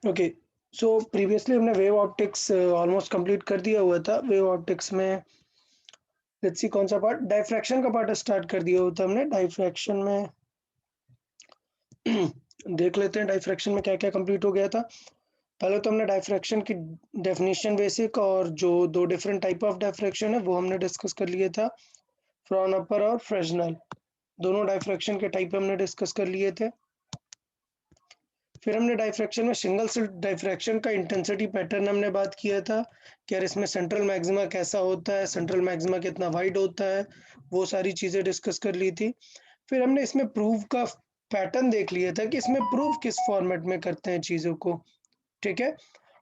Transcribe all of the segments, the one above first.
Okay, सो previously हमने wave optics almost complete कर दिया हुआ था। वेव ऑप्टिक्स में लेट्स सी कौन सा पार्ट, डाइफ्रैक्शन का पार्ट स्टार्ट कर दिया हुआ था हमने। डाइफ्रैक्शन में देख लेते हैं डाइफ्रैक्शन में क्या-क्या कंप्लीट हो गया था। पहले तो हमने डाइफ्रैक्शन की डेफिनिशन बेसिक और जो 2 डिफरेंट टाइप ऑफ डाइफ्रैक्शन है वो हमने डिस्कस कर लिया था, फ्रॉन-अपर और फ्रेस्नेल। दोनों डाइफ्रैक्शन के टाइप हमने डिस्कस कर लिए थे। फिर हमने डाइफ्रैक्शन में सिंगल स्लिट डाइफ्रैक्शन का इंटेंसिटी पैटर्न हमने बात किया था कि यार इसमें सेंट्रल मैक्सिमा कैसा होता है, सेंट्रल मैक्सिमा कितना वाइड होता है, वो सारी चीज़ें डिस्कस कर ली थी। फिर हमने इसमें प्रूफ का पैटर्न देख लिया था कि इसमें प्रूफ किस फॉर्मेट में करते हैं चीज़ों को, ठीक है?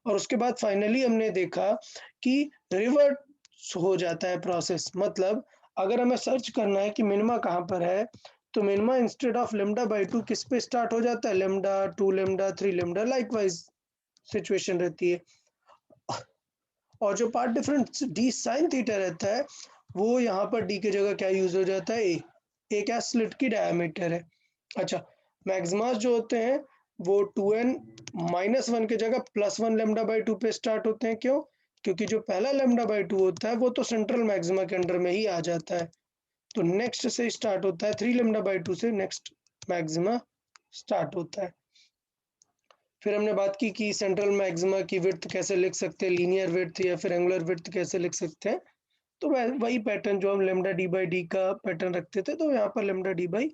और उसके बाद फाइनली हमने देखा कि रिवर्स हो जाता है प्रोसेस, मतलब अगर हमें सर्च करना है कि मिनिमा कहाँ पर है, तो minima instead of lambda by 2 किस पे स्टार्ट हो जाता है? Lambda, 2 lambda, 3 lambda likewise situation रहती है। और जो path difference d sin theta रहता है, वो यहाँ पर d की जगह क्या यूज़ हो जाता है? a। a क्या स्लिट की डायमीटर है। अच्छा, मैक्सिमास जो होते हैं वो 2n -1 की जगह +1 लैम्ब्डा बाय 2 पे स्टार्ट होते हैं, क्यों? क्योंकि जो पहला लैम्ब्डा बाय 2 होता है वो तो सेंट्रल मैक्सिमा के अंडर में ही आ जाता है। तो नेक्स्ट से स्टार्ट होता है 3 लैम्ब्डा बाय 2 से नेक्स्ट मैक्सिमा स्टार्ट होता है। फिर हमने बात की कि सेंट्रल मैक्सिमा की विड्थ कैसे लिख सकते हैं, लीनियर विड्थ या फिर एंगुलर विड्थ कैसे लिख सकते हैं। तो वही पैटर्न जो हम लैम्ब्डा डी बाई डी का पैटर्न रखते थे, तो यहाँ पर लैम्ब्डा डी बाई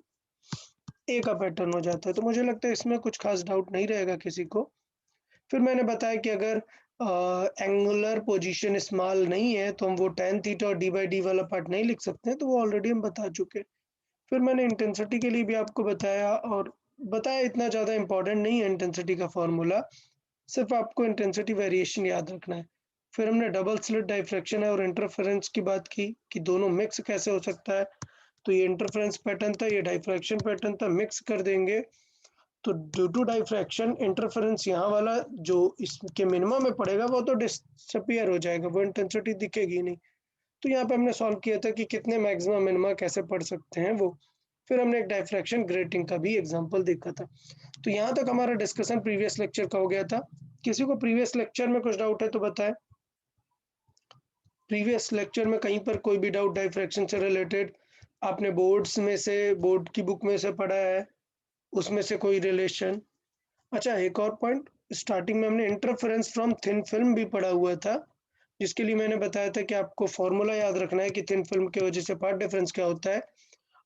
ए का पैटर्न हो जाता है। तो मुझे लगता है इसमें कुछ खास डाउट नहीं रहेगा किसी को। फिर मैंने बताया कि अगर एंगुलर पोजीशन स्मॉल नहीं है तो हम वो tan थीटा और डी बाई डी वाला पार्ट नहीं लिख सकते हैं, तो वो ऑलरेडी हम बता चुके हैं। फिर मैंने इंटेंसिटी के लिए भी आपको बताया, और बताया इतना ज़्यादा इम्पोर्टेंट नहीं है इंटेंसिटी का फ़ॉर्मूला, सिर्फ़ आपको इंटेंसिटी वेरिएशन याद रखना है। फिर हमने डबल स्लिट डाइफ्रैक्शन है और इंटरफेरेंस की बात की कि दोनों मिक्स कैसे हो सकता है। तो ये इंटरफेरेंस पैटर्न था, ये डाइफ्रैक्शन पैटर्न था, मिक्स कर देंगे तो ड्यू टू डाइफ्रैक्शन इंटरफेरेंस यहाँ वाला जो इसके मिनिमम में पड़ेगा वो तो डिसअपीयर हो जाएगा, वो इंटेंसिटी दिखेगी नहीं। तो यहाँ पे हमने सॉल्व किया था कि कितने मैक्सिमा मिनिमा कैसे पढ़ सकते हैं वो। फिर हमने एक डाइफ्रैक्शन ग्रेटिंग का भी एग्जांपल देखा था। तो यहाँ तक हमारा डिस्कशन प्रीवियस लेक्चर का हो गया था। किसी को प्रीवियस लेक्चर में कुछ डाउट है तो बताएं। प्रीवियस लेक्चर में कहीं पर कोई भी डाउट डाइफ्रैक्शन से रिलेटेड आपने बोर्ड्स में से, बोर्ड की बुक में से पढ़ा है, उसमें से कोई रिलेशन? अच्छा, एक और पॉइंट, स्टार्टिंग में हमने इंटरफेरेंस फ्रॉम थिन फिल्म भी पढ़ा हुआ था, जिसके लिए मैंने बताया था कि आपको फॉर्मूला याद रखना है कि थिन फिल्म की वजह से पार्ट डिफरेंस क्या होता है,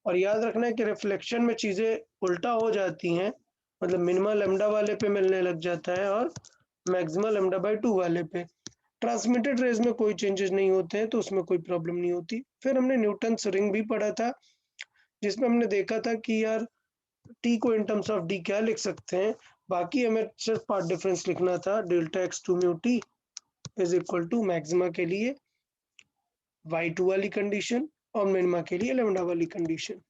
और याद रखना है कि रिफ्लेक्शन में चीज़ें उल्टा हो जाती हैं, मतलब मिनिमा लैम्ब्डा वाले पे मिलने लग जाता है और मैक्सिमा लैम्ब्डा बाय 2 वाले पे। ट्रांसमिटेड रेज़ में कोई चेंजेस नहीं होते हैं, तो उसमें कोई प्रॉब्लम नहीं होती। फिर हमने न्यूटन्स रिंग भी पढ़ा था, जिसमें हमने देखा था कि यार टी को इन टर्म्स ऑफ डी क्या लिख सकते हैं, बाकी हमें सिर्फ पार्ट डिफरेंस लिखना था, delta x to mu t is equal to maxima के लिए y2 वाली कंडीशन और मिनिमा के लिए लैम्ब्डा वाली कंडीशन।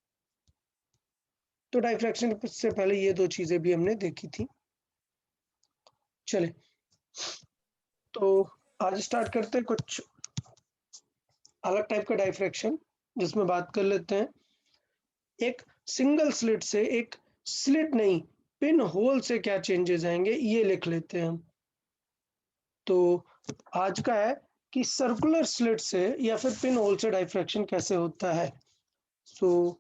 तो डाइफ्रैक्शन से पहले ये दो चीजें भी हमने देखी थी। चले, तो आज स्टार्ट करते हैं कुछ अलग टाइप का डाइफ्रैक्शन, जिसमें बात कर लेते हैं एक सिंगल स्लिट से, एक स्लिट नहीं पिन होल से क्या चेंजेस आएंगे, ये लिख लेते हैं हम। तो आज का है कि सर्कुलर स्लिट से या फिर पिन होल से डाइफ्रैक्शन कैसे होता है। सो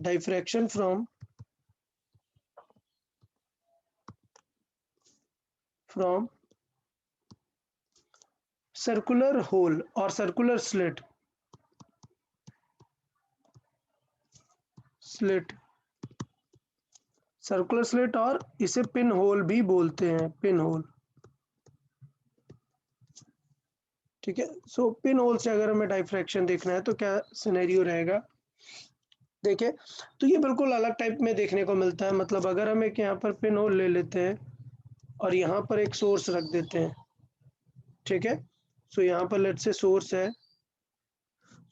डाइफ्रैक्शन फ्रॉम सर्कुलर होल और सर्कुलर स्लिट सर्कुलर स्लिट, और इसे पिन होल भी बोलते हैं, पिन होल, ठीक है। सो पिन होल से अगर हमें डाइफ्रैक्शन देखना है तो क्या सिनेरियो रहेगा, देखिए। तो ये बिल्कुल अलग टाइप में देखने को मिलता है, मतलब अगर हम एक यहाँ पर पिन होल ले लेते हैं और यहाँ पर एक सोर्स रख देते हैं, ठीक है। सो यहाँ पर लेट्स से सोर्स है,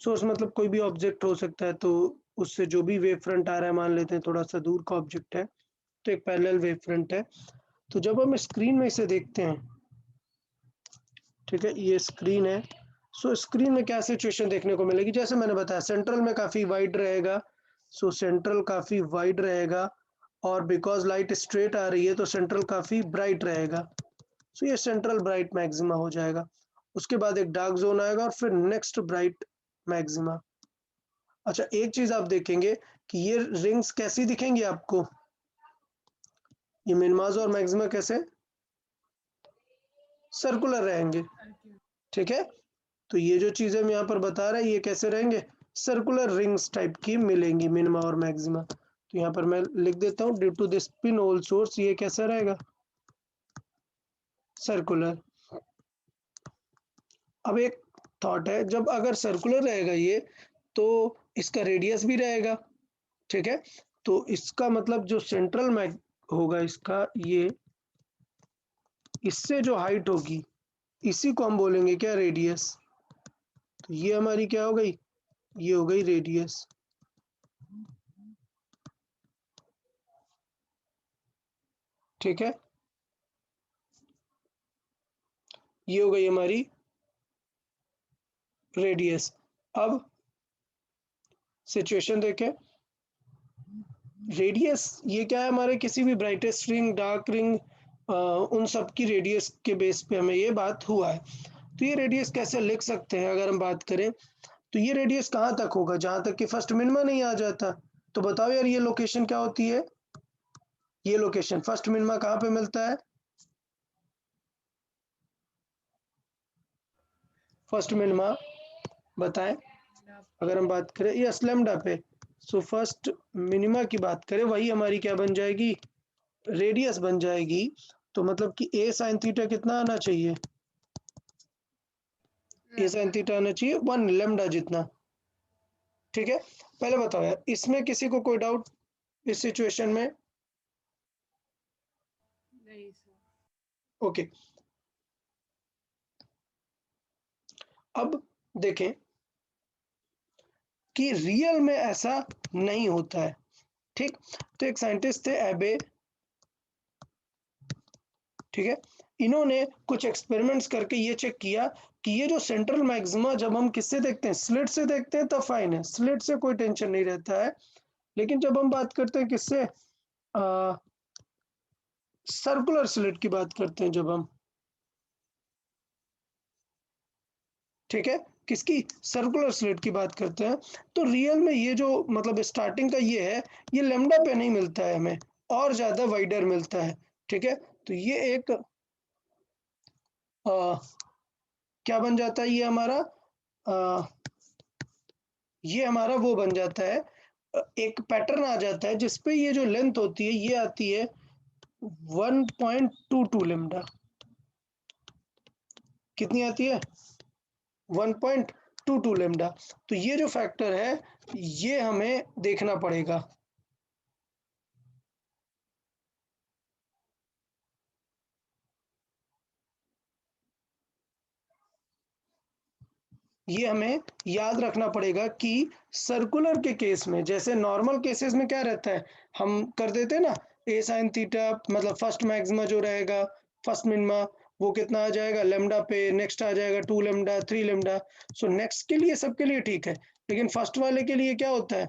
सोर्स मतलब कोई भी ऑब्जेक्ट हो सकता है, तो उससे जो भी वेव फ्रंट आ रहा है मान लेते हैं थोड़ा सा दूर का ऑब्जेक्ट है, तो एक पैरेलल वेव फ्रंट है। तो जब हम स्क्रीन में इसे देखते हैं, ठीक है, ये स्क्रीन है। सो स्क्रीन में क्या सिचुएशन देखने को मिलेगी, जैसे मैंने बताया सेंट्रल में काफ़ी वाइड रहेगा, सो सेंट्रल काफ़ी वाइड रहेगा, और बिकॉज़ लाइट स्ट्रेट आ रही है तो सेंट्रल काफ़ी ब्राइट रहेगा। सो ये सेंट्रल ब्राइट मैक्सिमा हो जाएगा। उसके बाद एक डार्क जोन आएगा और फिर नेक्स्ट ब्राइट मैक्सिमा। अच्छा, एक चीज आप देखेंगे कि ये रिंग्स कैसी दिखेंगी आपको, ये मिनिमाज और मैक्सिमा कैसे सर्कुलर रहेंगे, ठीक है। तो ये जो चीजें हम यहाँ पर बता रहे हैं ये कैसे रहेंगे, सर्कुलर रिंग्स टाइप की मिलेंगी मिनिमा और मैक्सिमा। तो यहाँ पर मैं लिख देता हूँ due to this pin hole source, ये कैसा रहेगा, सर्कुलर। अब एक थॉट है, जब अगर सर्कुलर रहेगा ये तो इसका रेडियस भी रहेगा, ठीक है। तो इसका मतलब जो सेंट्रल मैग होगा इसका, ये इससे जो हाइट होगी इसी को हम बोलेंगे क्या, रेडियस। तो ये हमारी क्या हो गई, ये हो गई रेडियस, ठीक है। ये हो गई हमारी रेडियस। अब सिचुएशन देखें, रेडियस ये क्या है, हमारे किसी भी ब्राइटेस्ट रिंग, डार्क रिंग, उन सब की रेडियस के बेस पे हमें ये बात हुआ है। तो ये रेडियस कैसे लिख सकते हैं, अगर हम बात करें तो ये रेडियस कहाँ तक होगा, जहां तक कि फर्स्ट मिनिमा नहीं आ जाता। तो बताओ यार, ये लोकेशन क्या होती है, ये लोकेशन फर्स्ट मिनिमा कहाँ पे मिलता है, फर्स्ट मिनिमा बताएं। अगर हम बात करें ये लैम्डा पे, सो फर्स्ट मिनिमा की बात करें, वही हमारी क्या बन जाएगी, रेडियस बन जाएगी। तो मतलब कि ए साइन थीटा कितना आना चाहिए, ए साइन थीटा आना चाहिए 1 लैम्डा जितना, ठीक है। पहले बताओ यार, इसमें किसी को कोई डाउट इस सिचुएशन में, नहीं सर। ओके। अब देखें कि रियल में ऐसा नहीं होता है, ठीक। तो एक साइंटिस्ट थे एबे, ठीक है। इन्होंने कुछ एक्सपेरिमेंट्स करके ये चेक किया कि ये जो सेंट्रल मैक्सिमा जब हम किससे देखते हैं, स्लिट से देखते हैं तब फाइन है, स्लिट से कोई टेंशन नहीं रहता है। लेकिन जब हम बात करते हैं किससे, सर्कुलर स्लिट की बात करते हैं जब हम, ठीक है, किसकी, सर्कुलर स्लिट की बात करते हैं, तो रियल में ये जो मतलब स्टार्टिंग का ये है, ये लैम्डा पे नहीं मिलता है हमें, और ज्यादा वाइडर मिलता है, ठीक है। तो ये एक क्या बन जाता है, ये हमारा ये हमारा वो बन जाता है, एक पैटर्न आ जाता है जिसपे ये जो लेंथ होती है ये आती है 1.22 लैम्डा, कितनी आती है 1.22 लैम्डा। तो ये जो फैक्टर है ये हमें देखना पड़ेगा, ये हमें याद रखना पड़ेगा कि सर्कुलर के केस में, जैसे नॉर्मल केसेस में क्या रहता है, हम कर देते हैं ना, ए साइन थीटा मतलब फर्स्ट मैक्सिमा जो रहेगा, फर्स्ट मिनिमा वो कितना आ जाएगा लैम्डा पे, नेक्स्ट आ जाएगा 2 लैम्डा 3 लैम्डा। सो नेक्स्ट के लिए सबके लिए ठीक है, लेकिन फर्स्ट वाले के लिए क्या होता है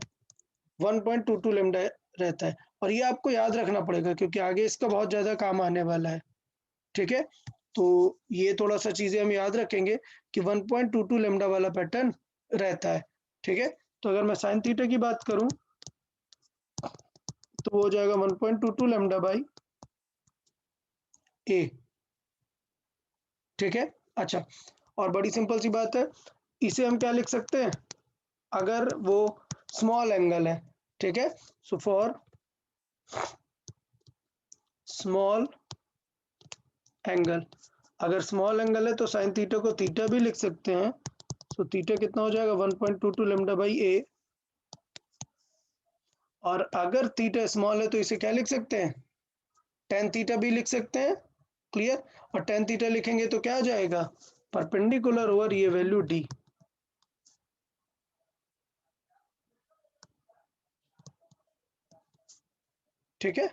1.22 लैम्डा रहता है। और ये आपको याद रखना पड़ेगा क्योंकि आगे इसका बहुत ज्यादा काम आने वाला है, ठीक है। तो ये थोड़ा सा चीजें हम याद रखेंगे कि 1.22 लैम्डा वाला पैटर्न रहता है, ठीक है। तो अगर मैं साइन थीटा की बात करूं तो वो हो जाएगा 1.22 लैम्डा बाई ए, ठीक है। अच्छा, और बड़ी सिंपल सी बात है, इसे हम क्या लिख सकते हैं, अगर वो स्मॉल एंगल है, ठीक है। सो फॉर स्मॉल एंगल, अगर स्मॉल एंगल है तो साइन थीटा को थीटा भी लिख सकते हैं। सो थीटा कितना हो जाएगा 1.22 लैम्डा बाई ए, और अगर थीटा स्मॉल है तो इसे क्या लिख सकते हैं, टेन थीटा भी लिख सकते हैं, क्लियर। और टेन थीटा लिखेंगे तो क्या आ जाएगा, परपेंडिकुलर ओवर ये वैल्यू डी, ठीक है।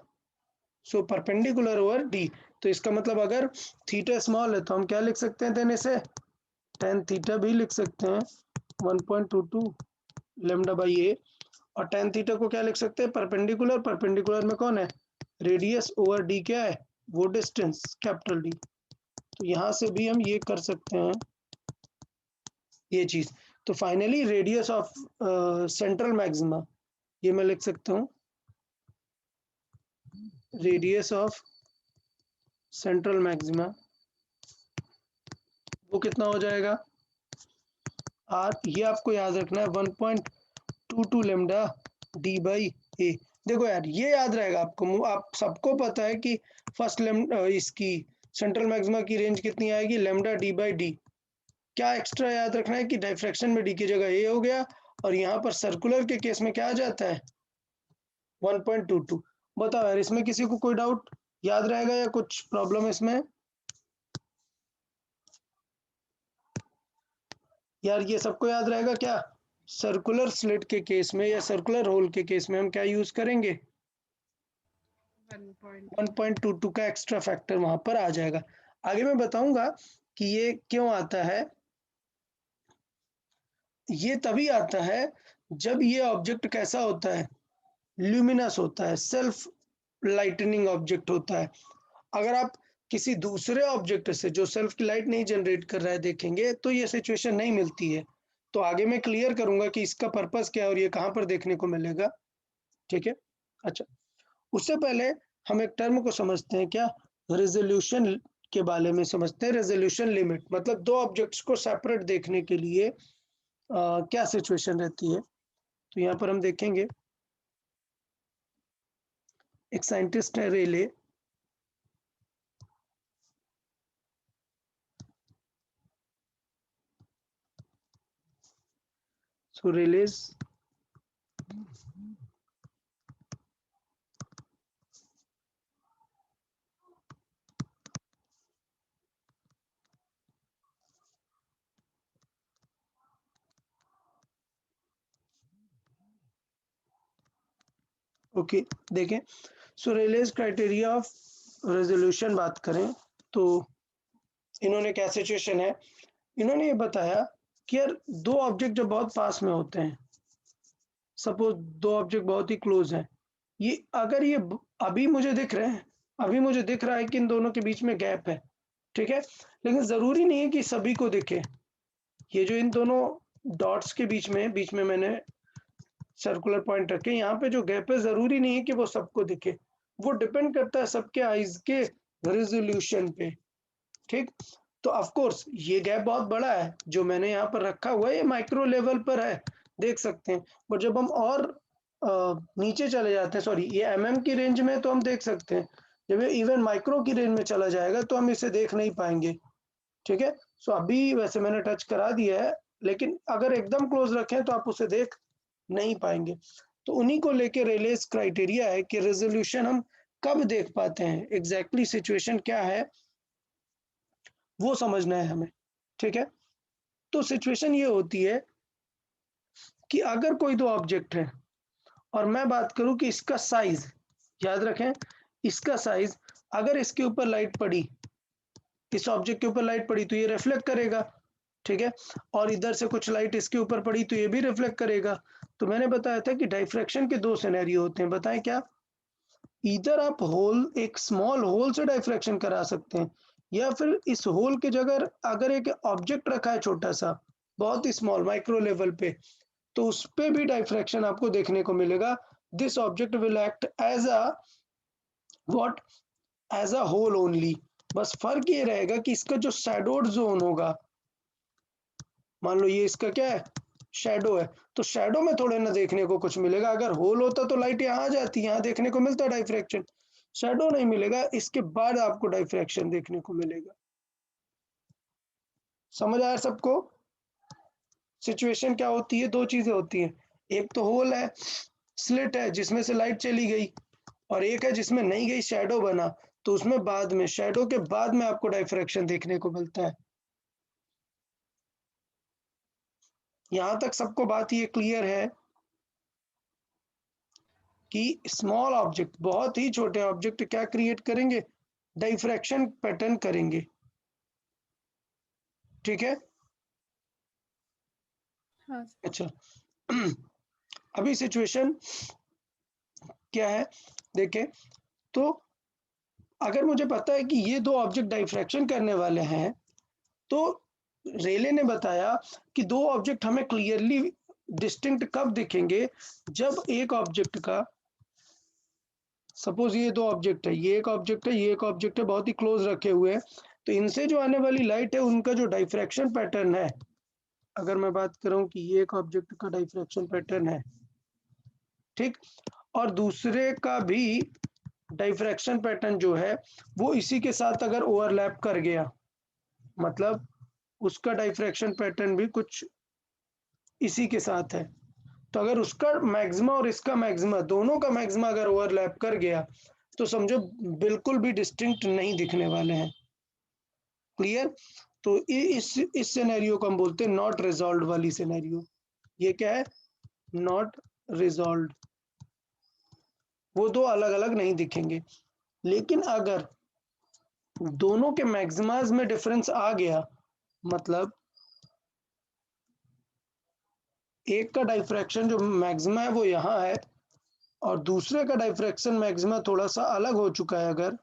सो परपेंडिकुलर ओवर डी, तो इसका मतलब अगर थीटा स्मॉल है तो हम क्या लिख सकते हैं, देन इसे टेन थीटा भी लिख सकते हैं 1.22 लेमडा बाई ए, और टेन थीटा को क्या लिख सकते हैं, परपेंडिकुलर, परपेंडिकुलर में कौन है, रेडियस ओवर डी क्या है, वो डिस्टेंस कैपिटल डी, तो यहाँ से भी हम ये कर सकते हैं ये चीज। तो finally radius of central maxima, ये मैं लिख सकता हूँ, रेडियस ऑफ सेंट्रल मैक्सिमा वो कितना हो जाएगा आर, ये आपको याद रखना है 1.22 लैम्डा डी बाई ए। देखो यार ये याद रहेगा आपको, आप सबको पता है कि फर्स्ट लैम्डा इसकी सेंट्रल मैक्सिमा की रेंज कितनी आएगी, लैम्डा डी बाई डी। क्या एक्स्ट्रा याद रखना है कि डायफ्रैक्शन में डी की जगह ए हो गया, और यहाँ पर सर्कुलर के केस में क्या आ जाता है 1.22। बताओ यार इसमें किसी को कोई डाउट याद रहेगा या कुछ प्रॉब्लम इसमें? यार ये सबको याद रहेगा क्या? सर्कुलर स्लिट के केस में या सर्कुलर होल के केस में हम क्या यूज करेंगे? 1.22 का एक्स्ट्रा फैक्टर वहां पर आ जाएगा। आगे मैं बताऊंगा कि ये क्यों आता है। ये तभी आता है जब ये ऑब्जेक्ट कैसा होता है, ल्यूमिनस होता है, सेल्फ लाइटनिंग ऑब्जेक्ट होता है। अगर आप किसी दूसरे ऑब्जेक्ट से जो सेल्फ की लाइट नहीं जनरेट कर रहा है देखेंगे तो ये सिचुएशन नहीं मिलती है। तो आगे मैं क्लियर करूंगा कि इसका पर्पस क्या है और ये कहाँ पर देखने को मिलेगा। ठीक है, अच्छा उससे पहले हम एक टर्म को समझते हैं, क्या? रेजोल्यूशन के बारे में समझते हैं। रेजोल्यूशन लिमिट मतलब दो ऑब्जेक्ट्स को सेपरेट देखने के लिए क्या सिचुएशन रहती है। तो यहाँ पर हम देखेंगे, एक साइंटिस्ट है रेले, सो रेलेस ओके देखें, सो रेलेस क्राइटेरिया ऑफ रेजोल्यूशन बात करें तो इन्होंने क्या सिचुएशन है, इन्होंने ये बताया कि यार दो ऑब्जेक्ट जब बहुत पास में होते हैं, सपोज दो ऑब्जेक्ट बहुत ही क्लोज हैं, ये अगर ये अभी मुझे दिख रहे हैं, अभी मुझे दिख रहा है कि इन दोनों के बीच में गैप है, ठीक है, लेकिन जरूरी नहीं है कि सभी को दिखे। ये जो इन दोनों डॉट्स के बीच में मैंने सर्कुलर पॉइंट रखे, यहाँ पे जो गैप है जरूरी नहीं है कि वो सबको दिखे, वो डिपेंड करता है सबके आईज के रेजोल्यूशन पे। ठीक, तो ऑफ कोर्स ये गैप बहुत बड़ा है जो मैंने यहाँ पर रखा हुआ है, ये माइक्रो लेवल पर है, देख सकते हैं। बट जब हम और नीचे चले जाते हैं, सॉरी ये एमएम की रेंज में तो हम देख सकते हैं, जब ये इवन माइक्रो की रेंज में चला जाएगा तो हम इसे देख नहीं पाएंगे। ठीक है, सो अभी वैसे मैंने टच करा दिया है, लेकिन अगर एकदम क्लोज रखें तो आप उसे देख नहीं पाएंगे। तो उन्हीं को लेके रेलेस क्राइटेरिया है कि रेजोल्यूशन हम कब देख पाते हैं, एग्जैक्टली सिचुएशन क्या है वो समझना है हमें। ठीक है, तो सिचुएशन ये होती है कि अगर कोई दो ऑब्जेक्ट है और मैं बात करूं कि इसका साइज, याद रखें इसका साइज, अगर इसके ऊपर लाइट पड़ी, इस ऑब्जेक्ट के ऊपर लाइट पड़ी तो ये रिफ्लेक्ट करेगा, ठीक है, और इधर से कुछ लाइट इसके ऊपर पड़ी तो ये भी रिफ्लेक्ट करेगा। तो मैंने बताया था कि डाइफ्रैक्शन के दो सिनेरियो होते हैं, बताएं क्या? इधर आप होल, एक स्मॉल होल से डाइफ्रैक्शन करा सकते हैं, या फिर इस होल की जगह अगर एक ऑब्जेक्ट रखा है छोटा सा, बहुत ही स्मॉल माइक्रो लेवल पे, तो उस पे भी डाइफ्रैक्शन आपको देखने को मिलेगा। This object will act as a what, as a whole only. बस फर्क ये रहेगा कि इसका जो शैडोड जोन होगा, मान लो ये इसका क्या है, शैडो है, तो शैडो में थोड़े ना देखने को कुछ मिलेगा। अगर होल होता तो लाइट यहाँ आ जाती, यहाँ देखने को मिलता डाइफ्रैक्शन, शैडो नहीं मिलेगा, इसके बाद आपको डाइफ्रैक्शन देखने को मिलेगा। समझ आया सबको? सिचुएशन क्या होती है, दो चीजें होती हैं, एक तो होल है, स्लिट है जिसमें से लाइट चली गई, और एक है जिसमें नहीं गई, शैडो बना, तो उसमें बाद में, शैडो के बाद में आपको डाइफ्रैक्शन देखने को मिलता है। यहां तक सबको बात ये क्लियर है कि स्मॉल ऑब्जेक्ट, बहुत ही छोटे ऑब्जेक्ट क्या क्रिएट करेंगे, डाइफ्रैक्शन पैटर्न करेंगे। ठीक है, हाँ अच्छा अभी सिचुएशन क्या है देखें, तो अगर मुझे पता है कि ये दो ऑब्जेक्ट डाइफ्रैक्शन करने वाले हैं, तो रेले ने बताया कि दो ऑब्जेक्ट हमें क्लियरली डिस्टिंक्ट कब दिखेंगे, जब एक ऑब्जेक्ट का, सपोज ये दो ऑब्जेक्ट है, ये एक ऑब्जेक्ट है, ये एक ऑब्जेक्ट है, बहुत ही क्लोज रखे हुए हैं, तो इनसे जो आने वाली लाइट है उनका जो डाइफ्रैक्शन पैटर्न है, अगर मैं बात करूं कि ये एक ऑब्जेक्ट का डाइफ्रैक्शन पैटर्न है, ठीक, और दूसरे का भी डाइफ्रैक्शन पैटर्न जो है वो इसी के साथ अगर ओवरलैप कर गया, मतलब उसका डाइफ्रैक्शन पैटर्न भी कुछ इसी के साथ है, तो अगर उसका मैक्सिमा और इसका मैक्सिमा, दोनों का मैक्सिमा अगर ओवरलैप कर गया, तो समझो बिल्कुल भी डिस्टिंक्ट नहीं दिखने वाले हैं। क्लियर? तो इस सिनेरियो को हम बोलते हैं नॉट रिजॉल्व्ड वाली सिनेरियो। ये क्या है? Not resolved. वो दो अलग अलग नहीं दिखेंगे। लेकिन अगर दोनों के मैक्सिमाज में डिफरेंस आ गया, मतलब एक का डाइफ्रैक्शन जो मैक्सिमा है वो यहाँ है और दूसरे का डाइफ्रैक्शन मैक्सिमा थोड़ा सा अलग हो चुका है, अगर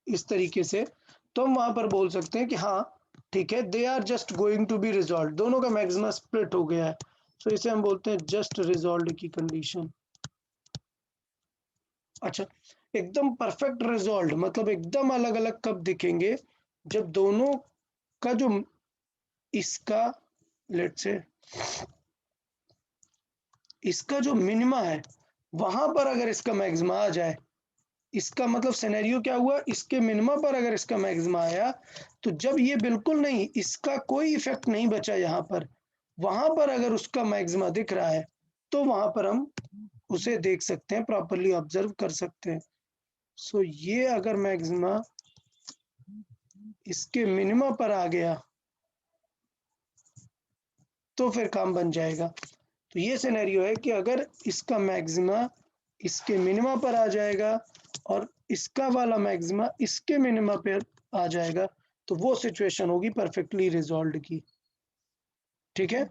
इस तरीके से, तो हम वहां पर बोल सकते हैं कि हाँ ठीक है, they are just going to be resolve, दोनों का मैक्सिमा स्प्लिट हो गया है, तो इसे हम बोलते हैं जस्ट रिजॉल्व की कंडीशन। अच्छा, एकदम परफेक्ट रिजॉल्व मतलब एकदम अलग अलग कब दिखेंगे, जब दोनों का जो इसका, लेट्स से इसका जो मिनिमा है वहां पर अगर इसका मैक्सिमा आ जाए, इसका मतलब सिनेरियो क्या हुआ, इसके मिनिमा पर अगर इसका मैक्सिमा आया, तो जब ये बिल्कुल नहीं, इसका कोई इफेक्ट नहीं बचा यहाँ पर, वहां पर अगर उसका मैक्सिमा दिख रहा है, तो वहां पर हम उसे देख सकते हैं, प्रॉपरली ऑब्जर्व कर सकते हैं। सो ये अगर मैक्सिमा इसके मिनिमा पर आ गया, तो फिर काम बन जाएगा। तो ये सिनेरियो है कि अगर इसका मैक्सिमा इसके मिनिमा पर आ जाएगा और इसका वाला मैक्सिमा इसके मिनिमा पर आ जाएगा, तो वो सिचुएशन होगी परफेक्टली रिजॉल्व्ड की। ठीक है?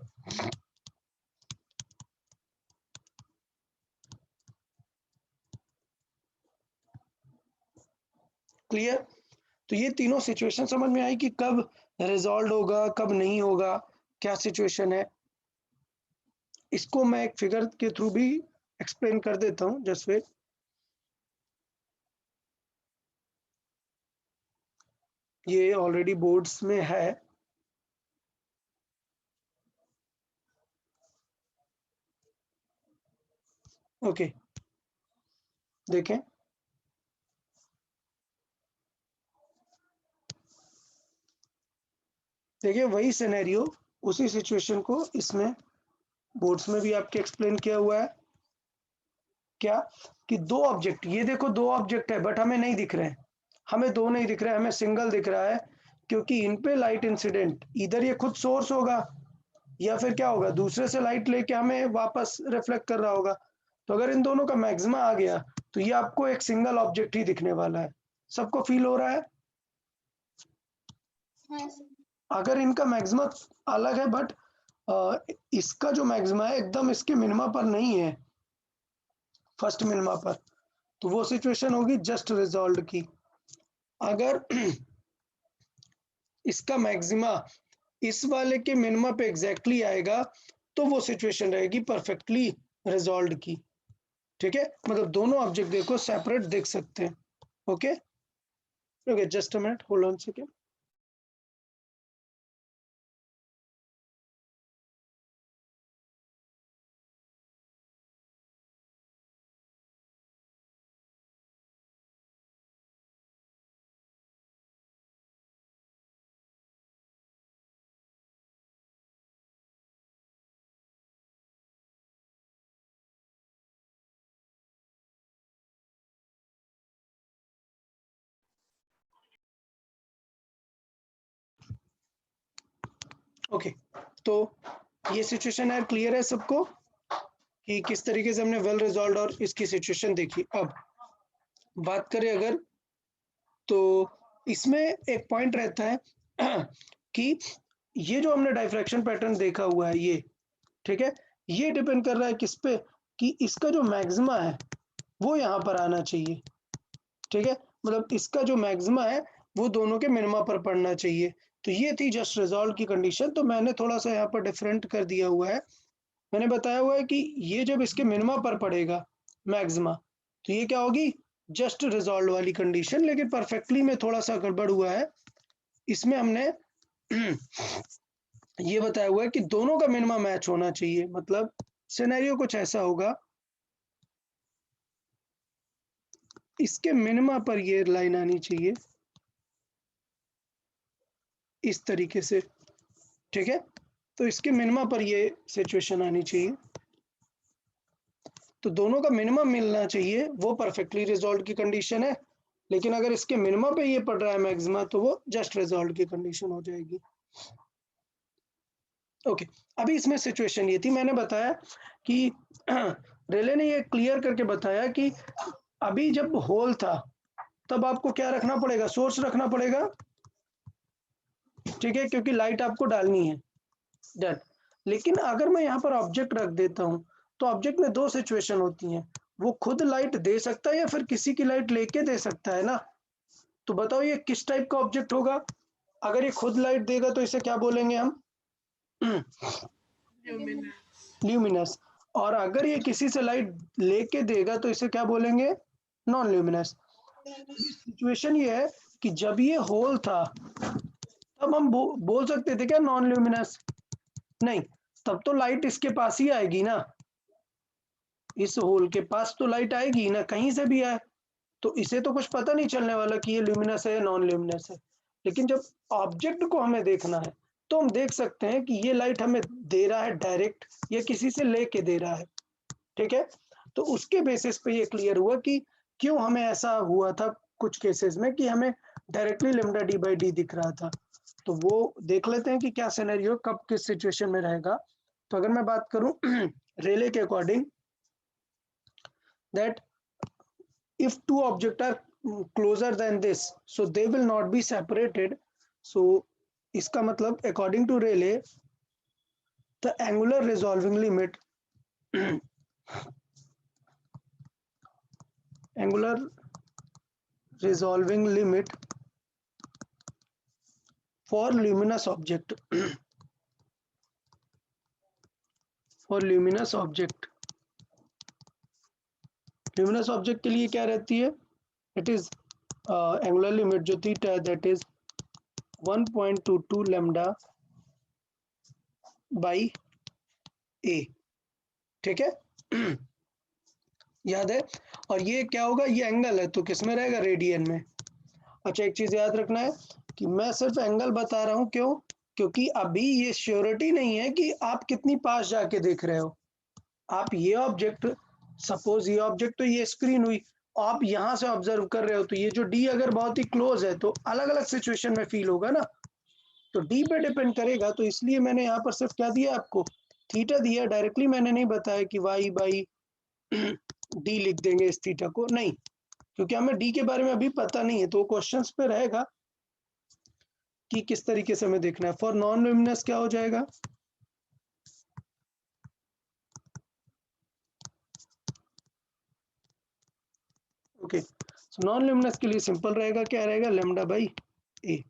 क्लियर? तो ये तीनों सिचुएशन समझ में आई कि कब रिजॉल्व होगा, कब नहीं होगा, क्या सिचुएशन है। इसको मैं एक फिगर के थ्रू भी एक्सप्लेन कर देता हूं, जस्ट वेट। ये ऑलरेडी बोर्ड्स में है। ओके, देखें, देखिए वही सिनेरियो, उसी सिचुएशन को इसमें बोर्ड्स में भी आपके एक्सप्लेन किया हुआ है। क्या कि दो ऑब्जेक्ट, ये देखो दो ऑब्जेक्ट है बट हमें नहीं दिख रहे हैं, हमें दो नहीं दिख रहे हैं, हमें सिंगल दिख रहा है, क्योंकि इन पे लाइट इंसिडेंट इधर ये खुद सोर्स होगा या फिर क्या होगा, दूसरे से लाइट लेके हमें वापस रिफ्लेक्ट कर रहा होगा। तो अगर इन दोनों का मैक्सिमा आ गया, तो ये आपको एक सिंगल ऑब्जेक्ट ही दिखने वाला है। सबको फील हो रहा है? अगर इनका मैक्सिमा अलग है बट इसका जो मैक्सिमा है एकदम इसके मिनिमा पर नहीं है, फर्स्ट मिनिमा पर, तो वो सिचुएशन होगी जस्ट रिजॉल्व की। अगर इसका मैक्सिमा इस वाले के मिनिमा पे एग्जैक्टली आएगा, तो वो सिचुएशन रहेगी परफेक्टली रिजॉल्व की। ठीक है, मतलब दोनों ऑब्जेक्ट देखो सेपरेट देख सकते हैं। Okay okay, just a minute, hold on second. Okay, तो ये सिचुएशन है, क्लियर है सबको कि किस तरीके से हमने वेल रिजॉल्व और इसकी सिचुएशन देखी। अब बात करें अगर, तो इसमें एक पॉइंट रहता है कि ये जो हमने डाइफ्रैक्शन पैटर्न देखा हुआ है ये, ठीक है, ये डिपेंड कर रहा है किस पे, कि इसका जो मैक्सिमा है वो यहाँ पर आना चाहिए, ठीक है। मतलब इसका जो मैक्सिमा है वो दोनों के मिनिमा पर पड़ना चाहिए। तो ये थी जस्ट रिजॉल्व की कंडीशन। तो मैंने थोड़ा सा यहाँ पर डिफरेंट कर दिया हुआ है। मैंने बताया हुआ है कि ये जब इसके मिनिमा पर पड़ेगा मैक्सिमा, तो ये क्या होगी, जस्ट रिजॉल्व वाली कंडीशन। लेकिन परफेक्टली में थोड़ा सा गड़बड़ हुआ है। इसमें हमने ये बताया हुआ है कि दोनों का मिनिमा मैच होना चाहिए। मतलब सिनेरियो कुछ ऐसा होगा, इसके मिनिमा पर ये लाइन आनी चाहिए इस तरीके से, ठीक है। तो इसके मिनिमा पर ये सिचुएशन आनी चाहिए। तो दोनों का मिनिमम मिलना चाहिए, वो परफेक्टली रिजॉल्व की कंडीशन है। लेकिन अगर इसके मिनिमम पे ये पड़ रहा है मैक्सिमा, तो वो जस्ट रिजॉल्व की कंडीशन हो जाएगी। ओके, अभी इसमें सिचुएशन ये थी, मैंने बताया कि रेले ने ये क्लियर करके बताया कि अभी जब होल था तब आपको क्या रखना पड़ेगा, सोर्स रखना पड़ेगा, ठीक है, क्योंकि लाइट आपको डालनी है, डन। लेकिन अगर मैं यहाँ पर ऑब्जेक्ट रख देता हूँ, तो ऑब्जेक्ट में दो सिचुएशन होती हैं, वो खुद लाइट दे सकता है या फिर किसी की लाइट लेके दे सकता है ना। तो बताओ ये किस टाइप का ऑब्जेक्ट होगा। अगर ये खुद लाइट देगा तो इसे क्या बोलेंगे हम, ल्यूमिनस। और अगर ये किसी से लाइट लेके देगा तो इसे क्या बोलेंगे, नॉन ल्यूमिनस। सिचुएशन ये है कि जब ये होल था तब हम बोल सकते थे क्या नॉन ल्यूमिनस, नहीं, तब तो लाइट इसके पास ही आएगी ना, इस होल के पास तो लाइट आएगी ना, कहीं से भी आए, तो इसे तो कुछ पता नहीं चलने वाला कि ये ल्यूमिनस है या नॉन ल्यूमिनस है। लेकिन जब ऑब्जेक्ट को हमें देखना है तो हम देख सकते हैं कि ये लाइट हमें दे रहा है डायरेक्ट या किसी से लेके दे रहा है, ठीक है। तो उसके बेसिस पे ये क्लियर हुआ कि क्यों हमें ऐसा हुआ था कुछ केसेस में कि हमें directly lambda D by D दिख रहा था। तो वो देख लेते हैं कि क्या सिनेरियो कब किस सिचुएशन में रहेगा। तो अगर मैं बात करूं रेले के according, that if two objects are closer than this, so they will not be separated. So इसका मतलब according to Rayleigh, the angular resolving limit angular resolving limit for luminous object for luminous object luminous object के लिए क्या रहती है, it is angular limit जो theta है, that is 1.22 lambda by a, ठीक है। याद है। और ये क्या होगा, ये एंगल है तो किस में रहेगा, रेडियन में। अच्छा, एक चीज याद रखना है कि मैं सिर्फ एंगल बता रहा हूं, क्यों, क्योंकि अभी ये श्योरिटी नहीं है कि आप कितनी पास जाके देख रहे हो। आप ये ऑब्जेक्ट, सपोज ये ऑब्जेक्ट, तो ये स्क्रीन हुई, आप यहां से ऑब्जर्व कर रहे हो, तो ये जो डी अगर बहुत ही क्लोज है तो अलग अलग सिचुएशन में फील होगा ना, तो डी पे डिपेंड करेगा। तो इसलिए मैंने यहाँ पर सिर्फ क्या दिया आपको, थीटा दिया। डायरेक्टली मैंने नहीं बताया कि वाई बाई डी लिख देंगे इस थीटा को, नहीं, क्योंकि हमें डी के बारे में अभी पता नहीं है। तो क्वेश्चंस पे रहेगा कि किस तरीके से हमें देखना है। फॉर नॉन ल्यूमिनस क्या हो जाएगा, ओके, सो नॉन ल्यूमिनस के लिए सिंपल रहेगा, क्या रहेगा, लेमडा बाई ए।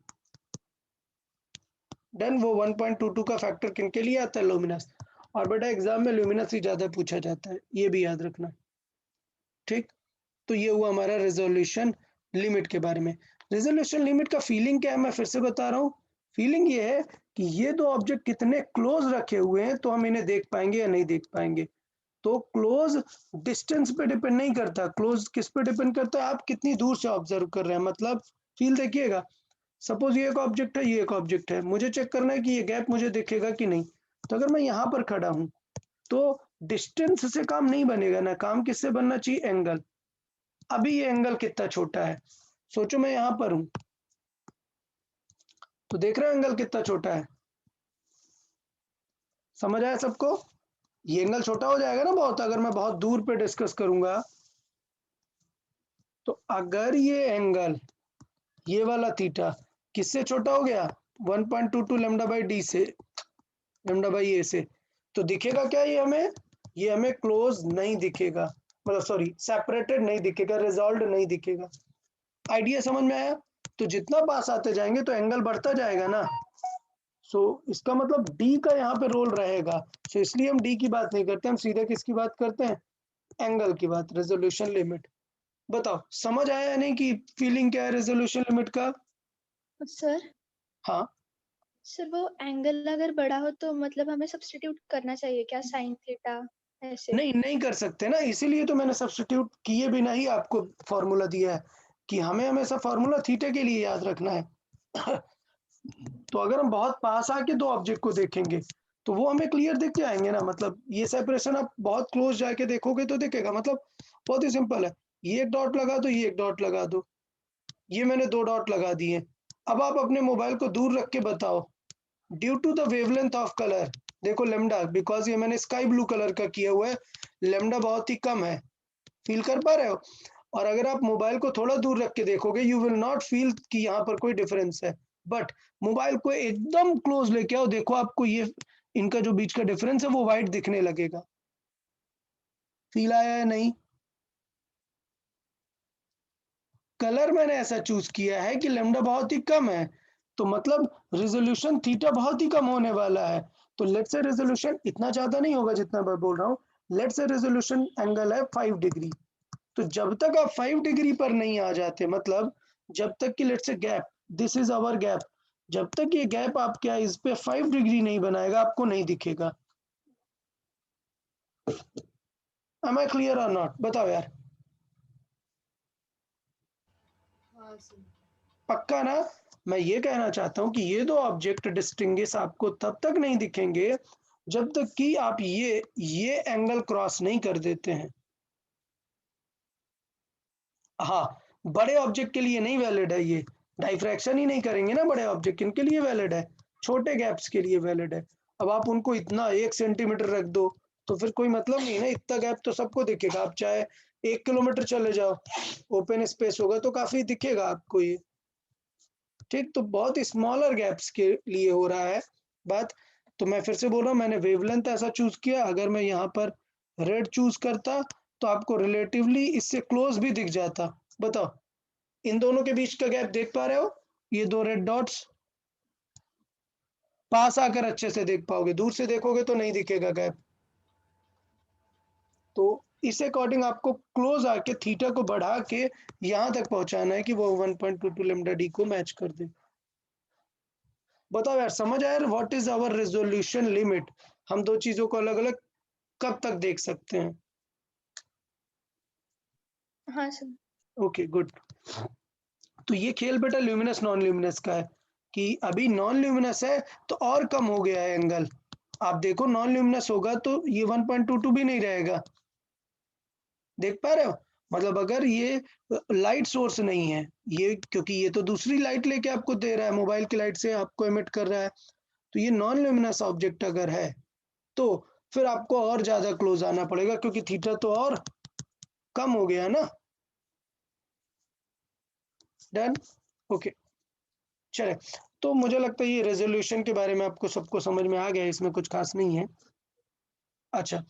देन वो 1.22 का फैक्टर किन के लिए आता है, ल्यूमिनस। और बेटा एग्जाम में ल्यूमिनस ही ज्यादा पूछा जाता है, ये भी याद रखना, ठीक। तो ये हुआ हमारा रेजोल्यूशन लिमिट के बारे में। रेजोल्यूशन लिमिट का फीलिंग क्या है, मैं फिर से बता रहा हूँ। फीलिंग ये है कि ये दो ऑब्जेक्ट कितने क्लोज रखे हुए हैं तो हम इन्हें देख पाएंगे या नहीं देख पाएंगे। तो क्लोज डिस्टेंस पे डिपेंड नहीं करता, क्लोज किस पे डिपेंड करता है, आप कितनी दूर से ऑब्जर्व कर रहे हैं। मतलब फील देखिएगा, सपोज ये एक ऑब्जेक्ट है, ये एक ऑब्जेक्ट है, मुझे चेक करना है कि ये गैप मुझे दिखेगा कि नहीं। तो अगर मैं यहाँ पर खड़ा हूँ तो डिस्टेंस से काम नहीं बनेगा ना, काम किससे बनना चाहिए, एंगल। अभी ये एंगल कितना छोटा है, सोचो मैं यहां पर हूं, तो देख रहे हो एंगल कितना छोटा है, समझ आया सबको। ये एंगल छोटा हो जाएगा ना बहुत, अगर मैं बहुत दूर पे डिस्कस करूंगा। तो अगर ये एंगल, ये वाला थीटा किससे छोटा हो गया, 1.22 लेमडा बाई डी से, लेमडा बाई ए से, तो दिखेगा क्या ये हमें क्लोज नहीं दिखेगा। मतलब सॉरी सेपरेटेड नहीं दिखेगा, रिजॉल्व नहीं दिखेगा। आइडिया समझ में आया? तो जितना पास आते जाएंगे तो एंगल बढ़ता जाएगा ना। सो इसका मतलब डी का यहाँ पे रोल रहेगा। सो इसलिए हम डी की बात नहीं करते, हम सीधे किसकी बात करते हैं? एंगल की बात, रेजोल्यूशन लिमिट। बताओ समझ आया या नहीं कि फीलिंग क्या है रेजोल्यूशन लिमिट का? सर हाँ सर वो एंगल अगर बड़ा हो तो मतलब हमें सब्स्टिट्यूट करना चाहिए क्या, साइन थीटा ऐसे? नहीं, नहीं कर सकते ना, इसीलिए तो मैंने सब्स्टिट्यूट किए बिना ही आपको फॉर्मूला दिया है कि हमें हमेशा फॉर्मूला थीटा के लिए याद रखना है। तो अगर हम बहुत पास आके दो ऑब्जेक्ट को देखेंगे तो वो हमें क्लियर दिख जाएंगे ना। मतलब ये सेपरेशन आप बहुत क्लोज जाके देखोगे तो दिखेगा। मतलब बहुत ही सिंपल है, ये एक डॉट लगा दो, ये एक डॉट लगा दो, ये मैंने दो डॉट लगा दिए। अब आप अपने मोबाइल को दूर रख के बताओ, due to the wavelength of colour, देखो लेमडा, बिकॉज ये मैंने स्काई ब्लू कलर का किया हुआ है, लेमडा बहुत ही कम है, फील कर पा रहे हो? और अगर आप मोबाइल को थोड़ा दूर रख के देखोगे यू विल नॉट फील कि यहाँ पर कोई डिफरेंस है। बट मोबाइल को एकदम क्लोज लेके आओ, देखो आपको ये इनका जो बीच का डिफरेंस है वो वाइट दिखने लगेगा। फील आया या नहीं? कलर मैंने ऐसा चूज किया है कि लेमडा बहुत ही कम है, तो मतलब रेजोल्यूशन थीटा बहुत ही कम होने वाला है। तो लेट्स से रेजोल्यूशन इतना ज्यादा नहीं होगा जितना मैं बोल रहा हूँ। लेट्स से रेजोल्यूशन एंगल है 5 डिग्री। तो जब तक आप 5 डिग्री पर नहीं आ जाते, मतलब जब तक कि let's say gap, this is our gap, जब तक ये गैप आपके आइज पे 5 डिग्री नहीं बनाएगा आपको नहीं दिखेगा। एम आई क्लियर और नॉट? बताओ यार, हाँ सर। पक्का ना? मैं ये कहना चाहता हूँ कि ये दो ऑब्जेक्ट डिस्टिंग्विश आपको तब तक नहीं दिखेंगे जब तक कि आप ये एंगल क्रॉस नहीं कर देते हैं। हाँ, बड़े ऑब्जेक्ट के लिए नहीं वैलिड है ये, डाइफ्रैक्शन ही नहीं करेंगे ना बड़े ऑब्जेक्ट, इनके लिए वैलिड है, छोटे गैप्स के लिए वैलिड है। अब आप उनको इतना 1 सेंटीमीटर रख दो तो फिर कोई मतलब नहीं ना, इतना गैप तो सबको दिखेगा। आप चाहे 1 किलोमीटर चले जाओ, ओपन स्पेस होगा तो काफी दिखेगा आपको ये। ठीक, तो बहुत स्मॉलर गैप्स के लिए हो रहा है बात। तो मैं फिर से बोल रहा हूँ, मैंने वेवलेंथ ऐसा चूज किया, अगर मैं यहाँ पर रेड चूज करता तो आपको रिलेटिवली इससे क्लोज भी दिख जाता। बताओ, इन दोनों के बीच का गैप देख पा रहे हो? ये दो रेड डॉट्स, पास आकर अच्छे से देख पाओगे, दूर से देखोगे तो नहीं दिखेगा गैप। तो इस अकॉर्डिंग आपको क्लोज आके थीटा को बढ़ा के यहाँ तक पहुंचाना है कि वो 1.22 लेमडा डी को मैच कर दे। बताओ यार, समझ आया what is our resolution limit? हम दो चीजों को अलग अलग कब तक देख सकते हैं? हाँ सर। Okay good. तो ये खेल बेटा ल्यूमिनस नॉन ल्यूमिनस का है, कि अभी नॉन ल्यूमिनस है तो और कम हो गया है एंगल। आप देखो नॉन ल्यूमिनस होगा तो ये 1.22 भी नहीं रहेगा। देख पा रहे हो? मतलब अगर ये लाइट सोर्स नहीं है, ये क्योंकि ये तो दूसरी लाइट लेके आपको दे रहा है, मोबाइल की लाइट से आपको एमिट कर रहा है, तो ये नॉन ल्यूमिनस ऑब्जेक्ट अगर है तो फिर आपको और ज्यादा क्लोज आना पड़ेगा, क्योंकि थीटा तो और कम हो गया ना। डन? ओके, चले। तो मुझे लगता है ये रेजोल्यूशन के बारे में आपको सबको समझ में आ गया, इसमें कुछ खास नहीं है। अच्छा,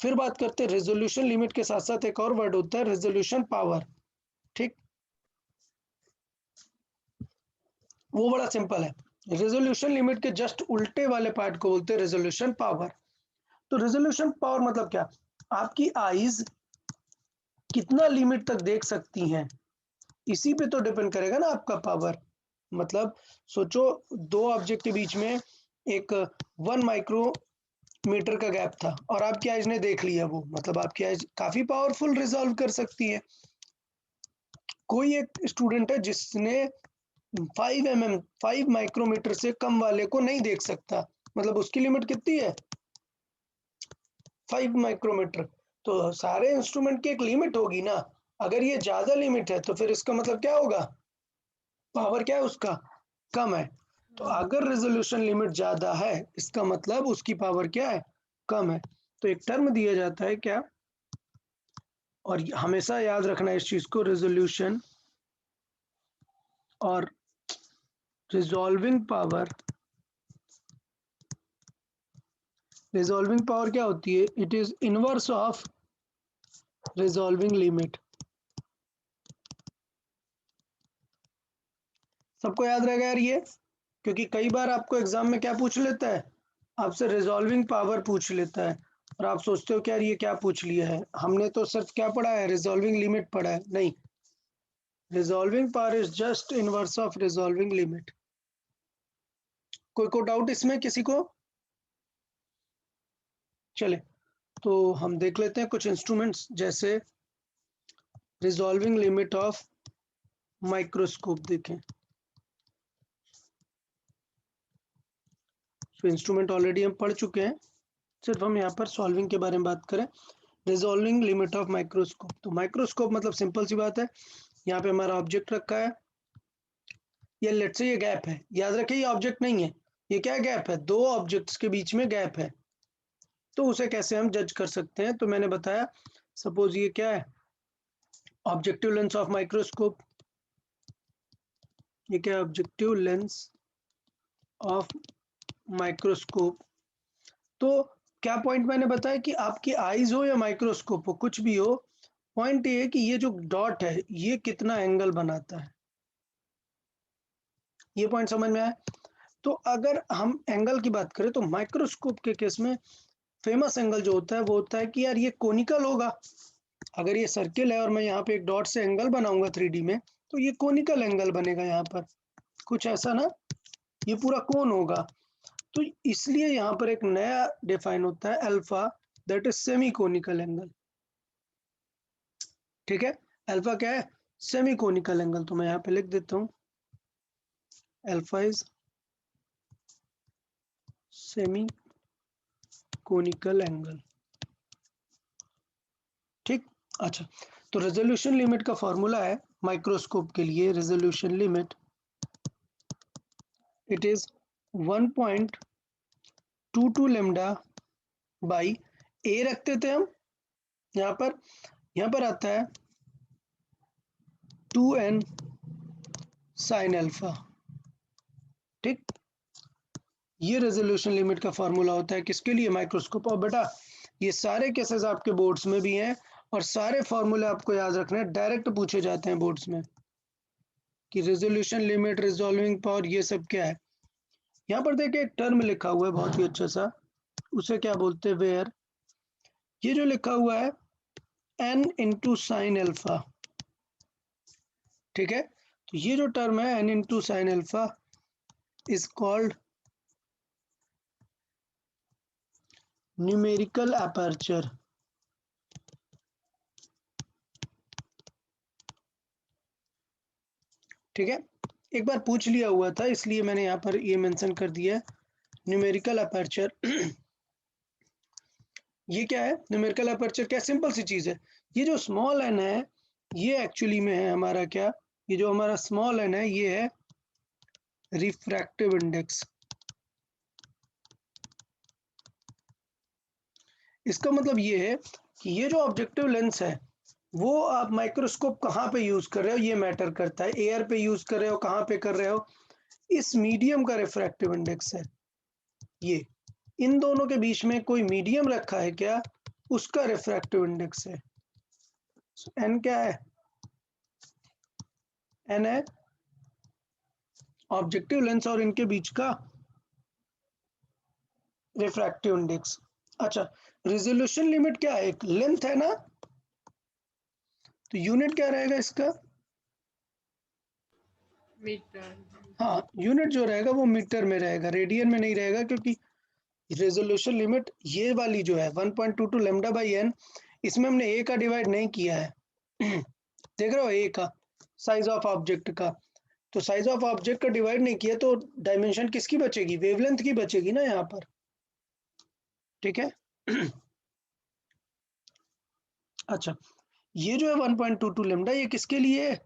फिर बात करते हैं रेजोल्यूशन लिमिट के साथ साथ एक और वर्ड होता है रेजोल्यूशन पावर। ठीक, वो बड़ा सिंपल है। रेजोल्यूशन लिमिट के जस्ट उल्टे वाले पार्ट को बोलते हैं रेजोल्यूशन पावर। तो रेजोल्यूशन पावर मतलब क्या? आपकी आईज कितना लिमिट तक देख सकती हैं, इसी पे तो डिपेंड करेगा ना आपका पावर। मतलब सोचो, दो ऑब्जेक्ट के बीच में एक 1 माइक्रोमीटर का गैप था और आपकी आइज ने देख लिया वो, मतलब आपकी आइज काफी पावरफुल रिजॉल्व कर सकती है। कोई एक स्टूडेंट है जिसने 5 माइक्रोमीटर से कम वाले को नहीं देख सकता, मतलब उसकी लिमिट कितनी है? 5 माइक्रोमीटर। तो सारे इंस्ट्रूमेंट की एक लिमिट होगी ना। अगर ये ज्यादा लिमिट है तो फिर इसका मतलब क्या होगा? पावर क्या है उसका? कम है। तो अगर रेजोल्यूशन लिमिट ज्यादा है इसका मतलब उसकी पावर क्या है? कम है। तो एक टर्म दिया जाता है क्या, और हमेशा याद रखना इस चीज को, रेजोल्यूशन और रिजॉल्विंग पावर। रिजॉल्विंग पावर क्या होती है? It is inverse of resolving limit. सबको याद रहेगा यार ये, क्योंकि कई बार आपको एग्जाम में क्या पूछ लेता है, आपसे रिजॉल्विंग पावर पूछ लेता है और आप सोचते हो कि यार ये क्या पूछ लिया है, हमने तो सिर्फ क्या पढ़ा है, रिजॉल्विंग लिमिट पढ़ा है। नहीं, resolving power is just inverse of resolving limit. कोई डाउट इसमें किसी को? चले तो हम देख लेते हैं कुछ इंस्ट्रूमेंट्स, जैसे रिजॉल्विंग लिमिट ऑफ माइक्रोस्कोप देखें। तो इंस्ट्रूमेंट ऑलरेडी हम पढ़ चुके हैं, सिर्फ हम यहाँ पर सॉल्विंग के बारे में बात करें। रिजॉल्विंग लिमिट ऑफ माइक्रोस्कोप, तो माइक्रोस्कोप मतलब सिंपल सी बात है, यहाँ पे हमारा ऑब्जेक्ट रखा है, ये लेट्स से ये गैप है, याद रखिए ये ऑब्जेक्ट नहीं है, ये क्या गैप है, दो ऑब्जेक्ट्स के बीच में गैप है। तो उसे कैसे हम जज कर सकते हैं, तो मैंने बताया, सपोज ये क्या है, ऑब्जेक्टिव लेंस ऑफ माइक्रोस्कोप, ये क्या है, ऑब्जेक्टिव लेंस ऑफ माइक्रोस्कोप। तो क्या पॉइंट मैंने बताया कि आपकी आईज हो या माइक्रोस्कोप हो, कुछ भी हो, पॉइंट ये है कि ये जो डॉट है ये कितना एंगल बनाता है, ये पॉइंट समझ में आया। तो अगर हम एंगल की बात करें तो माइक्रोस्कोप के केस में फेमस एंगल जो होता है वो होता है कि यार ये कोनिकल होगा। अगर ये सर्किल है और मैं यहाँ पे एक डॉट से एंगल बनाऊंगा 3D में, तो ये कोनिकल एंगल बनेगा, यहाँ पर कुछ ऐसा ना, ये पूरा कोन होगा। तो इसलिए यहाँ पर एक नया डिफाइन होता है alpha, that is semi conical angle. ठीक है, अल्फा क्या है, सेमी कोनिकल एंगल। तो मैं यहाँ पे लिख देता हूँ, alpha is semi conical angle. ठीक, अच्छा, तो रेजोल्यूशन लिमिट का फॉर्मूला है माइक्रोस्कोप के लिए, resolution limit it is 1.22 lambda by A रखते थे हम, यहाँ पर आता है 2n साइन अल्फा। ठीक, ये रेजोल्यूशन लिमिट का फॉर्मूला होता है किसके लिए, माइक्रोस्कोप। और बेटा ये सारे केसेस आपके बोर्ड्स में भी हैं और सारे फॉर्मूले आपको याद रखने हैं, डायरेक्ट पूछे जाते हैं बोर्ड्स में कि रेजोल्यूशन लिमिट, रिजॉल्विंग पावर, ये सब क्या है। यहाँ पर देखिए एक टर्म लिखा हुआ है बहुत ही अच्छा सा, उसे क्या बोलते हैं, वेयर। ये जो लिखा हुआ है n इंटू साइन अल्फा, ठीक है, तो ये जो टर्म है n into sine alpha is called numerical aperture. ठीक है, एक बार पूछ लिया हुआ था इसलिए मैंने यहाँ पर ये मेंशन कर दिया है, न्यूमेरिकल अपर्चर। ये क्या है, न्यूमेरिकल अपर्चर क्या, सिंपल सी चीज है, ये जो स्मॉल एन है ये एक्चुअली में है हमारा क्या, ये जो हमारा स्मॉल एन है ये है रिफ्रैक्टिव इंडेक्स। इसका मतलब ये है कि ये जो ऑब्जेक्टिव लेंस है वो आप माइक्रोस्कोप कहाँ पे यूज कर रहे हो ये मैटर करता है, एयर पे यूज कर रहे हो, कहाँ पे कर रहे हो, इस मीडियम का रिफ्रैक्टिव इंडेक्स है ये, इन दोनों के बीच में कोई मीडियम रखा है क्या, उसका रिफ्रैक्टिव इंडेक्स है। एन क्या है, एन है ऑब्जेक्टिव लेंस और इनके बीच का रिफ्रैक्टिव इंडेक्स। अच्छा, रिजोल्यूशन लिमिट क्या है, एक लेंथ है ना, तो यूनिट क्या रहेगा इसका, मीटर। हाँ यूनिट जो रहेगा वो मीटर में रहेगा, रेडियन में नहीं रहेगा, क्योंकि रेजोल्यूशन लिमिट ये वाली जो है 1.22 लैम्डा बाई एन, इसमें हमने ए का डिवाइड नहीं किया है। देख रहे हो, ए का साइज ऑफ ऑब्जेक्ट का, तो साइज ऑफ ऑब्जेक्ट का डिवाइड नहीं किया तो डायमेंशन किसकी बचेगी, वेवलेंथ की बचेगी ना यहाँ पर। ठीक है, अच्छा, ये जो है 1.22 लैम्डा ये किसके लिए है,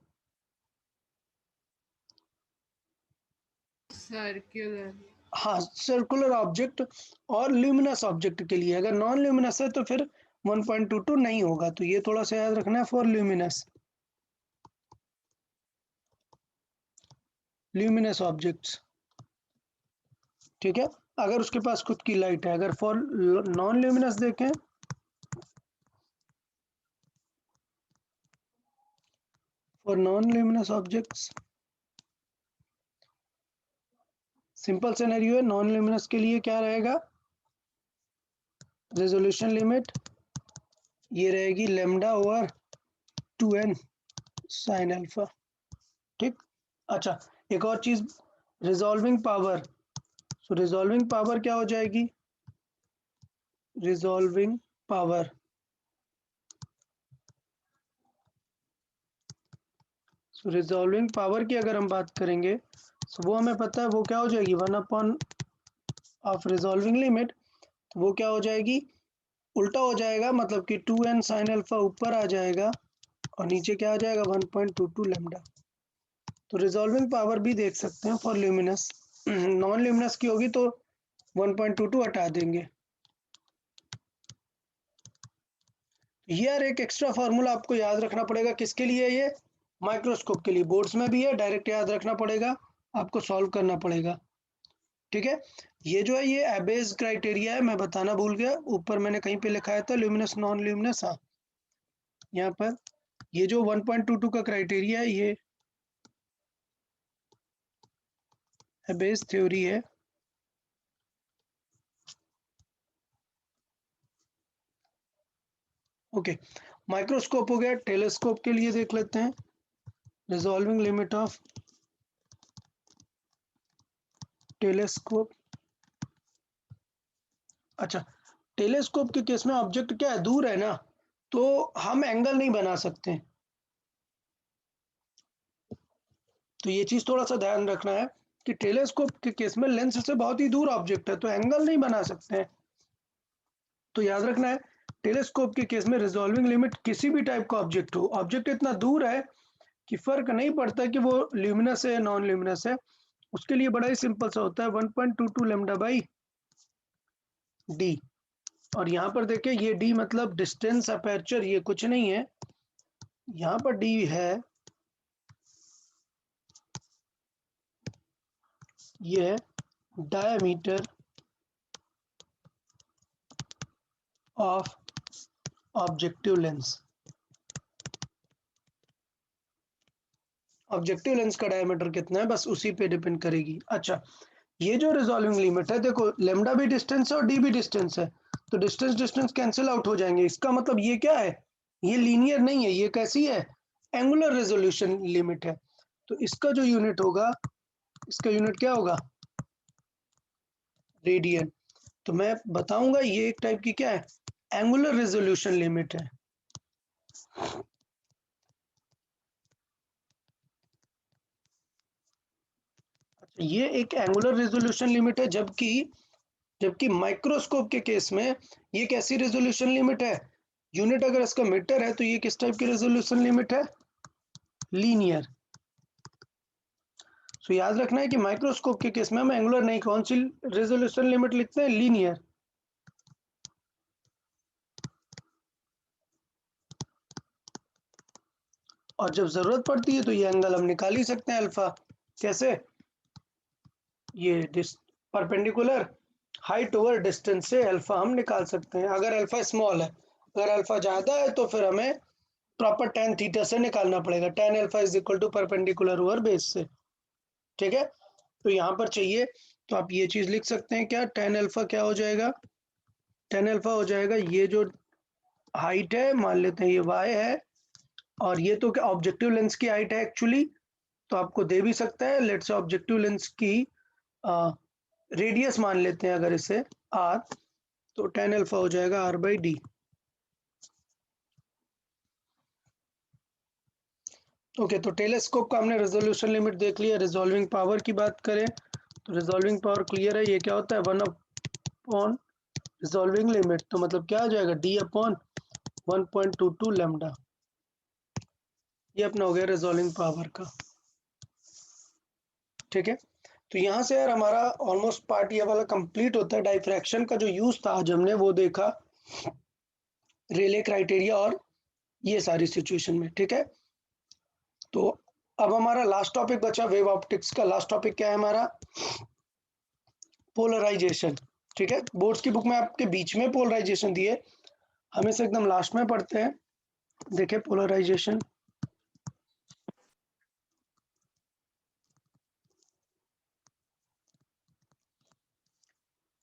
सर्कुलर। हाँ सर्कुलर ऑब्जेक्ट और ल्यूमिनस ऑब्जेक्ट के लिए, अगर नॉन ल्यूमिनस है तो फिर 1.22 नहीं होगा, तो ये थोड़ा सा याद रखना है, फॉर ल्यूमिनस ऑब्जेक्ट्स। ठीक है, अगर उसके पास खुद की लाइट है, अगर फॉर नॉन ल्यूमिनस देखें for non luminous objects simple scenario है, नॉन ल्यूमिनस के लिए क्या रहेगा, रेजोल्यूशन लिमिट ये रहेगी lambda over 2n sine alpha. ठीक, अच्छा एक और चीज, रिजॉल्विंग पावर। सो रिजॉल्विंग पावर क्या हो जाएगी, रिजॉल्विंग पावर रिजॉल्विंग पावर की अगर हम बात करेंगे तो वो हमें पता है वो क्या हो जाएगी, 1 ऑफ रिजॉल्विंग लिमिट, तो वो क्या हो जाएगी, उल्टा हो जाएगा, मतलब कि 2n साइन अल्फा ऊपर आ जाएगा और नीचे क्या आ जाएगा 1.22 लेमडा। तो रिजॉल्विंग पावर भी देख सकते हैं फॉर ल्यूमिनस, नॉन ल्यूमिनस की होगी तो 1.22 हटा देंगे। यार एक एक्स्ट्रा फार्मूला आपको याद रखना पड़ेगा, किसके लिए, ये माइक्रोस्कोप के लिए, बोर्ड्स में भी है, डायरेक्ट याद रखना पड़ेगा, आपको सॉल्व करना पड़ेगा। ठीक है, ये जो है ये एबेज क्राइटेरिया है, मैं बताना भूल गया, ऊपर मैंने कहीं पे लिखाया था ल्यूमिनस नॉन ल्यूमिनस, हाँ यहाँ पर ये जो 1.22 का क्राइटेरिया है ये एबेज थ्योरी है। ओके, माइक्रोस्कोप हो गया, टेलीस्कोप के लिए देख लेते हैं, रिजॉल्विंग लिमिट ऑफ टेलीस्कोप। अच्छा, टेलीस्कोप के केस में ऑब्जेक्ट क्या है, दूर है ना, तो हम एंगल नहीं बना सकते, तो ये चीज थोड़ा सा ध्यान रखना है कि टेलीस्कोप के केस में लेंस से बहुत ही दूर ऑब्जेक्ट है तो एंगल नहीं बना सकते हैं। तो याद रखना है टेलीस्कोप के केस में रिजॉल्विंग लिमिट किसी भी टाइप का ऑब्जेक्ट हो, ऑब्जेक्ट इतना दूर है कि फर्क नहीं पड़ता कि वो ल्यूमिनस है या नॉन ल्यूमिनस है, उसके लिए बड़ा ही सिंपल सा होता है 1.22 लेमडा बाई डी। और यहाँ पर देखिए ये डी मतलब डिस्टेंस अपर्चर, ये कुछ नहीं है, यहाँ पर डी है, ये है diameter of objective lens, objective lens का डायमीटर कितना है बस उसी पे डिपेंड करेगी। अच्छा, ये जो रिजॉल्विंग लिमिट है, देखो लेमडा भी डिस्टेंस है और डी भी डिस्टेंस है, तो डिस्टेंस डिस्टेंस कैंसिल आउट हो जाएंगे, इसका मतलब ये क्या है, ये लीनियर नहीं है, ये कैसी है, एंगुलर रेजोल्यूशन लिमिट है, तो इसका जो यूनिट होगा, इसका यूनिट क्या होगा, रेडियन। तो मैं बताऊंगा ये एक टाइप की क्या है, एंगुलर रेजोल्यूशन लिमिट है। ये एक एंगुलर रेजोल्यूशन लिमिट है, जबकि जबकि माइक्रोस्कोप के केस में ये कैसी रेजोल्यूशन लिमिट है, यूनिट अगर इसका मीटर है तो ये किस टाइप की रेजोल्यूशन लिमिट है, लीनियर। सो याद रखना है कि माइक्रोस्कोप के केस में हम एंगुलर नहीं, कौन सी रेजोल्यूशन लिमिट लिखते हैं, लीनियर। और जब जरूरत पड़ती है तो ये एंगल हम निकाल ही सकते हैं अल्फा, कैसे, ये परपेंडिकुलर हाइट ओवर डिस्टेंस से अल्फा हम निकाल सकते हैं, अगर अल्फा स्मॉल है, अगर अल्फा ज्यादा है तो फिर हमें प्रॉपर tan थीटा से निकालना पड़ेगा, tan alpha is equal to perpendicular over base से। ठीक है, तो यहाँ पर चाहिए तो आप ये चीज लिख सकते हैं, क्या tan अल्फा क्या हो जाएगा, tan अल्फा हो जाएगा ये जो हाइट है मान लेते हैं ये y है, और ये तो क्या ऑब्जेक्टिव लेंस की हाइट है एक्चुअली, तो आपको दे भी सकता है, लेट्स से ऑब्जेक्टिव लेंस की रेडियस मान लेते हैं अगर इसे r, तो tan अल्फा हो जाएगा r बाई डी। ओके, तो टेलीस्कोप का हमने रेजोल्यूशन लिमिट देख लिया, रिजॉल्विंग पावर की बात करें तो रिजॉल्विंग पावर क्लियर है, ये क्या होता है 1/, रिजॉल्विंग लिमिट, तो मतलब क्या आ जाएगा d/1.22 लेमडा, ये अपना हो गया रिजॉल्विंग पावर का। ठीक है, तो यहाँ से यार हमारा ऑलमोस्ट पार्ट ये वाला कंप्लीट होता है, डाइफ्रैक्शन का जो यूज था आज हमने वो देखा, रेले क्राइटेरिया और ये सारी सिचुएशन में। ठीक है, तो अब हमारा लास्ट टॉपिक बचा वेव ऑप्टिक्स का, लास्ट टॉपिक क्या है हमारा, पोलराइजेशन। ठीक है, बोर्ड्स की बुक में आपके बीच में पोलराइजेशन दिए, हम इसे एकदम लास्ट में पढ़ते हैं। देखिए पोलराइजेशन,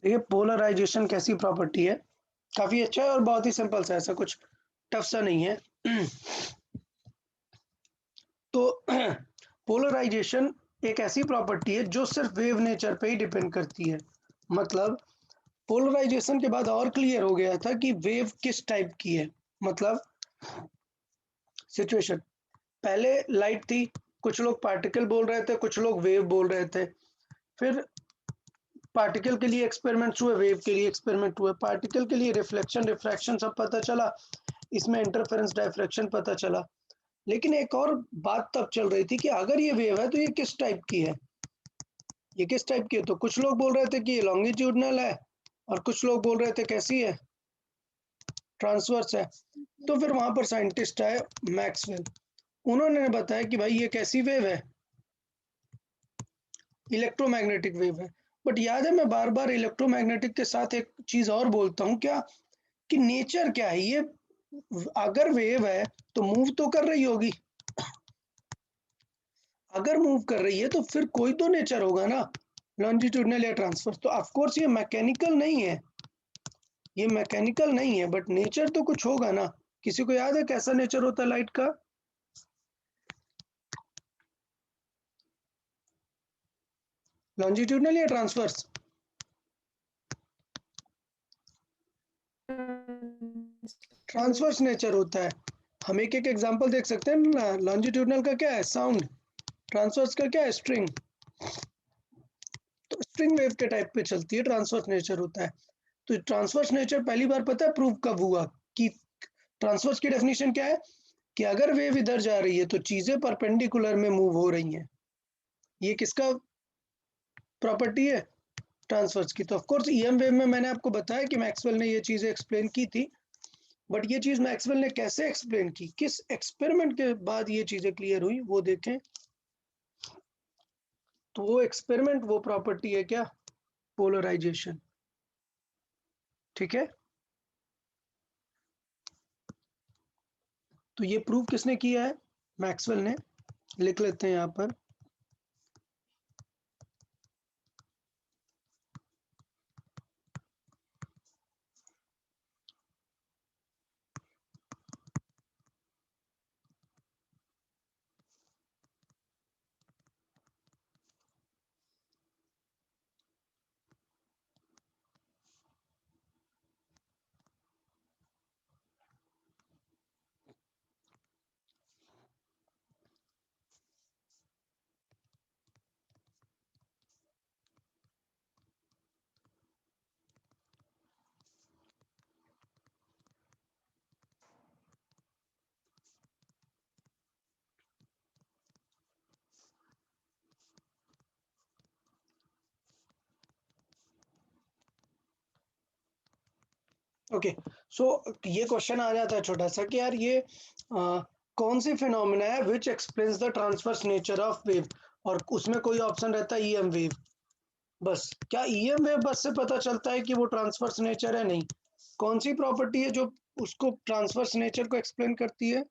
देखिए पोलराइजेशन कैसी प्रॉपर्टी है, काफी अच्छा है और बहुत ही सिंपल सा, ऐसा कुछ टफ सा नहीं है। तो पोलराइजेशन एक ऐसी प्रॉपर्टी है जो सिर्फ वेव नेचर पे ही डिपेंड करती है। मतलब पोलराइजेशन के बाद और क्लियर हो गया था कि वेव किस टाइप की है। मतलब सिचुएशन, पहले लाइट थी, कुछ लोग पार्टिकल बोल रहे थे, कुछ लोग वेव बोल रहे थे। फिर पार्टिकल के लिए एक्सपेरिमेंट्स हुए, वेव के लिए एक्सपेरिमेंट हुए। पार्टिकल के लिए रिफ्लेक्शन रिफ्रैक्शन सब पता चला, इसमें इंटरफेरेंस डायफ्रैक्शन पता चला। लेकिन एक और बात तब चल रही थी कि अगर ये वेव है तो ये किस टाइप की है, ये किस टाइप की है। तो कुछ लोग बोल रहे थे कि ये लॉन्गिट्यूडनल है और कुछ लोग बोल रहे थे कैसी है, ट्रांसवर्स है। तो फिर वहां पर साइंटिस्ट आए मैक्सवेल, उन्होंने बताया कि भाई ये कैसी वेव है, इलेक्ट्रोमैग्नेटिक वेव है। बट याद है मैं बार बार इलेक्ट्रोमैग्नेटिक के साथ एक चीज और बोलता हूँ, क्या कि नेचर क्या है ये, अगर वेव है तो मूव तो कर रही होगी, अगर मूव कर रही है तो फिर कोई तो नेचर होगा ना, लॉन्जिट्यूडनल या ट्रांसवर्स। तो ऑफ कोर्स ये मैकेनिकल नहीं है, ये मैकेनिकल नहीं है, बट नेचर तो कुछ होगा ना। किसी को याद है कैसा नेचर होता है लाइट का? लॉन्जिट्यूडनल या ट्रांसवर्स? ट्रांसवर्स नेचर होता है। हम एक एक एग्जांपल देख सकते हैं। लॉन्जिट्यूडनल का क्या है, साउंड। ट्रांसवर्स का क्या है, स्ट्रिंग। तो स्ट्रिंग वेव के टाइप पे चलती है, ट्रांसवर्स नेचर होता है। तो ट्रांसवर्स नेचर पहली बार पता है प्रूव कब हुआ, कि ट्रांसवर्स की डेफिनेशन क्या है कि अगर वेव इधर जा रही है तो चीजें परपेंडिकुलर में मूव हो रही हैं। ये किसका प्रॉपर्टी है, ट्रांसवर्स की। तो ऑफ कोर्स ईएम वेव में मैंने आपको बताया कि मैक्सवेल ने ये चीजें एक्सप्लेन की थी, बट ये चीज मैक्सवेल ने कैसे एक्सप्लेन की, किस एक्सपेरिमेंट के बाद ये चीजें क्लियर हुई, वो देखें। तो वो एक्सपेरिमेंट, वो प्रॉपर्टी है क्या, पोलराइजेशन। ठीक है, तो ये प्रूव किसने किया है, मैक्सवेल ने। लिख लेते हैं यहाँ पर। ओके, सो ये क्वेश्चन आ जाता है छोटा सा कि यार ये कौन सी फिनोमिना है विच explains the transverse nature of wave, और उसमें कोई ऑप्शन रहता है ईएम वेव। बस क्या ईएम वेव बस से पता चलता है कि वो ट्रांसवर्स नेचर है? नहीं, कौन सी प्रॉपर्टी है जो उसको ट्रांसवर्स नेचर को एक्सप्लेन करती है,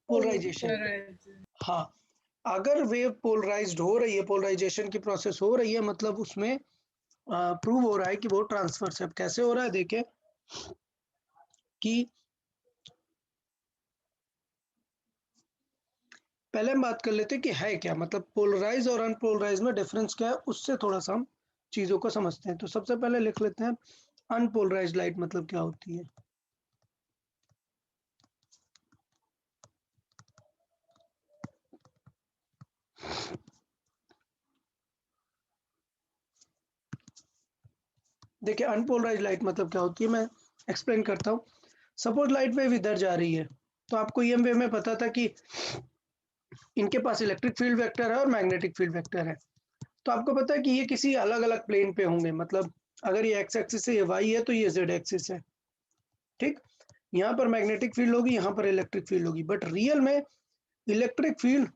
पोलराइजेशन। हाँ, अगर वेव पोलराइज्ड हो रही है, पोलराइजेशन की प्रोसेस हो रही है, मतलब उसमें प्रूव हो रहा है कि वो ट्रांसवर्स है। कैसे हो रहा है देखें कि पहले हम बात कर लेते हैं कि है क्या, मतलब पोलराइज और अनपोलराइज में डिफरेंस क्या है, उससे थोड़ा सा हम चीजों को समझते हैं। तो सबसे पहले लिख लेते हैं अनपोलराइज लाइट मतलब क्या होती है। देखिए अनपोलराइज लाइट मतलब क्या होती है, मैं एक्सप्लेन करता हूँ। सपोज लाइट वेव इधर जा रही है, तो आपको ईएम वेव में पता था कि इनके पास इलेक्ट्रिक फील्ड वेक्टर है और मैग्नेटिक फील्ड वेक्टर है। तो आपको पता है कि ये किसी अलग अलग प्लेन पे होंगे, मतलब अगर ये एक्स एक्सिस है, ये वाई है, तो ये जेड एक्सिस है। ठीक, यहाँ पर मैग्नेटिक फील्ड होगी, यहाँ पर इलेक्ट्रिक फील्ड होगी। बट रियल में इलेक्ट्रिक फील्ड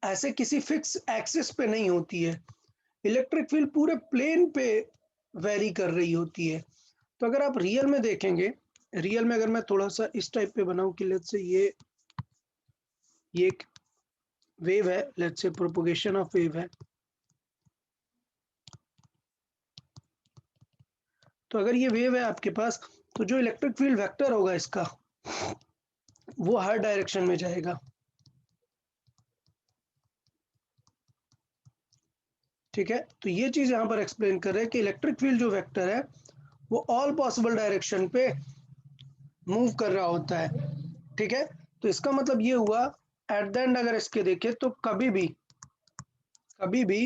ऐसे किसी फिक्स एक्सिस पे नहीं होती है, इलेक्ट्रिक फील्ड पूरे प्लेन पे वेरी कर रही होती है। तो अगर आप रियल में देखेंगे, रियल में अगर मैं थोड़ा सा इस टाइप पे बनाऊं कि लेट्स से ये एक वेव है, let's say propagation of wave है, तो अगर ये वेव है आपके पास, तो जो इलेक्ट्रिक फील्ड वेक्टर होगा इसका, वो हर डायरेक्शन में जाएगा। ठीक है, तो ये चीज यहाँ पर एक्सप्लेन कर रहे हैं कि इलेक्ट्रिक फील्ड जो वेक्टर है वो ऑल पॉसिबल डायरेक्शन पे मूव कर रहा होता है। ठीक है, तो इसका मतलब ये हुआ एट द एंड अगर इसके देखें तो कभी भी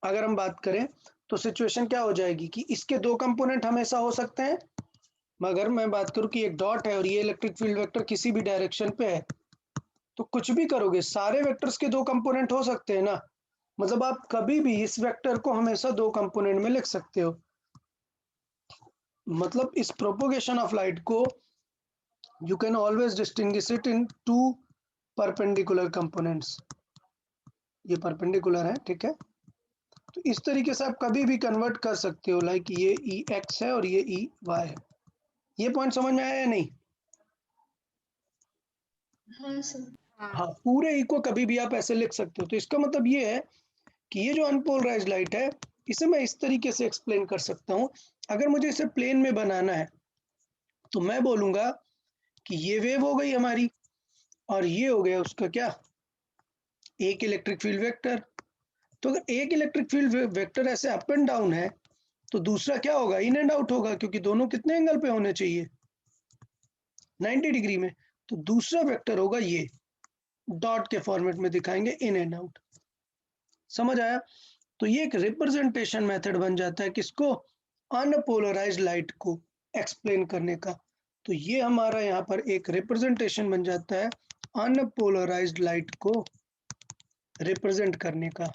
अगर हम बात करें तो सिचुएशन क्या हो जाएगी कि इसके दो कंपोनेंट हमेशा हो सकते हैं, मगर मैं बात करूं कि एक डॉट है और ये इलेक्ट्रिक फील्ड वेक्टर किसी भी डायरेक्शन पे है, तो कुछ भी करोगे सारे वेक्टर्स के दो कंपोनेंट हो सकते हैं ना। मतलब आप कभी भी इस वेक्टर को हमेशा दो कंपोनेंट में लिख सकते हो। मतलब इस प्रोपोगेशन ऑफ लाइट को you can always distinguish it in two perpendicular components। ये परपेंडिकुलर है, ठीक है, तो इस तरीके से आप कभी भी कन्वर्ट कर सकते हो, लाइक ये ई एक्स है और ये ई वाई है। ये पॉइंट समझ में आया या नहीं? हाँ सर। हाँ, पूरे ई को कभी भी आप ऐसे लिख सकते हो। तो इसका मतलब ये है कि ये जो अनपोलराइज्ड लाइट है इसे मैं इस तरीके से एक्सप्लेन कर सकता हूँ। अगर मुझे इसे प्लेन में बनाना है तो मैं बोलूंगा कि ये वेव हो गई हमारी और ये हो गया उसका क्या, एक इलेक्ट्रिक फील्ड वेक्टर। तो अगर एक इलेक्ट्रिक फील्ड वेक्टर ऐसे अप एंड डाउन है तो दूसरा क्या होगा, इन एंड आउट होगा, क्योंकि दोनों कितने एंगल पे होने चाहिए, 90 डिग्री में। तो दूसरा वेक्टर होगा ये, डॉट के फॉर्मेट में दिखाएंगे इन एंड आउट। समझ आया? तो ये एक रिप्रेजेंटेशन मेथड बन जाता है किसको, अनपोलराइज्ड लाइट को एक्सप्लेन करने का। तो ये हमारा यहाँ पर एक रिप्रेजेंटेशन बन जाता है अनपोलराइज्ड लाइट को रिप्रेजेंट करने का।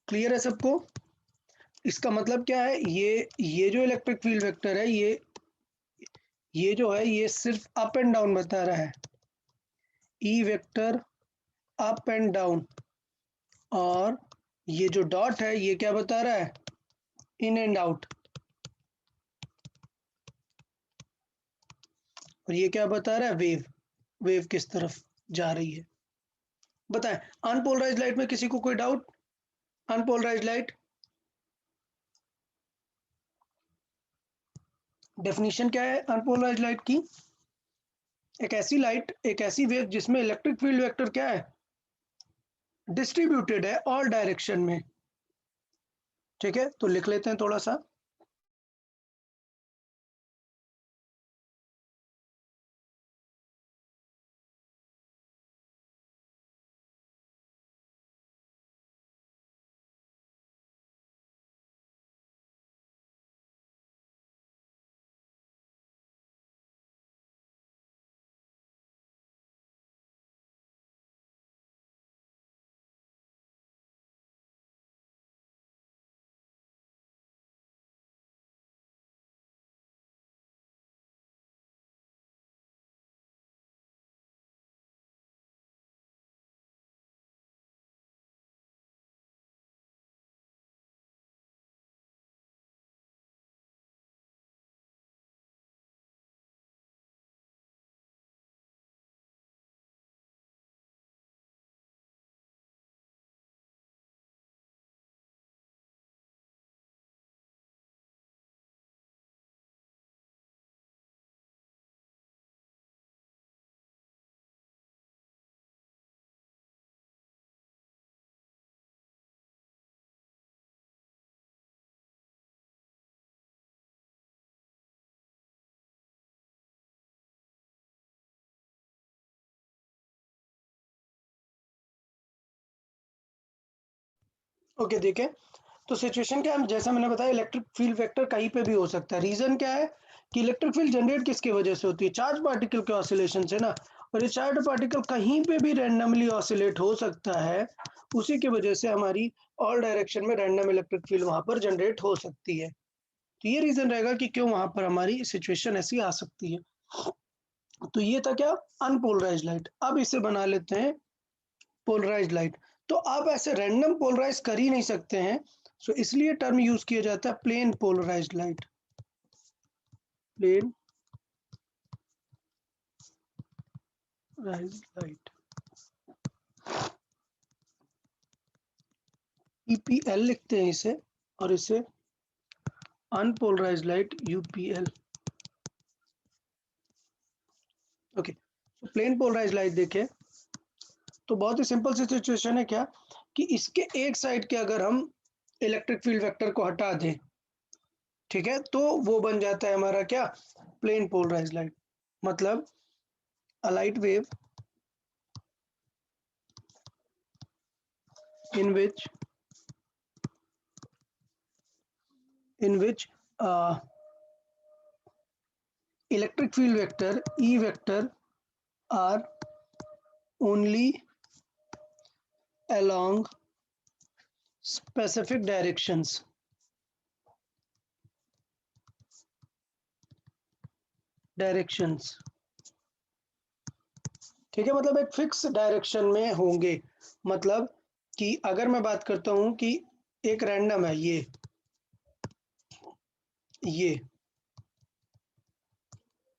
क्लियर है सबको? इसका मतलब क्या है, ये जो इलेक्ट्रिक फील्ड वेक्टर है ये जो है ये सिर्फ अप एंड डाउन बता रहा है, E vector up and down. और ये जो डॉट है ये क्या बता रहा है, इन एंड आउट। और ये क्या बता रहा है, वेव किस तरफ जा रही है। बताएं, अनपोलराइज्ड लाइट में किसी को कोई डाउट? अनपोलराइज्ड लाइट डेफिनेशन क्या है अनपोलराइज्ड लाइट की? एक ऐसी वेव जिसमें इलेक्ट्रिक फील्ड वेक्टर क्या है, डिस्ट्रीब्यूटेड है ऑल डायरेक्शन में। ठीक है, तो लिख लेते हैं थोड़ा सा। ओके, देखें तो सिचुएशन क्या है, जैसा मैंने बताया इलेक्ट्रिक फील्ड वेक्टर कहीं पे भी हो सकता है। रीजन क्या है कि इलेक्ट्रिक फील्ड जनरेट किसकी वजह से होती है, चार्ज पार्टिकल के ऑसिलेशन से ना। और ये चार्ज पार्टिकल कहीं पे भी रैंडमली ऑसिलेट हो सकता है, उसी की वजह से हमारी ऑल डायरेक्शन में रैंडम इलेक्ट्रिक फील्ड वहां पर जनरेट हो सकती है। तो ये रीजन रहेगा कि क्यों वहां पर हमारी सिचुएशन ऐसी आ सकती है। तो ये था क्या, अनपोलराइज्ड लाइट। अब इसे बना लेते हैं पोलराइज्ड लाइट। तो आप ऐसे रैंडम पोलराइज कर ही नहीं सकते हैं, सो इसलिए टर्म यूज किया जाता है plane polarised light. Plane polarised light EPL लिखते हैं इसे, और इसे unpolarised light UPL। Okay, plane polarised light देखें तो बहुत ही सिंपल सी सिचुएशन है क्या कि इसके एक साइड के अगर हम इलेक्ट्रिक फील्ड वेक्टर को हटा दें, ठीक है, तो वो बन जाता है हमारा क्या, प्लेन पोलराइज्ड लाइट। मतलब a light wave in which electric field vector E vector are only along specific directions, ठीक है, मतलब एक फिक्स डायरेक्शन में होंगे। मतलब कि अगर मैं बात करता हूं कि एक रैंडम है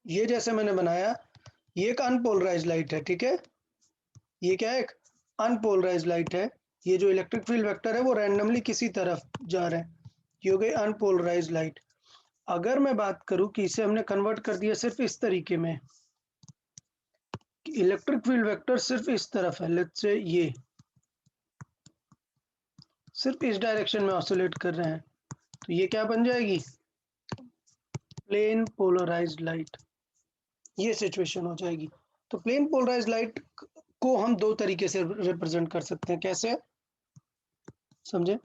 ये जैसे मैंने बनाया, ये एक अनपोलराइज्ड लाइट है, ठीक है, ये क्या है, एक अनपोलराइज्ड लाइट है। ये जो इलेक्ट्रिक फील्ड वेक्टर है वो रैंडमली किसी तरफ जा रहे हैं, ये हो गई अनपोलराइज्ड लाइट। अगर मैं बात करूं कि इसे हमने कन्वर्ट कर दिया सिर्फ इस तरीके में, इलेक्ट्रिक फील्ड वेक्टर सिर्फ इस तरफ है, लेट्स से ये सिर्फ इस डायरेक्शन में ऑसिलेट कर रहे हैं, तो ये क्या बन जाएगी, प्लेन पोलराइज्ड लाइट। ये सिचुएशन हो जाएगी। तो प्लेन पोलराइज्ड लाइट को हम दो तरीके से रिप्रेजेंट कर सकते हैं, कैसे, समझे।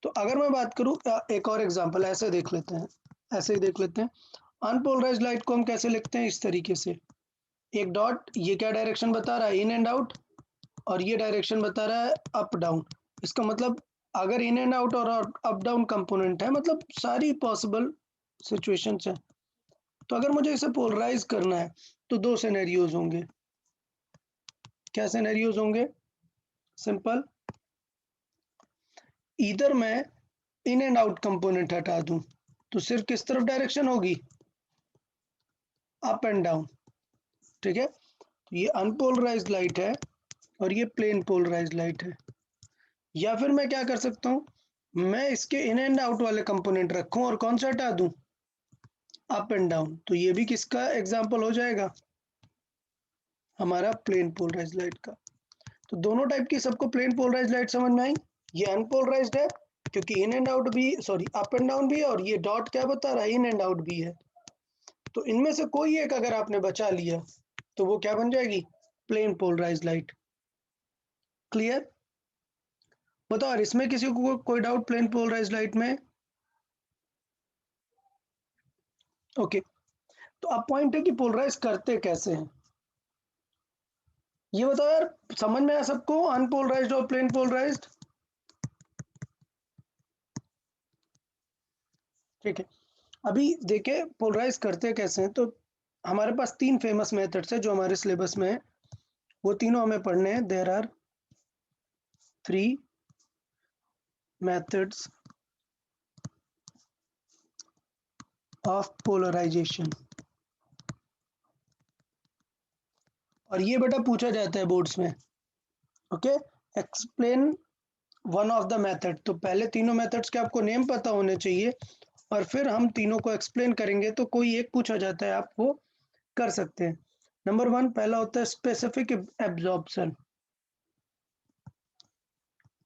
तो अगर मैं बात करूं, एक और एग्जांपल ऐसे देख लेते हैं, ऐसे ही देख लेते हैं। अनपोलराइज्ड लाइट को हम कैसे लिखते हैं, इस तरीके से, एक डॉट, ये क्या डायरेक्शन बता रहा है, इन एंड आउट, और ये डायरेक्शन बता रहा है अप डाउन। इसका मतलब अगर इन एंड आउट और अप डाउन कंपोनेंट है, मतलब सारी पॉसिबल सिचुएशंस है। तो अगर मुझे इसे पोलराइज करना है तो दो सिनेरियोज होंगे। क्या सिनेरियोज होंगे, सिंपल, इधर मैं इन एंड आउट कंपोनेंट हटा दूं तो सिर्फ किस तरफ डायरेक्शन होगी, अप एंड डाउन, ठीक है। तो ये अनपोलराइज्ड लाइट है और ये प्लेन पोलराइज्ड लाइट है। या फिर मैं क्या कर सकता हूं, मैं इसके इन एंड आउट वाले कंपोनेंट रखूं और कौन सा हटा दूं, अप एंड डाउन। तो ये भी किसका एग्जांपल हो जाएगा, हमारा प्लेन पोलराइज्ड लाइट का। तो दोनों टाइप की सबको प्लेन पोलराइज्ड लाइट समझ में आई। ये अनपोलराइज्ड है क्योंकि इन एंड आउट भी, सॉरी अप एंड डाउन भी है, और ये डॉट क्या बता रहा है, इन एंड आउट भी है। तो इनमें से कोई एक अगर आपने बचा लिया तो वो क्या बन जाएगी, प्लेन पोलराइज्ड लाइट। क्लियर, बताओ यार, इसमें किसी को कोई डाउट प्लेन पोलराइज्ड लाइट में। ओके, तो अब पॉइंट है कि पोलराइज करते कैसे हैं, ये बताओ यार, समझ में आया सबको, अनपोलराइज्ड और प्लेन पोलराइज्ड, ठीक है। अभी देखे पोलराइज करते कैसे हैं, तो हमारे पास तीन फेमस मेथड्स है जो हमारे सिलेबस में है, वो तीनों हमें पढ़ने हैं। There are 3 methods of polarisation, और ये बेटा पूछा जाता है बोर्ड्स में। Okay, explain one of the method. तो पहले तीनों मेथड्स के आपको नेम पता होने चाहिए, और फिर हम तीनों को एक्सप्लेन करेंगे, तो कोई एक पूछा जाता है आप वो कर सकते हैं। नंबर 1 पहला होता है स्पेसिफिक एब्जॉर्प्शन।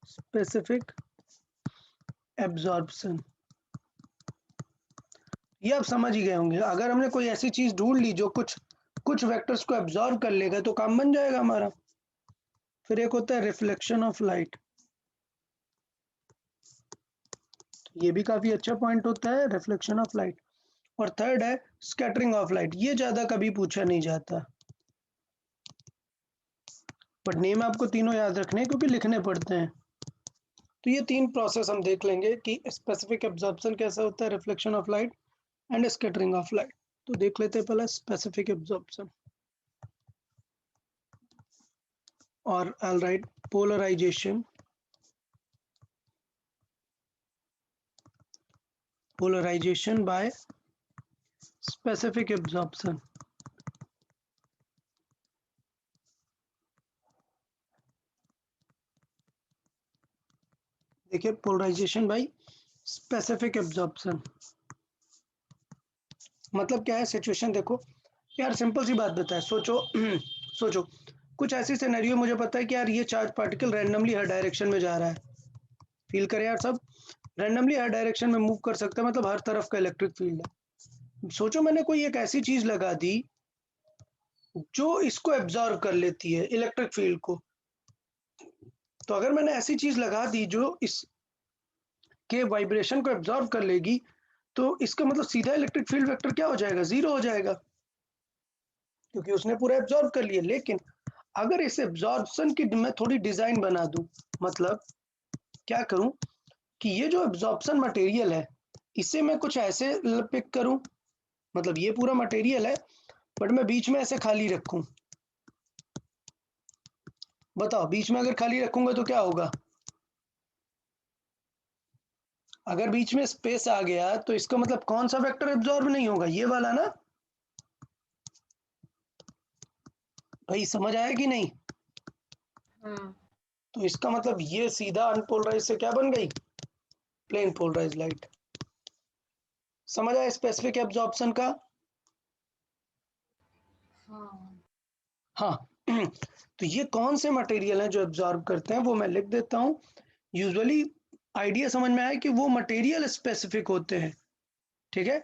स्पेसिफिक एब्जॉर्प्शन, ये आप समझ ही गए होंगे। अगर हमने कोई ऐसी चीज ढूंढ ली जो कुछ वेक्टर्स को एब्जॉर्ब कर लेगा तो काम बन जाएगा हमारा। फिर एक होता है रिफ्लेक्शन ऑफ लाइट, ये भी काफी अच्छा पॉइंट होता है, रिफ्लेक्शन ऑफ लाइट। और थर्ड है स्कैटरिंग ऑफ लाइट, ये ज्यादा कभी पूछा नहीं जाता, बट नेम आपको तीनों याद रखने हैं क्योंकि लिखने पड़ते हैं। तो ये तीन प्रोसेस हम देख लेंगे कि स्पेसिफिक एब्जॉर्प्शन कैसा होता है, reflection of light and scattering of light. तो देख लेते हैं पहले स्पेसिफिक एब्जॉर्प्शन, और I'll write polarization by specific absorption। देखिए पोलराइजेशन बाय स्पेसिफिक एब्जॉर्प्शन मतलब क्या है सिचुएशन देखो यार, सिंपल सी बात बताए, सोचो सोचो कुछ ऐसी सिनेरियो मुझे पता है कि यार ये चार्ज पार्टिकल रैंडमली हर डायरेक्शन में जा रहा है, फील करें यार सब, रैंडमली हर डायरेक्शन में मूव कर सकता है, मतलब हर तरफ का इलेक्ट्रिक फील्ड है। सोचो मैंने कोई एक ऐसी चीज लगा दी जो इसको एब्जॉर्व कर लेती है इलेक्ट्रिक फील्ड को, तो अगर मैंने ऐसी चीज लगा दी जो इस के वाइब्रेशन को एब्जॉर्व कर लेगी, तो इसका मतलब सीधा इलेक्ट्रिक फील्ड वेक्टर क्या हो जाएगा, जीरो हो जाएगा, क्योंकि उसने पूरा एब्जॉर्व कर लिया। लेकिन अगर इस एब्जॉर्प्शन की मैं थोड़ी डिजाइन बना दूं, मतलब क्या करूं कि ये जो एब्जॉर्प्शन मटेरियल है इसे मैं कुछ ऐसे पिक करूं, मतलब ये पूरा मटेरियल है बट मैं बीच में ऐसे खाली रखूं, बताओ बीच में अगर खाली रखूंगा तो क्या होगा, अगर बीच में स्पेस आ गया तो इसका मतलब कौन सा वेक्टर एब्जॉर्ब नहीं होगा, ये वाला ना। भाई समझ आया कि नहीं? हाँ तो इसका मतलब ये सीधा अनपोलराइज से क्या बन गई, प्लेन पोलराइज लाइट। समझ आया स्पेसिफिक एब्जॉर्प्शन का? हाँ हाँ तो ये कौन से मटेरियल हैं जो एब्जॉर्ब करते हैं वो मैं लिख देता हूँ। यूजुअली आइडिया समझ में आया कि वो मटेरियल स्पेसिफिक होते हैं, ठीक है।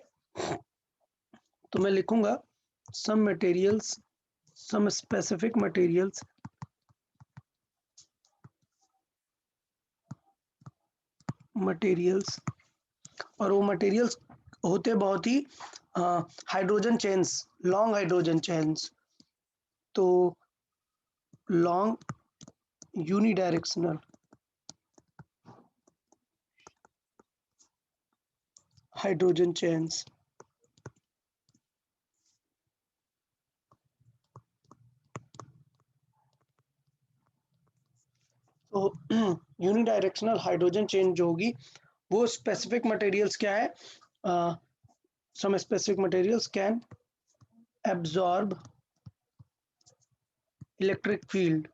तो मैं लिखूंगा some materials, some specific materials materials और वो मटेरियल्स होते बहुत ही hydrogen chains, long hydrogen chains, तो लॉन्ग यूनिडायरेक्शनल हाइड्रोजन चेन्स। तो यूनिडायरेक्शनल हाइड्रोजन चेन जो होगी वो स्पेसिफिक मटेरियल्स क्या है, some specific materials can absorb electric field,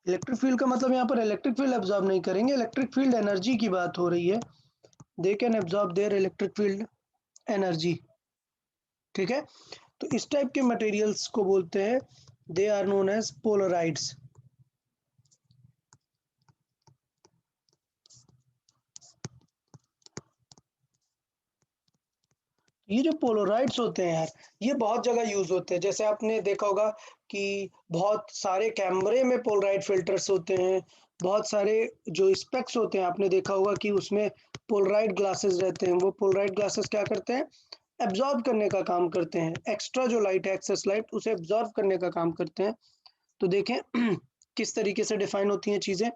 electric field का मतलब यहाँ पर इलेक्ट्रिक फील्ड एब्जॉर्ब नहीं करेंगे, इलेक्ट्रिक फील्ड एनर्जी की बात हो रही है, they can absorb their electric field energy, ठीक है। तो इस टाइप के मटेरियल्स को बोलते हैं, दे आर नोन एज पोलराइड्स। ये जो पोलराइड्स होते हैं यार, ये बहुत जगह यूज होते हैं, जैसे आपने देखा होगा कि बहुत सारे कैमरे में पोलराइड फिल्टर्स होते हैं, बहुत सारे जो स्पेक्स होते हैं आपने देखा होगा कि उसमें पोलराइड ग्लासेस रहते हैं, वो पोलराइड ग्लासेस क्या करते हैं, एब्जॉर्ब करने का काम करते हैं, एक्स्ट्रा जो लाइट है एक्सेस लाइट उसे एब्जॉर्ब करने का काम करते हैं। तो देखें किस तरीके से डिफाइन होती हैं चीजें,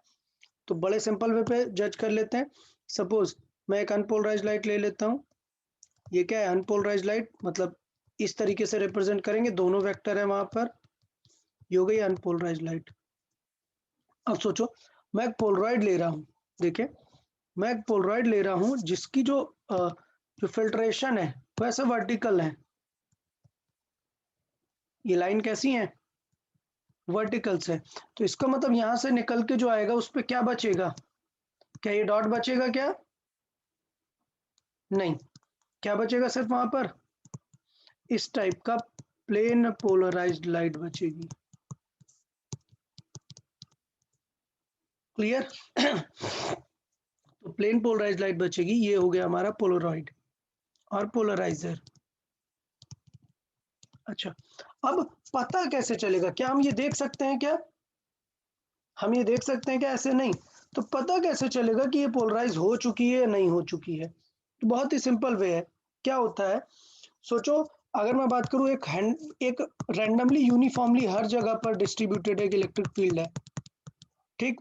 तो बड़े सिंपल वे पे जज कर लेते हैं। सपोज मैं एक अनपोलराइज लाइट ले लेता हूँ, ये क्या है अनपोलराइज लाइट, मतलब इस तरीके से रिप्रेजेंट करेंगे, दोनों वेक्टर है वहां पर, ये हो गई अनपोलराइज लाइट। अब सोचो मैं एक पोलराइड ले रहा हूँ, देखिए मैं एक पोलराइड ले रहा हूँ जिसकी जो फिल्ट्रेशन है वैसे वर्टिकल है, ये लाइन कैसी है, वर्टिकल्स है, तो इसका मतलब यहाँ से निकल के जो आएगा उस पर क्या बचेगा, क्या ये डॉट बचेगा क्या, नहीं, क्या बचेगा सिर्फ वहां पर इस टाइप का प्लेन पोलराइज्ड लाइट बचेगी, क्लियर तो प्लेन पोलराइज्ड लाइट बचेगी, ये हो गया हमारा पोलराइड और पोलराइजर। अच्छा अब पता कैसे चलेगा, क्या हम ये देख सकते हैं क्या, हम ये देख सकते हैं क्या, ऐसे नहीं, तो पता कैसे चलेगा कि ये पोलराइज हो चुकी है या नहीं हो चुकी है, तो बहुत ही सिंपल वे है, क्या होता है, सोचो अगर मैं बात करूं एक रैंडमली यूनिफॉर्मली हर जगह पर डिस्ट्रीब्यूटेड एक इलेक्ट्रिक फील्ड है, ठीक,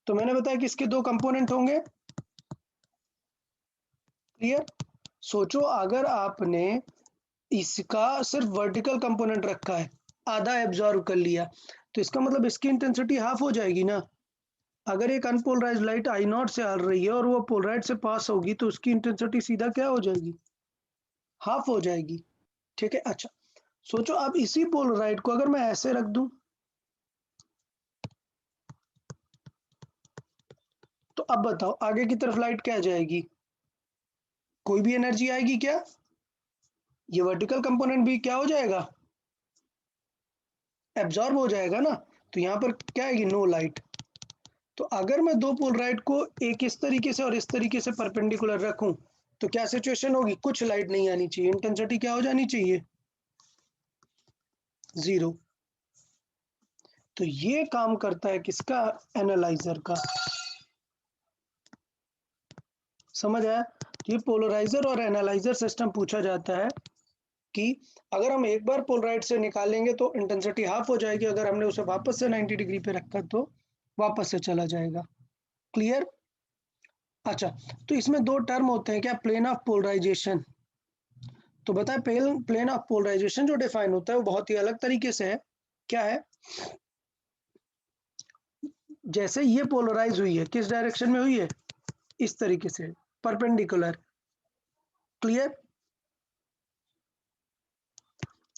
तो मैंने बताया कि इसके दो कंपोनेंट होंगे, क्लियर। सोचो अगर आपने इसका सिर्फ वर्टिकल कंपोनेंट रखा है, आधा एब्जॉर्ब कर लिया, तो इसका मतलब इसकी इंटेंसिटी हाफ हो जाएगी ना, अगर एक अनपोलराइज लाइट आई नॉट से आ रही है और वो पोलराइड से पास होगी तो उसकी इंटेंसिटी सीधा क्या हो जाएगी, हाफ हो जाएगी, ठीक है। अच्छा सोचो अब इसी पोलराइड को अगर मैं ऐसे रख दूं, तो अब बताओ आगे की तरफ लाइट क्या जाएगी, कोई भी एनर्जी आएगी क्या, ये वर्टिकल कंपोनेंट भी क्या हो जाएगा, एब्जॉर्ब हो जाएगा ना। तो यहाँ पर क्या आएगी, नो लाइट। तो अगर मैं दो पोलराइड को एक इस तरीके से और इस तरीके से परपेंडिकुलर रखूं तो क्या सिचुएशन होगी, कुछ लाइट नहीं आनी चाहिए, इंटेंसिटी क्या हो जानी चाहिए, 0। तो ये काम करता है किसका, एनालाइजर का। समझ आया। ये पोलराइजर और एनालाइजर सिस्टम पूछा जाता है कि अगर हम एक बार पोलराइड से निकालेंगे तो इंटेंसिटी हाफ हो जाएगी, अगर हमने उसे वापस से 90 डिग्री पे रखा तो वापस से चला जाएगा। क्लियर। अच्छा, तो इसमें दो टर्म होते हैं क्या, प्लेन ऑफ पोलराइजेशन। तो बताए प्लेन ऑफ पोलराइजेशन जो डिफाइन होता है वो बहुत ही अलग तरीके से है। क्या है, जैसे ये पोलराइज हुई है, किस डायरेक्शन में हुई है, इस तरीके से, परपेंडिकुलर। क्लियर।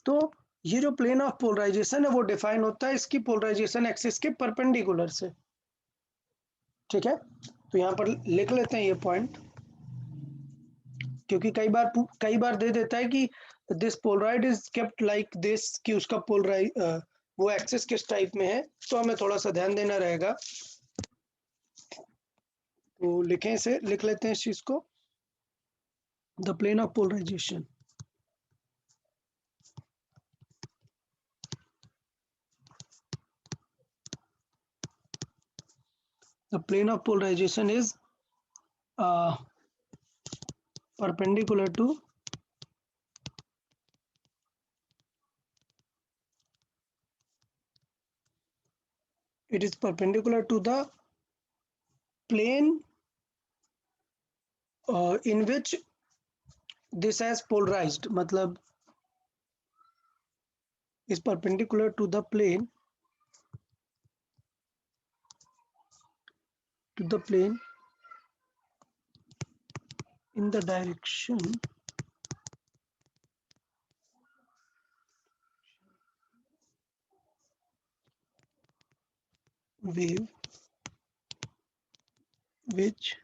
तो ये जो प्लेन ऑफ पोलराइजेशन है वो डिफाइन होता है इसकी पोलराइजेशन एक्सिस के परपेंडिकुलर से। ठीक है, तो यहां पर लिख लेते हैं ये पॉइंट, क्योंकि कई बार दे देता है कि this Polaroid is kept like this, कि उसका पोलराइड वो एक्सिस किस टाइप में है, तो हमें थोड़ा सा ध्यान देना रहेगा। तो लिखें, इसे लिख लेते हैं इस चीज को, the plane of polarisation. The plane of polarization is perpendicular to the plane in which this has polarized, मतलब is perpendicular to the plane in the direction wave which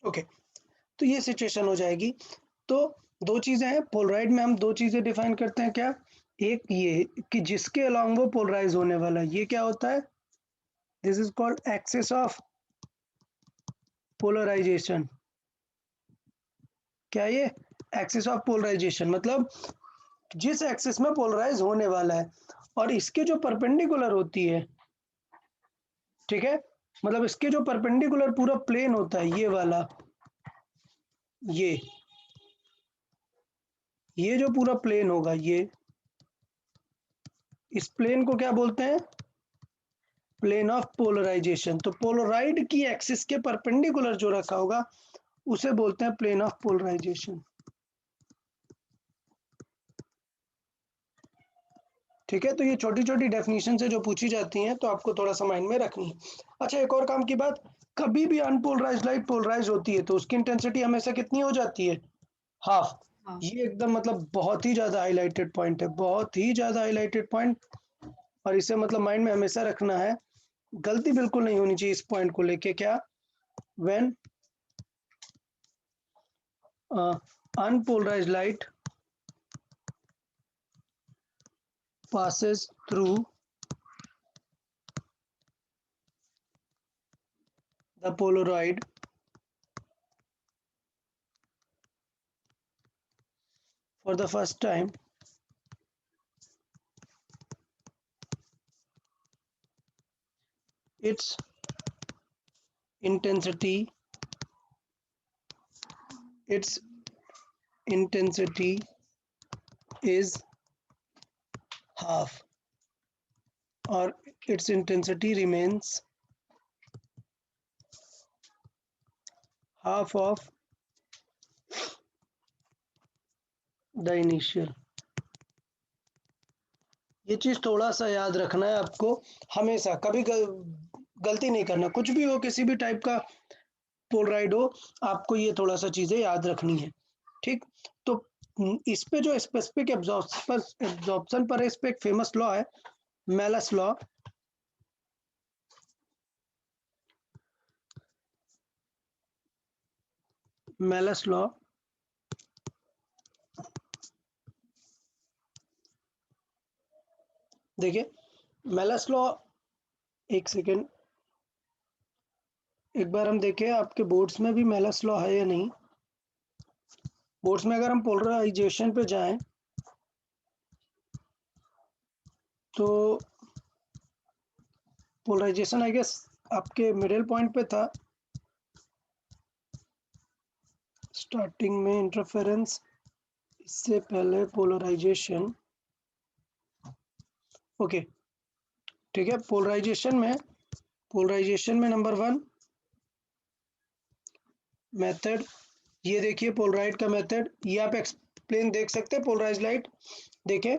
okay, तो ये सिचुएशन हो जाएगी। तो दो चीजें हैं पोलराइड में, हम दो चीजें डिफाइन करते हैं क्या, एक ये कि जिसके अलोंग वो पोलराइज होने वाला है, ये क्या होता है, this is called axis of polarisation. क्या ये एक्सिस ऑफ पोलराइजेशन, मतलब जिस एक्सिस में पोलराइज होने वाला है और इसके जो परपेंडिकुलर होती है, ठीक है, मतलब इसके जो परपेंडिकुलर पूरा प्लेन होता है, ये वाला, ये जो पूरा प्लेन होगा, ये इस प्लेन को क्या बोलते हैं, प्लेन ऑफ पोलराइजेशन। तो पोलराइड की एक्सिस के परपेंडिकुलर जो रखा होगा उसे बोलते हैं प्लेन ऑफ पोलराइजेशन। ठीक है, तो ये छोटी छोटी डेफिनेशन से जो पूछी जाती हैं तो आपको थोड़ा सा माइंड में रखनी है। अच्छा, एक और काम की बात, कभी भी अनपोलराइज लाइट पोलराइज होती है तो उसकी इंटेंसिटी हमेशा कितनी हो जाती है, हाफ। हाँ ये एकदम मतलब बहुत ही ज्यादा हाईलाइटेड पॉइंट है, बहुत ही ज्यादा हाईलाइटेड पॉइंट, और इसे मतलब माइंड में हमेशा रखना है, गलती बिल्कुल नहीं होनी चाहिए इस पॉइंट को लेके। क्या, when unpolarized light passes through the Polaroid for the first time, its intensity is half, or its intensity remains half of the initial। ये चीज थोड़ा सा याद रखना है आपको, हमेशा कभी गलती नहीं करना, कुछ भी हो, किसी भी टाइप का पोलराइड हो, आपको ये थोड़ा सा चीजें याद रखनी है, ठीक। तो इस पे जो स्पेसिफिक एब्जॉर्प्शन पर है, इस पे एक फेमस लॉ है, मेलस लॉ। मेलस लॉ देखिए, मेलस लॉ, एक सेकेंड, एक बार हम देखें आपके बोर्ड्स में भी मेलस लॉ है या नहीं। बोर्ड्स में अगर हम पोलराइजेशन पे जाएं तो पोलराइजेशन आई गेस आपके मिडिल पॉइंट पे था, स्टार्टिंग में इंटरफेरेंस, इससे पहले पोलराइजेशन, ओके ठीक है। पोलराइजेशन में नंबर 1 मेथड, ये देखिए पोलराइड का मेथड, ये आप एक्सप्लेन देख सकते हैं। पोलराइज लाइट देखें,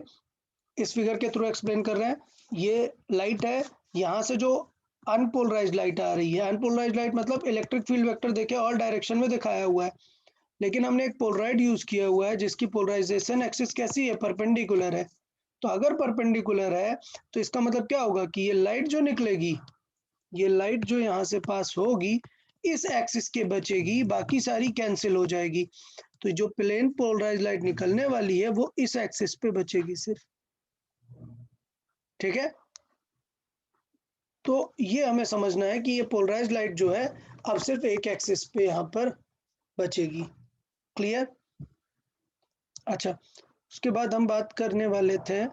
इस फिगर के थ्रू एक्सप्लेन कर रहे हैं। ये लाइट है, यहाँ से जो अनपोलराइज लाइट आ रही है, अनपोलराइज लाइट मतलब इलेक्ट्रिक फील्ड वेक्टर देखे ऑल डायरेक्शन में दिखाया हुआ है, लेकिन हमने एक पोलराइड यूज किया हुआ है जिसकी पोलराइजेशन एक्सिस कैसी है, परपेंडिकुलर है। तो अगर परपेंडिकुलर है तो इसका मतलब क्या होगा कि ये लाइट जो निकलेगी, ये लाइट जो यहाँ से पास होगी, इस एक्सिस के बचेगी, बाकी सारी कैंसिल हो जाएगी। तो जो प्लेन पोलराइज लाइट निकलने वाली है वो इस एक्सिस पे बचेगी सिर्फ, ठीक है। तो ये हमें समझना है कि ये पोलराइज लाइट जो है अब सिर्फ एक एक्सिस पे यहाँ पर बचेगी। क्लियर? अच्छा, उसके बाद हम बात करने वाले थे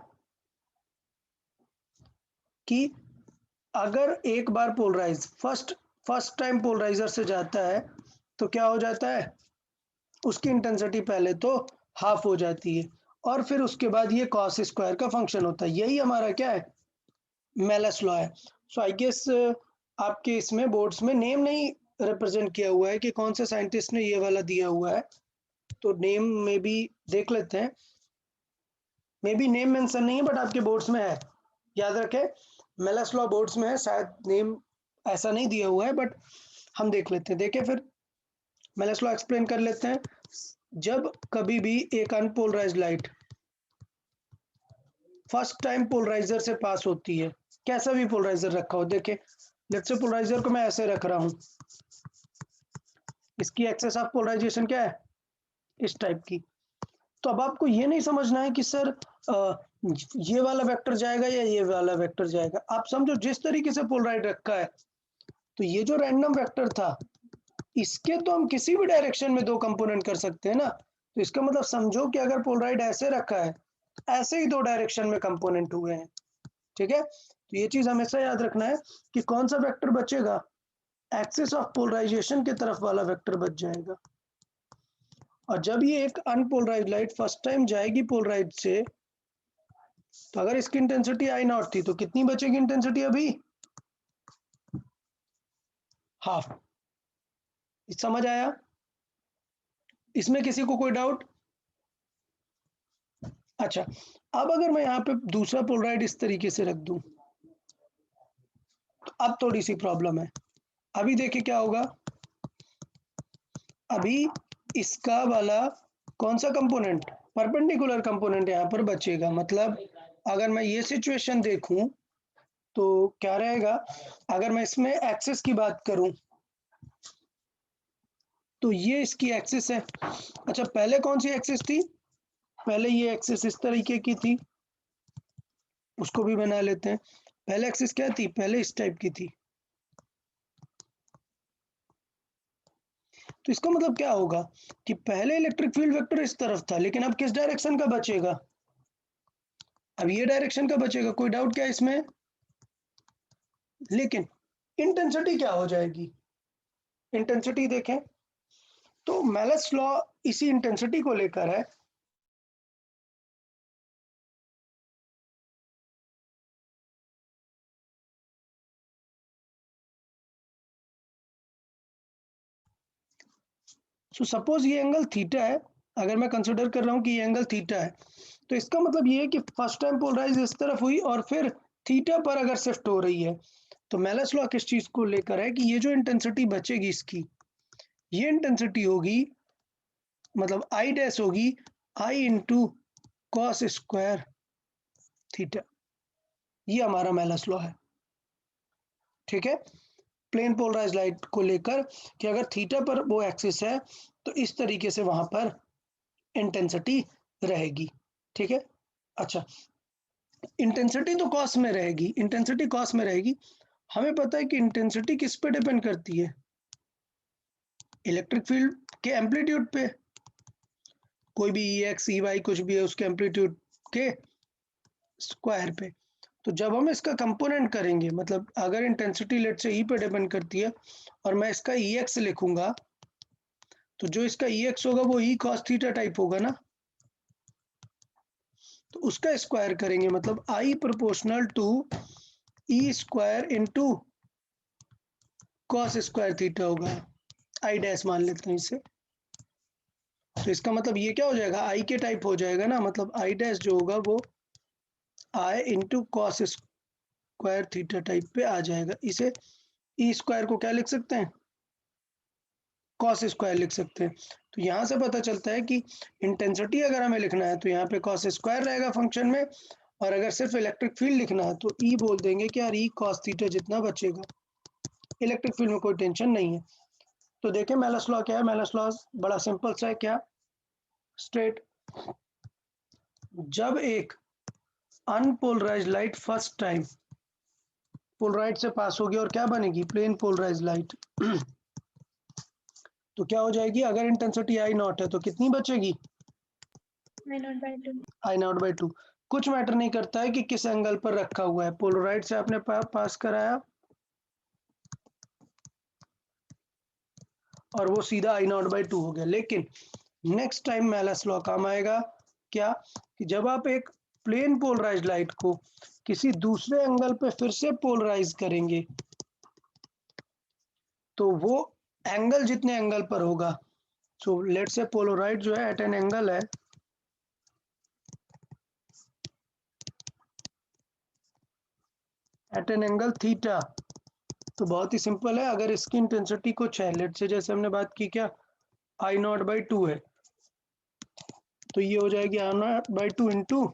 कि अगर एक बार पोलराइज फर्स्ट टाइम पोलराइजर से जाता है तो क्या हो जाता है, उसकी इंटेंसिटी पहले तो हाफ हो जाती है, और फिर उसके बाद ये कॉस स्क्वायर का फंक्शन होता है। यही हमारा क्या है, मेलस लॉ है। सो आई गेस आपके इसमें बोर्ड्स में नेम नहीं रिप्रेजेंट किया हुआ है कि कौन से साइंटिस्ट ने ये वाला दिया हुआ है, तो नेम में भी देख लेते हैं। मे बी नेम मेंशन नहीं है बट आपके बोर्ड्स में है, याद रखें, मेलस लॉ बोर्ड्स में है, शायद नेम ऐसा नहीं दिया हुआ है बट हम देख लेते हैं। देखें फिर मेलस लॉ एक्सप्लेन कर लेते हैं। जब कभी भी एक unpolarised light first time polariser से पास होती है, कैसा भी पोलराइजर रखा हो, देखें लेट्स से पोलराइजर को मैं ऐसे रख रहा हूं, इसकी एक्सेस ऑफ पोलराइजेशन क्या है, इस टाइप की। तो अब आपको ये नहीं समझना है कि सर ये वाला वेक्टर जाएगा या ये वाला वेक्टर जाएगा, आप समझो जिस तरीके से पोलराइड रखा है, तो ये जो रैंडम वेक्टर था, इसके तो हम किसी भी डायरेक्शन में दो कंपोनेंट कर सकते हैं ना। तो इसका मतलब समझो कि अगर पोलराइड ऐसे रखा है, ऐसे ही दो डायरेक्शन में कंपोनेंट हुए हैं, ठीक है। तो ये चीज हमेशा याद रखना है कि कौन सा वेक्टर बचेगा, एक्सिस ऑफ पोलराइजेशन की तरफ वाला वेक्टर बच जाएगा। और जब ये एक अनपोलराइज्ड लाइट फर्स्ट टाइम जाएगी पोलराइड से, तो अगर इसकी इंटेंसिटी आई नॉट थी तो कितनी बचेगी इंटेंसिटी अभी, हाफ। समझ आया? इसमें किसी को कोई डाउट? अच्छा, अब अगर मैं यहाँ पे दूसरा पोलराइड इस तरीके से रख दूं, तो अब थोड़ी सी प्रॉब्लम है। अभी देखिए क्या होगा, अभी इसका वाला कौन सा कंपोनेंट, परपेंडिकुलर कंपोनेंट यहाँ पर बचेगा। मतलब अगर मैं ये सिचुएशन देखूं तो क्या रहेगा, अगर मैं इसमें एक्सिस की बात करूं तो ये इसकी एक्सिस है। अच्छा, पहले कौन सी एक्सिस थी, पहले ये एक्सिस इस तरीके की थी, उसको भी बना लेते हैं। पहले एक्सिस क्या थी, पहले इस टाइप की थी। तो इसका मतलब क्या होगा कि पहले इलेक्ट्रिक फील्ड वेक्टर इस तरफ था, लेकिन अब किस डायरेक्शन का बचेगा, अब ये डायरेक्शन का बचेगा। कोई डाउट क्या इसमें? लेकिन इंटेंसिटी क्या हो जाएगी, इंटेंसिटी देखें तो मेलस लॉ इसी इंटेंसिटी को लेकर है। सो सपोज ये एंगल थीटा है, अगर मैं कंसिडर कर रहा हूँ कि ये एंगल थीटा है, तो इसका मतलब ये है कि फर्स्ट टाइम पोलराइज इस तरफ हुई और फिर थीटा पर अगर शिफ्ट हो रही है, तो मेलस लॉ किस चीज को लेकर है कि ये जो इंटेंसिटी बचेगी इसकी, ये इंटेंसिटी होगी, मतलब आई डैश होगी आई इंटू कॉस स्क्वायर थीटा। ये हमारा मेलस लॉ है, ठीक है, प्लेन पोलराइज लाइट को लेकर कि अगर थीटा पर वो एक्सिस है तो इस तरीके से वहां पर इंटेंसिटी रहेगी, ठीक है। अच्छा, इंटेंसिटी तो कॉस में रहेगी, इंटेंसिटी कॉस में रहेगी। हमें पता है कि इंटेंसिटी किस पे डिपेंड करती है, इलेक्ट्रिक फील्ड के एम्पलीट्यूड पे, कोई भी ई एक्स ई वाई कुछ भी है उसके एम्पलीट्यूड के स्क्वायर पे। तो जब हम इसका कंपोनेंट करेंगे, मतलब अगर इंटेंसिटी लेट से ई पे डिपेंड करती है और मैं इसका ई एक्स लिखूंगा, तो जो इसका ई एक्स होगा वो ई कॉस थीटा टाइप होगा ना, तो उसका स्क्वायर करेंगे, मतलब I proportional to E square into cos square theta होगा, आई डैश मान लेते हैं इसे। तो इसका मतलब ये क्या हो जाएगा, आई के टाइप हो जाएगा ना, मतलब आई डैश जो होगा वो I into cos square theta type पे आ जाएगा। इसे ई स्क्वायर को क्या लिख सकते हैं, कॉस स्क्वायर लिख सकते हैं। तो यहाँ से पता चलता है कि इंटेंसिटी अगर हमें लिखना है तो यहाँ पे कॉस स्क्वायर रहेगा फंक्शन में, और अगर सिर्फ इलेक्ट्रिक फील्ड लिखना है तो ई बोल देंगे कि यार ई कॉस थीटा जितना बचेगा, इलेक्ट्रिक फील्ड में कोई टेंशन नहीं है। तो देखें मेलस लॉ क्या है, मेलस लॉ बड़ा सिंपल सा है, क्या, स्ट्रेट, जब एक unpolarise light first time polaroid से पास होगी और क्या बनेगी, प्लेन पोलराइज लाइट तो क्या हो जाएगी, अगर इंटेंसिटी आई नॉट है तो कितनी बचेगी, I0/2। I naught by to. कुछ मैटर नहीं करता है कि किस एंगल पर रखा हुआ है, पोलराइड से आपने पास कराया और वो सीधा आई नॉट बाई टू हो गया। लेकिन नेक्स्ट टाइम मेलस लॉ काम आएगा, क्या, कि जब आप एक प्लेन पोलराइज लाइट को किसी दूसरे एंगल पे फिर से पोलराइज करेंगे, तो वो एंगल जितने एंगल पर होगा, सो लेट्स से पोलराइड जो है एट एन एंगल है एट एन एंगल थीटा, तो बहुत ही सिंपल है, अगर इसकी इंटेंसिटी कुछ है, लेट से जैसे हमने बात की क्या, आई नॉट बाई टू है, तो ये हो जाएगी I naught by two into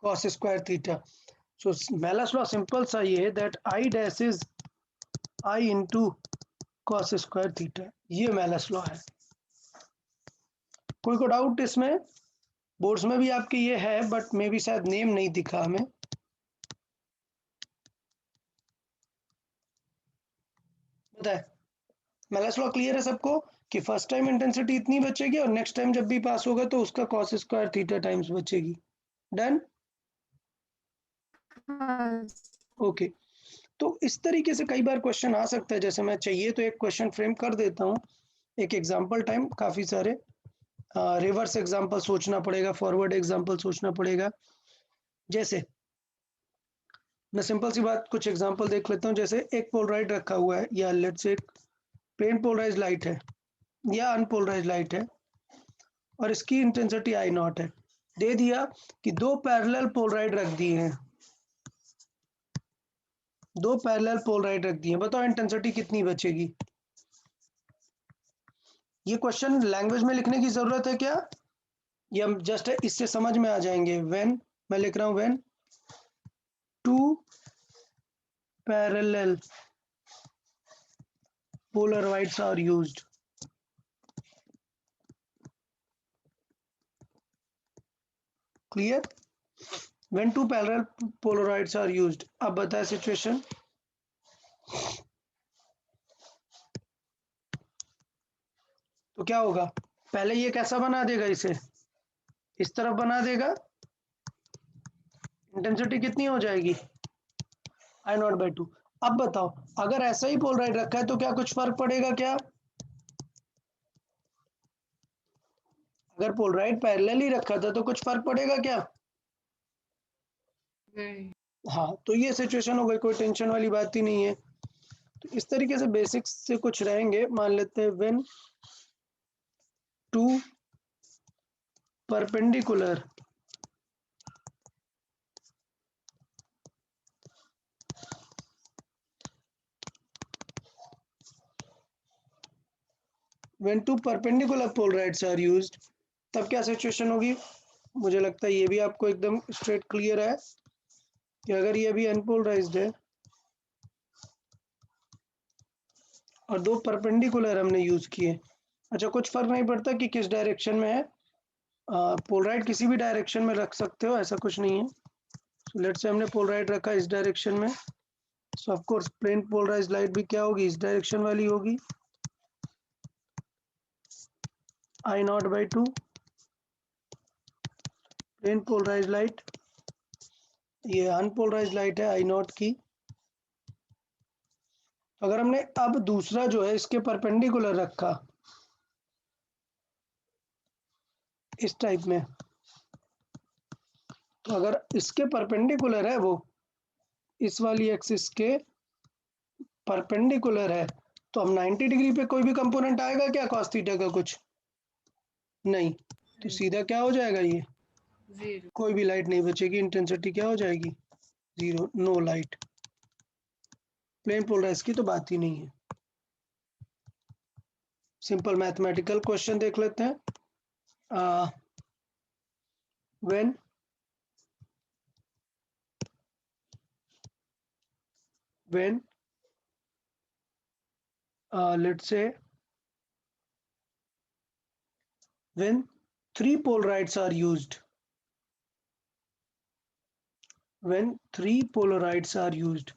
cos square theta. So Malus law simple सा ये है that I dash is I into cos square theta, ये मेलस लॉ है। कोई को डाउट इसमें, बोर्ड्स में भी आपके ये है बट मे भी शायद नेम नहीं दिखा हमें। बताए मेलस लॉ क्लियर है सबको कि फर्स्ट टाइम इंटेंसिटी इतनी बचेगी और नेक्स्ट टाइम जब भी पास होगा तो उसका कॉस स्क्वायर थीटा टाइम्स बचेगी। डन, हाँ ओके। तो इस तरीके से कई बार क्वेश्चन आ सकता है, जैसे मैं चाहिए तो एक क्वेश्चन फ्रेम कर देता हूँ, एक एग्जाम्पल टाइम, काफी सारे रिवर्स एग्जाम्पल सोचना पड़ेगा, फॉरवर्ड एग्जाम्पल सोचना पड़ेगा। जैसे मैं सिंपल सी बात कुछ एग्जाम्पल देख लेता हूँ, जैसे एक पोलराइड रखा हुआ है, या लेट्स से एक प्लेन पोलराइज लाइट है या अनपोलराइज लाइट है और इसकी इंटेंसिटी आई नॉट है, दे दिया कि दो पैरेलल पोलराइड रख दिए हैं, दो पैरेलल पोलराइड रख दिए हैं, बताओ इंटेंसिटी कितनी बचेगी। ये क्वेश्चन लैंग्वेज में लिखने की जरूरत है क्या, ये हम जस्ट इससे समझ में आ जाएंगे। व्हेन, मैं लिख रहा हूं when two parallel polarides are used, clear, when two parallel polarides are used। अब बताए सिचुएशन, तो क्या होगा, पहले ये कैसा बना देगा, इसे इस तरफ बना देगा, इंटेंसिटी कितनी हो जाएगी, आई नॉट बाई टू। अब बताओ अगर ऐसा ही पोलराइड रखा है तो क्या कुछ फर्क पड़ेगा क्या, अगर पोलराइड पैरेलल ही रखा था तो कुछ फर्क पड़ेगा क्या, नहीं। हाँ, तो ये सिचुएशन हो गई, कोई टेंशन वाली बात ही नहीं है। तो इस तरीके से बेसिक्स से कुछ रहेंगे। मान लेते हैं when two perpendicular when two perpendicular polarities are used, तब क्या सिचुएशन होगी। मुझे लगता है ये भी आपको एकदम स्ट्रेट क्लियर है कि अगर ये भी अनपोलराइज्ड है और दो परपेंडिकुलर हमने यूज किए, अच्छा कुछ फर्क नहीं पड़ता कि किस डायरेक्शन में है, पोलराइड किसी भी डायरेक्शन में रख सकते हो, ऐसा कुछ नहीं है। सो लेट्स से हमने पोलराइड रखा इस डायरेक्शन में, so of course plane polarised light भी क्या होगी, इस डायरेक्शन वाली होगी, I0/2 प्लेन पोलराइज्ड लाइट, ये अनपोलराइज्ड लाइट है I0 की। अगर हमने अब दूसरा जो है इसके परपेंडिकुलर रखा इस टाइप में, तो अगर इसके परपेंडिकुलर है, वो इस वाली एक्सिस के परपेंडिकुलर है, तो अब 90 डिग्री पे कोई भी कंपोनेंट आएगा क्या cos थीटा का, कुछ नहीं, तो सीधा क्या हो जाएगा, ये जीरो। कोई भी लाइट नहीं बचेगी, इंटेंसिटी क्या हो जाएगी, zero, no light. Plane polarise की तो बात ही नहीं है। सिंपल मैथमेटिकल क्वेश्चन देख लेते हैं। when let's say when three polarides are used, when three polarides are used,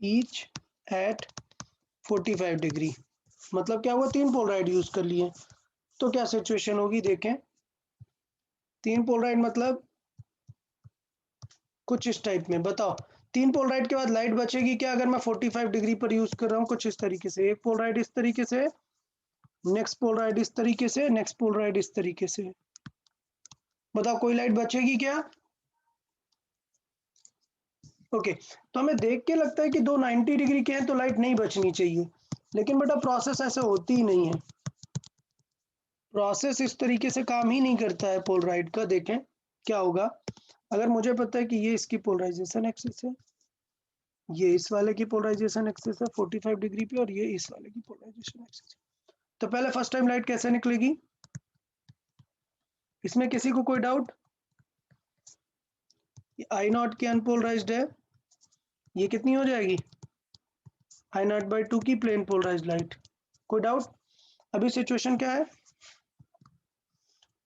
each at 45 degree, मतलब क्या हुआ, तीन पोलराइड यूज कर लिए, तो क्या सिचुएशन होगी देखें। तीन पोलराइड मतलब कुछ इस टाइप में, बताओ तीन पोलराइड के बाद लाइट बचेगी क्या अगर मैं 45 डिग्री पर यूज कर रहा हूँ, कुछ इस तरीके से, एक पोलराइड इस तरीके से, नेक्स्ट पोलराइड इस तरीके से, नेक्स्ट पोलराइड इस तरीके से, बताओ कोई लाइट बचेगी क्या। ओके, तो हमें देख के लगता है कि दो 90 डिग्री के हैं तो लाइट नहीं बचनी चाहिए, लेकिन बेटा प्रोसेस ऐसे होती ही नहीं है, प्रोसेस इस तरीके से काम ही नहीं करता है पोलराइड का। देखें क्या होगा, अगर मुझे पता है कि ये इसकी पोलराइजेशन एक्सिस है, ये इस वाले की पोलराइजेशन एक्सिस है 45 डिग्री पे, और ये इस वाले की पोलराइजेशन एक्सिस है, तो पहले फर्स्ट टाइम लाइट कैसे निकलेगी, इसमें किसी को कोई डाउट। I0 की अनपोलराइज्ड है, ये कितनी हो जाएगी, I0/2 की प्लेन पोलराइज्ड लाइट, कोई डाउट। अभी सिचुएशन क्या है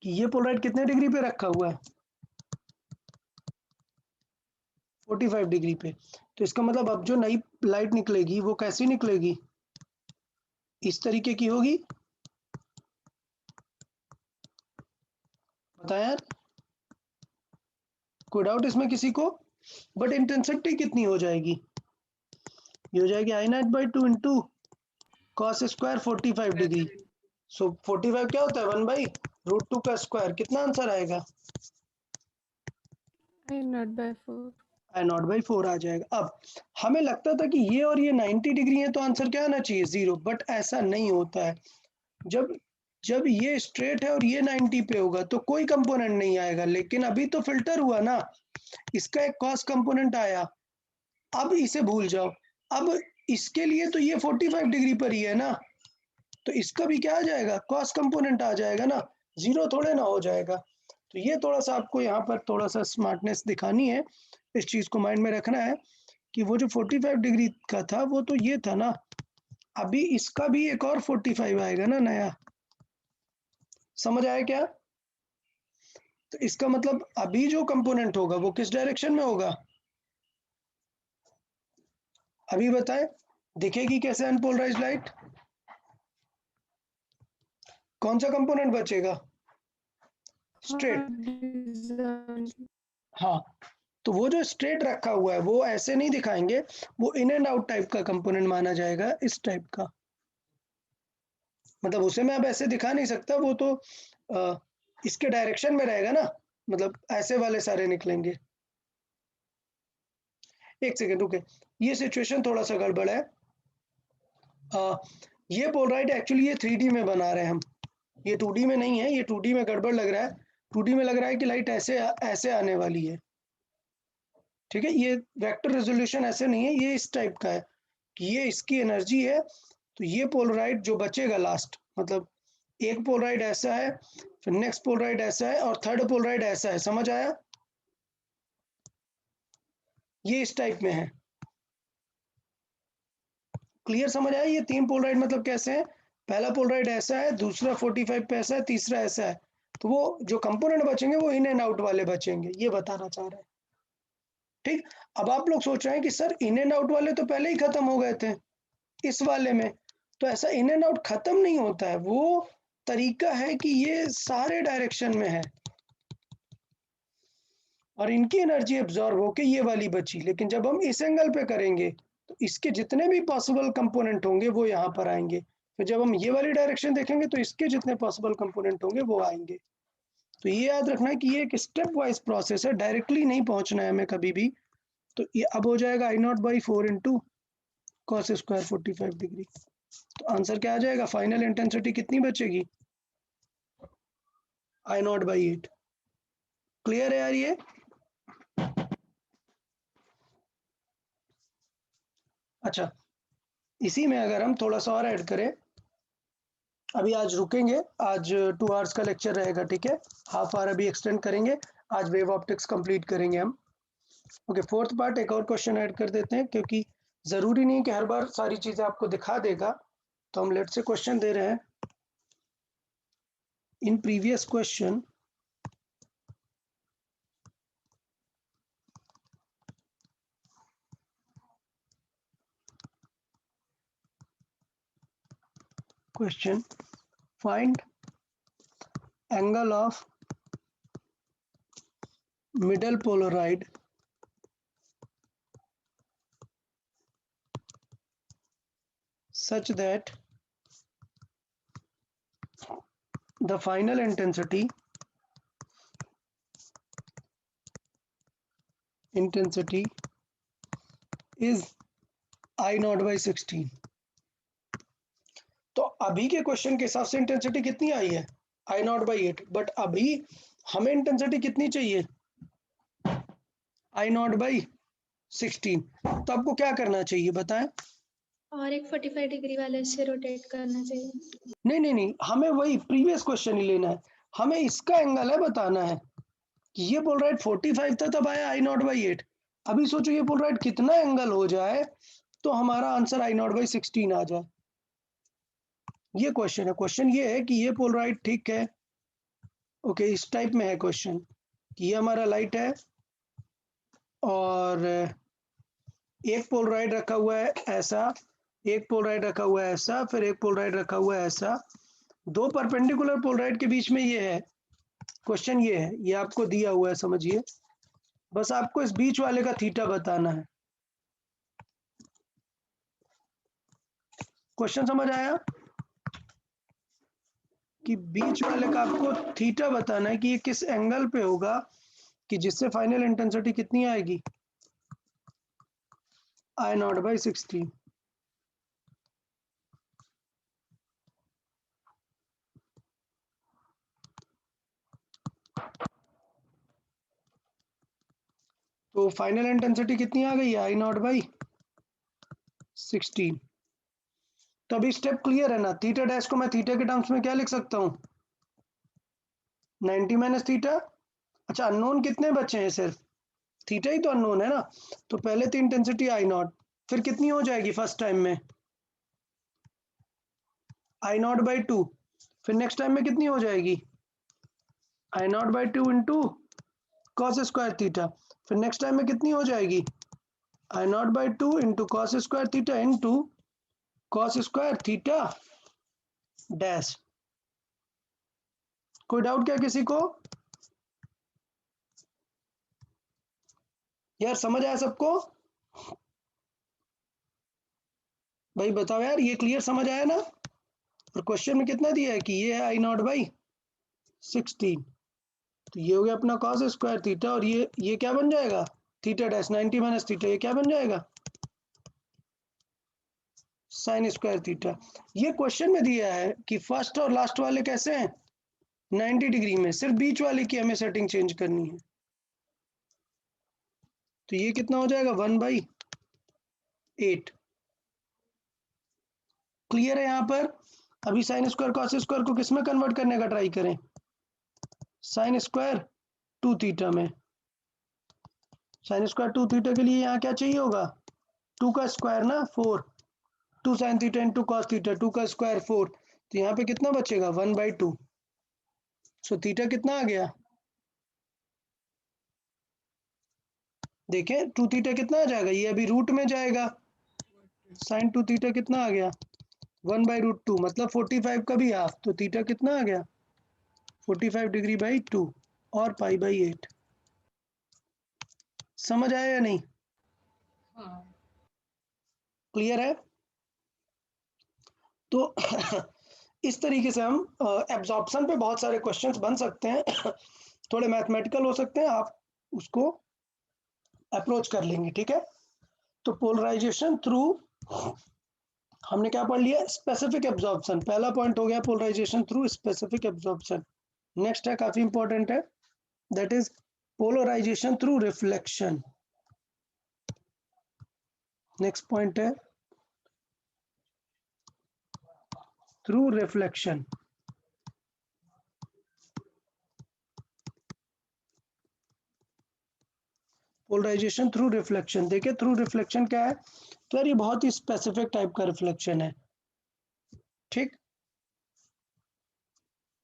कि ये पोलराइड कितने डिग्री पे रखा हुआ है, 45 डिग्री पे, तो इसका मतलब अब जो नई लाइट निकलेगी वो कैसी निकलेगी, इस तरीके की होगी, बताया यार, कोई डाउट इसमें किसी को। बट इंटेंसिटी कितनी हो जाएगी, ये हो जाएगी I0/2 into cos square 45 degree, so 45 क्या होता है 1/√2 का स्क्वायर, कितना आंसर आएगा, I0/4 आ जाएगा। अब हमें लगता था कि ये और ये 90 डिग्री है तो आंसर क्या आना चाहिए, 0, बट ऐसा नहीं होता है। जब जब ये स्ट्रेट है और ये 90 पे होगा तो कोई कंपोनेंट नहीं आएगा, लेकिन अभी तो फिल्टर हुआ ना, इसका एक कॉस कंपोनेंट आया, अब इसे भूल जाओ। अब इसके लिए तो ये 45 डिग्री पर ही है ना, तो इसका भी क्या आ जाएगा, कॉस कंपोनेंट आ जाएगा ना, जीरो थोड़े ना हो जाएगा। तो ये थोड़ा सा आपको यहाँ पर थोड़ा सा स्मार्टनेस दिखानी है, इस चीज को माइंड में रखना है कि वो जो 45 डिग्री का था वो तो ये था ना, अभी इसका भी एक और 45 आएगा ना नया, समझ आया क्या। तो इसका मतलब अभी जो कंपोनेंट होगा वो किस डायरेक्शन में होगा, अभी बताएं, दिखेगी कैसे अनपोलराइज्ड लाइट, कौन सा कंपोनेंट बचेगा, स्ट्रेट, हाँ, तो वो जो स्ट्रेट रखा हुआ है वो ऐसे नहीं दिखाएंगे, वो इन एंड आउट टाइप का कंपोनेंट माना जाएगा, इस टाइप का। मतलब उसे मैं अब ऐसे दिखा नहीं सकता, वो तो इसके डायरेक्शन में रहेगा ना, मतलब ऐसे वाले सारे निकलेंगे। एक सेकेंड रुके, ये सिचुएशन थोड़ा सा गड़बड़ है। ये पोलराइड एक्चुअली ये 3D में बना रहे हैं हम, ये 2D में नहीं है, ये 2D में गड़बड़ लग रहा है। 2D में लग रहा है कि लाइट ऐसे ऐसे आने वाली है, ठीक है। ये वेक्टर रेजोल्यूशन ऐसे नहीं है, ये इस टाइप का है कि ये इसकी एनर्जी है। तो ये पोलराइड जो बचेगा लास्ट, मतलब एक पोलराइड ऐसा है, फिर नेक्स्ट पोलराइड ऐसा है, और थर्ड पोलराइड ऐसा है, समझ आया? ये इस टाइप में है, क्लियर समझ आया? ये 3 पोलराइड मतलब कैसे हैं, पहला पोलराइड ऐसा है, दूसरा 45 पे ऐसा है, तीसरा ऐसा है। तो वो जो कंपोनेंट बचेंगे वो इन एंड आउट वाले बचेंगे, ये बताना चाह रहे हैं, ठीक। अब आप लोग सोच रहे हैं कि सर इन एंड आउट वाले तो पहले ही खत्म हो गए थे इस वाले में, तो ऐसा इन एंड आउट खत्म नहीं होता है, वो तरीका है कि ये सारे डायरेक्शन में है और इनकी एनर्जी एब्जॉर्ब होके ये वाली बची। लेकिन जब हम इस एंगल पे करेंगे तो इसके जितने भी पॉसिबल कंपोनेंट होंगे वो यहाँ पर आएंगे, फिर जब हम ये वाली डायरेक्शन देखेंगे तो इसके जितने पॉसिबल कंपोनेंट होंगे वो आएंगे। तो ये याद रखना है कि ये एक स्टेप वाइज प्रोसेस है, डायरेक्टली नहीं पहुंचना है हमें कभी भी। तो ये अब हो जाएगा I naught by 4 into cos square 45 degree. तो आंसर क्या आ जाएगा, फाइनल इंटेंसिटी कितनी बचेगी, आई नॉट बाई 8। क्लियर है यार ये? अच्छा, इसी में अगर हम थोड़ा सा और ऐड करें, अभी आज रुकेंगे, आज 2 आवर्स का लेक्चर रहेगा, ठीक है, हाफ आवर अभी एक्सटेंड करेंगे, आज वेव ऑप्टिक्स कंप्लीट करेंगे हम। ओके, फोर्थ पार्ट एक और क्वेश्चन ऐड कर देते हैं, क्योंकि ज़रूरी नहीं कि हर बार सारी चीज़ें आपको दिखा देगा। तो हम लेट से क्वेश्चन दे रहे हैं। In previous question find angle of middle polaroid such that the final intensity is I naught by 16। तो अभी के क्वेश्चन के हिसाब से इंटेंसिटी कितनी आई है, आई नॉट बाई 8, बट अभी हमें इंटेंसिटी कितनी चाहिए, आई नॉट बाई 16। तो आपको क्या करना चाहिए बताएं? और एक 45 डिग्री वाले से रोटेट करना चाहिए। नहीं, हमें वही प्रीवियस क्वेश्चन ही लेना है, हमें इसका एंगल है बताना है कि ये पोलराइड 45 था तब आया आई नॉट बाई 8। अभी सोचो ये पोलराइड कितना एंगल हो जाए तो हमारा आंसर आई नॉट बाई 16 आ जाए, ये क्वेश्चन है। क्वेश्चन ये है कि ये पोलराइड ठीक है, ओके, इस टाइप में है क्वेश्चन कि ये हमारा लाइट है और एक पोलराइड रखा हुआ है ऐसा, एक पोलराइड रखा हुआ है ऐसा, फिर एक पोलराइड रखा हुआ है ऐसा, दो परपेंडिकुलर पोलराइड के बीच में ये है। क्वेश्चन ये है, ये आपको दिया हुआ है, समझिए, बस आपको इस बीच वाले का थीटा बताना है। क्वेश्चन समझ आया कि बीच वाले का आपको थीटा बताना है कि ये किस एंगल पे होगा कि जिससे फाइनल इंटेंसिटी कितनी आएगी, आई नॉट बाई 16। तो फाइनल इंटेंसिटी कितनी आ गई है, आई नॉट बाई 16। तो अभी स्टेप क्लियर है ना, थीटा डैश को मैं थीटा के टर्म्स में क्या लिख सकता हूँ, 90 माइनस थीटा। अच्छा, अननोन कितने बचे हैं, सिर्फ थीटा ही तो अननोन है ना। तो पहले तो इंटेंसिटी आई नॉट, फिर कितनी हो जाएगी फर्स्ट टाइम में, आई नॉट बाई 2, फिर नेक्स्ट टाइम में कितनी हो जाएगी, I naught by 2 into cos square theta, फिर नेक्स्ट टाइम में कितनी हो जाएगी, I naught by 2 into cos square theta into cos square theta dash. कोई डाउट क्या किसी को? यार समझ आया सबको? भाई बताओ यार, ये क्लियर समझ आया ना? और क्वेश्चन में कितना दिया है कि ये है आई नॉट बाई 16, तो ये हो गया अपना कॉस स्क्वायर थीटा, और ये क्या बन जाएगा थीटा डैश 90 माइनस थीटा, ये क्या बन जाएगा साइन स्क्वायर थीटा। ये क्वेश्चन में दिया है कि फर्स्ट और लास्ट वाले कैसे हैं 90 डिग्री में, सिर्फ बीच वाले की हमें सेटिंग चेंज करनी है। तो ये कितना हो जाएगा 1/8। क्लियर है यहाँ पर। अभी साइन स्क्वायर कॉस स्क्वायर को किस में कन्वर्ट करने का ट्राई करें, साइन स्क्वायर 2 थीटा में। साइन स्क्वायर 2 थीटा के लिए यहाँ क्या चाहिए होगा 2 का स्क्वायर ना 4, 2 sine theta into cos theta, 2 का स्क्वायर 4, तो यहाँ पे कितना बचेगा 1/2। सो थीटा कितना आ गया, देखें 2 थीटा कितना आ जाएगा, ये अभी रूट में जाएगा, साइन 2 थीटा कितना आ गया 1/√2, मतलब 45 का भी हाफ, तो थीटा कितना आ गया 45 डिग्री बाई 2 और π/8। समझ आया या नहीं, हाँ क्लियर है। तो इस तरीके से हम एब्जॉर्प्शन पे बहुत सारे क्वेश्चंस बन सकते हैं थोड़े मैथमेटिकल हो सकते हैं, आप उसको अप्रोच कर लेंगे, ठीक है। तो पोलराइजेशन थ्रू हमने क्या पढ़ लिया, स्पेसिफिक एब्जॉर्प्शन, पहला पॉइंट हो गया polarization through specific absorption. Next है काफी इंपॉर्टेंट है, that is polarization through reflection. Next point है through reflection. Polarization through reflection, देखिए थ्रू रिफ्लेक्शन क्या है, तो यार ये बहुत ही स्पेसिफिक टाइप का रिफ्लेक्शन है, ठीक।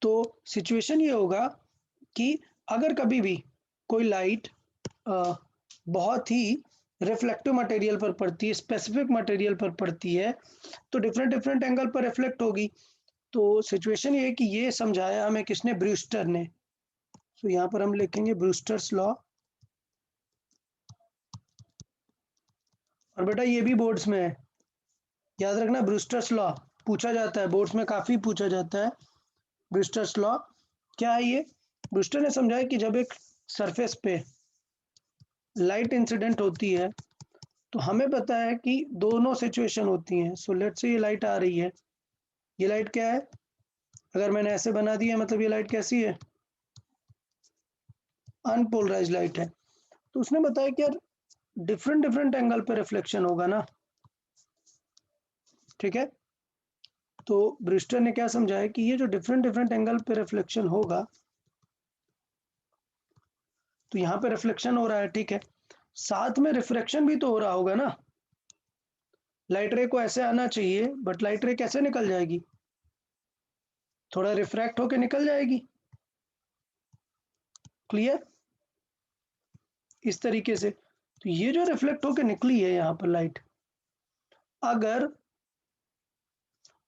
तो सिचुएशन ये होगा कि अगर कभी भी कोई लाइट बहुत ही रिफ्लेक्टिव मटेरियल पर पड़ती है, स्पेसिफिक मटेरियल पर पड़ती है, तो डिफरेंट डिफरेंट एंगल पर रिफ्लेक्ट होगी। तो सिचुएशन ये है कि ये समझाया हमें किसने, ब्रूस्टर ने। तो यहाँ पर हम लिखेंगे ब्रूस्टर्स लॉ, और बेटा ये भी बोर्ड्स में है, याद रखना ब्रूस्टर्स लॉ पूछा जाता है, बोर्ड्स में काफी पूछा जाता है। ब्रूस्टर्स लॉ क्या है, ये ब्रूस्टर ने समझाया कि जब एक सरफेस पे लाइट इंसिडेंट होती है तो हमें पता है कि दोनों सिचुएशन होती हैं। सो लेट्स से ये लाइट आ रही है, ये लाइट क्या है, अगर मैंने ऐसे बना दिया मतलब ये लाइट कैसी है, अनपोलराइज्ड लाइट है। तो उसने बताया कि यार डिफरेंट डिफरेंट एंगल पे रिफ्लेक्शन होगा ना, ठीक है। तो ब्रूस्टर ने क्या समझाया कि ये जो डिफरेंट डिफरेंट एंगल पे रिफ्लेक्शन होगा, तो यहाँ पे रिफ्लेक्शन हो रहा है, ठीक है, साथ में रिफ्रैक्शन भी तो हो रहा होगा ना। लाइट रे को ऐसे आना चाहिए, बट लाइट रे कैसे निकल जाएगी, थोड़ा रिफ्रैक्ट होके निकल जाएगी, क्लियर, इस तरीके से। तो ये जो रिफ्लेक्ट होके निकली है यहाँ पर लाइट, अगर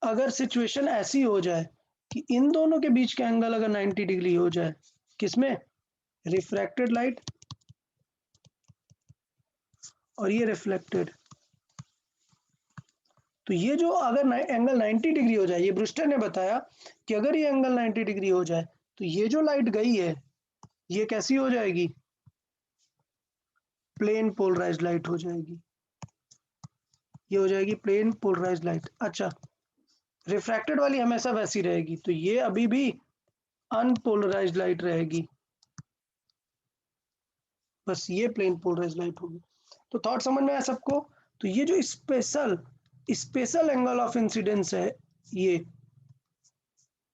अगर सिचुएशन ऐसी हो जाए कि इन दोनों के बीच का एंगल अगर 90 डिग्री हो जाए, किसमें, रिफ्रैक्टेड लाइट और ये रिफ्लेक्टेड, तो ये जो अगर एंगल 90 डिग्री हो जाए, ये ब्रूस्टर ने बताया कि अगर ये एंगल 90 डिग्री हो जाए तो ये जो लाइट गई है ये कैसी हो जाएगी, प्लेन पोलराइज्ड लाइट हो जाएगी, ये हो जाएगी प्लेन पोलराइज्ड लाइट। अच्छा, रिफ्रैक्टेड वाली हमेशा वैसी रहेगी, तो ये अभी भी अनपोलराइज्ड लाइट रहेगी, बस ये प्लेन पोलराइज्ड लाइट होगी। तो थॉट समझ में आया सबको। तो ये जो स्पेशल एंगल ऑफ इंसिडेंस है ये,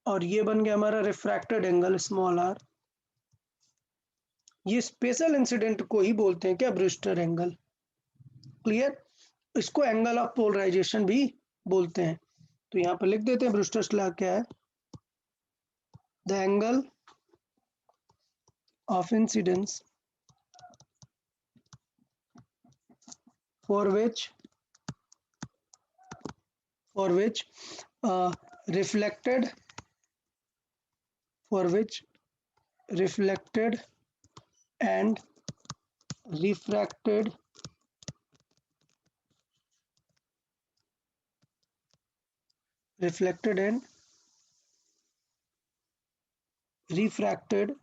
और ये बन गया हमारा रिफ्रैक्टेड एंगल स्मॉल आर, ये स्पेशल इंसिडेंट को ही बोलते हैं क्या, ब्रूस्टर एंगल, क्लियर। इसको एंगल ऑफ पोलराइजेशन भी बोलते हैं। तो यहाँ पर लिख देते हैं ब्रूस्टर्स लॉ क्या है, the angle of incidence for which reflected and refracted refracted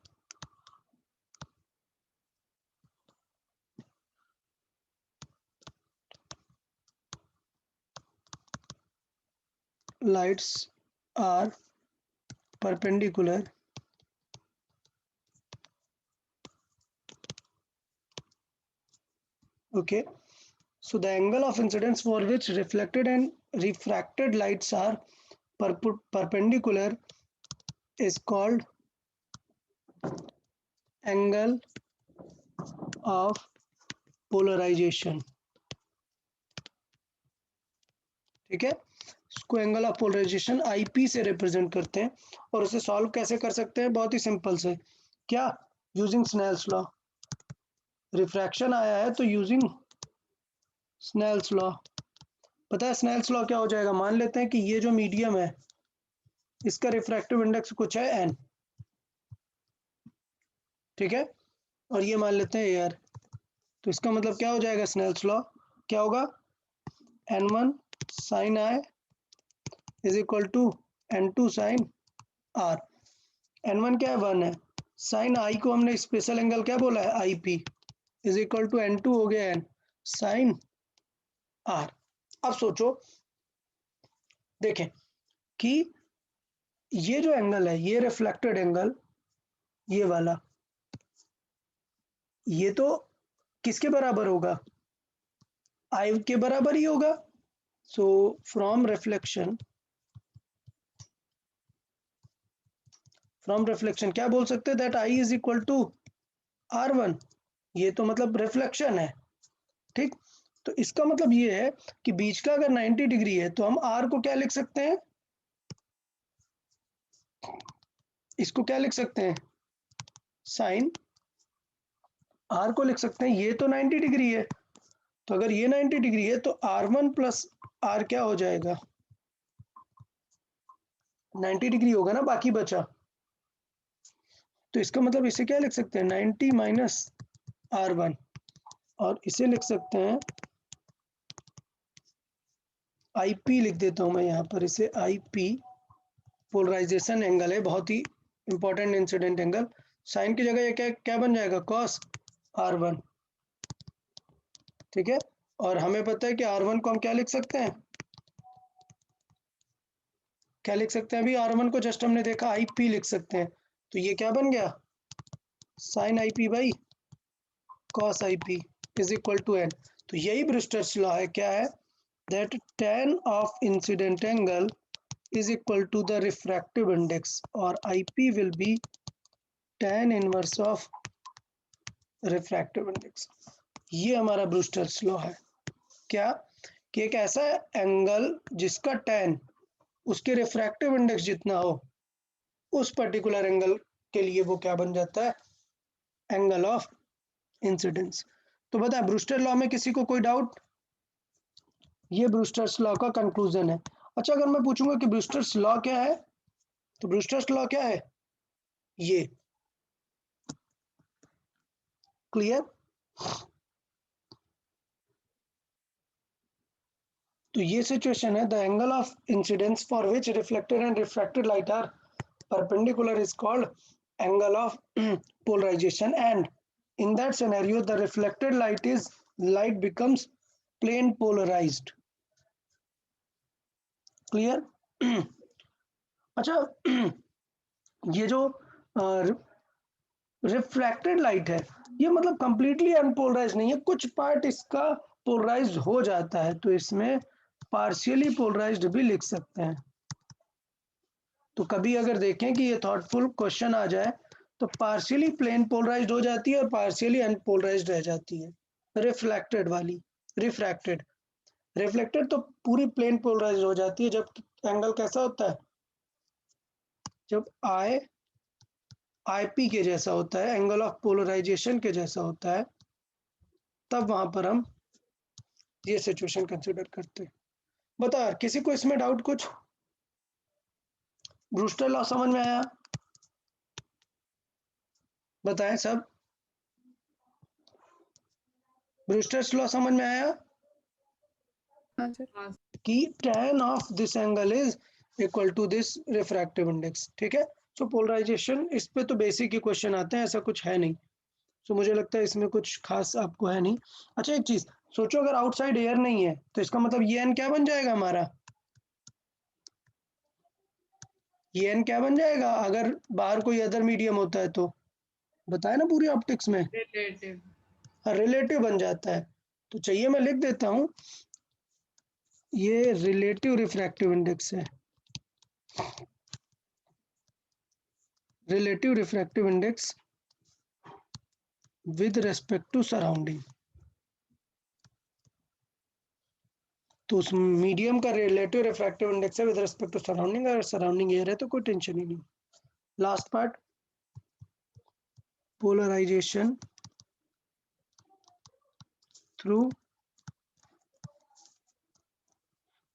lights are perpendicular okay. So the angle of incidence for which reflected and refracted lights are perpendicular is called angle of polarization. ठीक है, इसको angle of polarisation IP से represent करते हैं और उसे solve कैसे कर सकते हैं, बहुत ही सिंपल से, क्या, यूजिंग स्नेल्स लॉ। रिफ्रैक्शन आया है तो यूजिंग स्नेल्स लॉ, पता है स्नेल्स लॉ क्या हो जाएगा, मान लेते हैं कि ये जो मीडियम है इसका रिफ्रैक्टिव इंडेक्स कुछ है n, ठीक है, और ये मान लेते हैं एयर, तो इसका मतलब क्या हो जाएगा, स्नेल्स लॉ क्या होगा, n1 sin i is equal to n2 sin r। n1 क्या है, 1 है, साइन i को हमने स्पेशल एंगल क्या बोला है, ip is equal to n2 हो गया n sin r। अब सोचो, देखें कि ये जो एंगल है, ये रिफ्लेक्टेड एंगल, ये वाला, ये तो किसके बराबर होगा, I के बराबर ही होगा। सो फ्रॉम रिफ्लेक्शन क्या बोल सकते हैं, that I is equal to R1, ये तो मतलब रिफ्लेक्शन है, ठीक। तो इसका मतलब ये है कि बीच का अगर 90 डिग्री है तो हम R को क्या लिख सकते हैं, इसको क्या लिख सकते हैं, साइन R को लिख सकते हैं, ये तो 90 डिग्री है, तो अगर ये 90 डिग्री है तो R1 प्लस R क्या हो जाएगा, 90 डिग्री होगा ना, बाकी बचा, तो इसका मतलब इसे क्या लिख सकते हैं, 90 माइनस R1, और इसे लिख सकते हैं IP, लिख देता हूं मैं यहाँ पर इसे IP, पोलराइजेशन एंगल है, बहुत ही इंपॉर्टेंट इंसिडेंट एंगल, साइन की जगह ये क्या क्या बन जाएगा, cos R1, ठीक है। और हमें पता है कि R1 को हम क्या लिख सकते हैं, क्या लिख सकते हैं, अभी R1 को जस्ट हमने देखा IP लिख सकते हैं, तो ये क्या बन गया, sine IP by cos IP is equal to n। तो यही ब्रूस्टर्स लॉ है, क्या है, that tan of incident angle is equal to the refractive index और IP will be tan inverse of refractive index। ये हमारा ब्रूस्टर्स लॉ है, क्या, कि एक ऐसा एंगल जिसका tan उसके रिफ्रैक्टिव इंडेक्स जितना हो, उस पर्टिकुलर एंगल के लिए वो क्या बन जाता है, एंगल ऑफ इंसिडेंस। तो बताएं ब्रूस्टर लॉ में किसी को कोई डाउट, ये ब्रूस्टर्स लॉ का कंक्लूजन है। अच्छा, अगर मैं पूछूंगा कि ब्रूस्टर्स लॉ क्या है, तो ब्रूस्टर्स लॉ क्या है, ये क्लियर। तो ये सिचुएशन है, the angle of incidence for which reflected and refracted light are perpendicular is called angle of polarisation, and in that scenario the reflected light becomes plane polarized, clear। अच्छा, ये जो refracted light है, ये मतलब completely unpolarise नहीं है, कुछ part इसका पोलराइज्ड हो जाता है, तो इसमें पार्शियली पोलराइज्ड भी लिख सकते हैं। तो कभी अगर देखें कि ये थॉटफुल क्वेश्चन आ जाए, तो पार्शियली प्लेन पोलराइज्ड हो जाती है और पार्शियली अनपोलराइज्ड रह जाती है, रिफ्लेक्टेड वाली, रिफ्रैक्टेड, रिफ्लेक्टेड तो पूरी प्लेन पोलराइज्ड हो जाती है, जब एंगल कैसा होता है, जब IP के जैसा होता है, एंगल ऑफ पोलराइजेशन के जैसा होता है, तब वहां पर हम ये सिचुएशन कंसिडर करते हैं। बता यार, किसी को इसमें डाउट कुछ, ब्रूस्टर लॉ समझ में आया, बताएं सब, ब्रूस्टर्स लॉ समझ में आया हाँ कि tan of this angle is equal to this refractive index, ठीक है। सो पोलराइजेशन इस पे तो बेसिक ही क्वेश्चन आते हैं, ऐसा कुछ है नहीं। सो मुझे लगता है इसमें कुछ खास आपको है नहीं। अच्छा एक चीज सोचो, अगर आउटसाइड एयर नहीं है तो इसका मतलब ये एन क्या बन जाएगा हमारा, ये एन क्या बन जाएगा अगर बाहर कोई अदर मीडियम होता है तो, बताया ना पूरी ऑप्टिक्स में, रिलेटिव। रिलेटिव बन जाता है। तो चाहिए मैं लिख देता हूं, ये रिलेटिव रिफ्रैक्टिव इंडेक्स है, relative refractive index with respect to surrounding. तो उस मीडियम का रिलेटिव रिफ्रैक्टिव इंडेक्स है विद रिस्पेक्ट टू सराउंडिंग, अगर सराउंडिंग एयर है तो कोई टेंशन ही नहीं। लास्ट पार्ट, पोलराइजेशन थ्रू,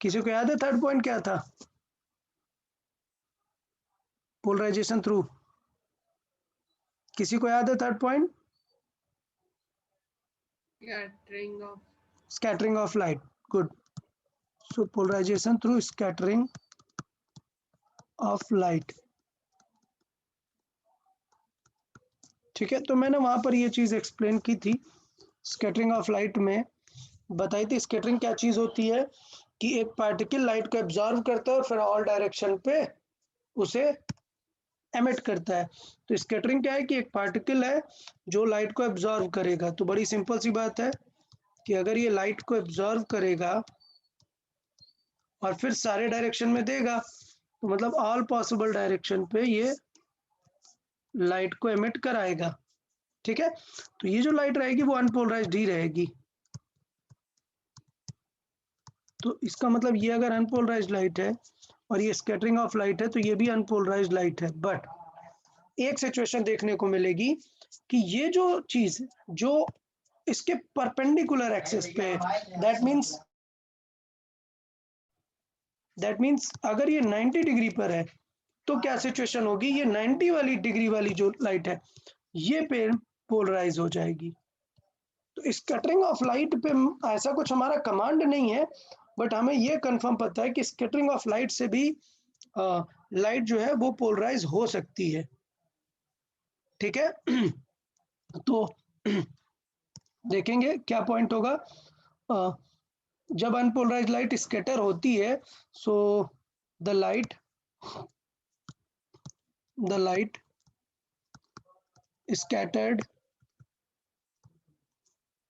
किसी को याद है थर्ड पॉइंट क्या था, पोलराइजेशन थ्रू, किसी को याद है third point, scattering scattering of of light, good. So polarization through scattering of light, ठीक है। तो मैंने वहां पर ये चीज एक्सप्लेन की थी, स्कैटरिंग ऑफ लाइट में बताई थी। स्कैटरिंग क्या चीज होती है कि एक पार्टिकल लाइट को एब्जॉर्व करता है और फिर ऑल डायरेक्शन पे उसे एमिट करता है। तो स्कैटरिंग क्या है कि एक पार्टिकल है जो लाइट को एब्जॉर्व करेगा। तो बड़ी सिंपल सी बात है कि अगर ये लाइट को एब्जॉर्व करेगा और फिर सारे डायरेक्शन में देगा, तो मतलब ऑल पॉसिबल डायरेक्शन पे ये लाइट को एमिट कराएगा, ठीक है। तो ये जो लाइट रहेगी वो अनपोलराइज्ड ही रहेगी। तो इसका मतलब ये अगर अनपोलराइज्ड लाइट है और ये स्कैटरिंग ऑफ लाइट है तो ये भी अनपोलराइज्ड लाइट है। बट एक सिचुएशन देखने को मिलेगी कि ये जो चीज जो इसके परपेंडिकुलर एक्सिस पे, दैट मीन्स अगर ये 90 डिग्री पर है तो क्या सिचुएशन होगी, ये 90 वाली डिग्री वाली जो लाइट है ये पे पोलराइज हो जाएगी। तो स्कैटरिंग ऑफ लाइट पे ऐसा कुछ हमारा कमांड नहीं है, बट हमें ये कंफर्म पता है कि स्कैटरिंग ऑफ लाइट से भी लाइट जो है वो पोलराइज हो सकती है, ठीक है। तो देखेंगे क्या पॉइंट होगा। जब अनपोलराइज लाइट स्कैटर होती है, so the light scattered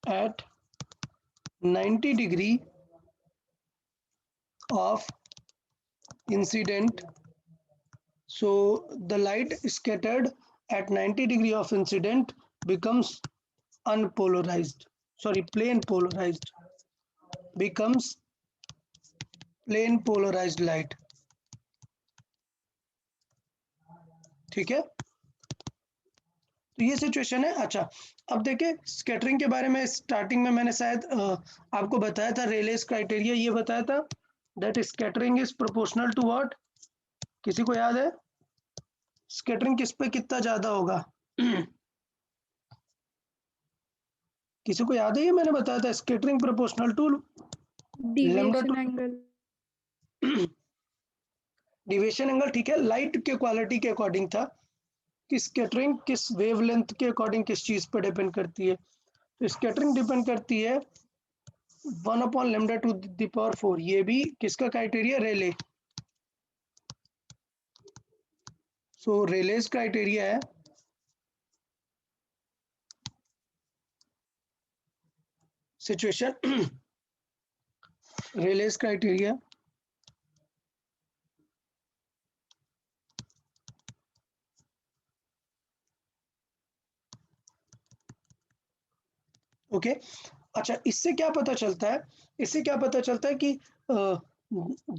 at 90 degree of incident. So the light scattered at 90 degree of incident becomes unpolarized, sorry, plane polarized, becomes plane polarized light, ठीक है। तो ये सिचुएशन है। अच्छा अब देखिए स्कैटरिंग के बारे में स्टार्टिंग में मैंने शायद आपको बताया था, रेलेस क्राइटेरिया ये बताया था, that scattering is proportional to what, किसी को याद है स्कैटरिंग किस पे कितना ज्यादा होगा? किसी को याद है, ये मैंने बताया था scattering proportional to deviation angle. Deviation angle, ठीक है। लाइट के क्वालिटी के अकॉर्डिंग था कि स्कैटरिंग किस वेवलेंथ के अकॉर्डिंग किस चीज पर डिपेंड करती है। तो स्कैटरिंग डिपेंड करती है 1/λ⁴, ये भी किसका क्राइटेरिया, रेले। सो रेलेस क्राइटेरिया है सिचुएशन, रेलेस क्राइटेरिया ओके। अच्छा इससे क्या पता चलता है, इससे क्या पता चलता है कि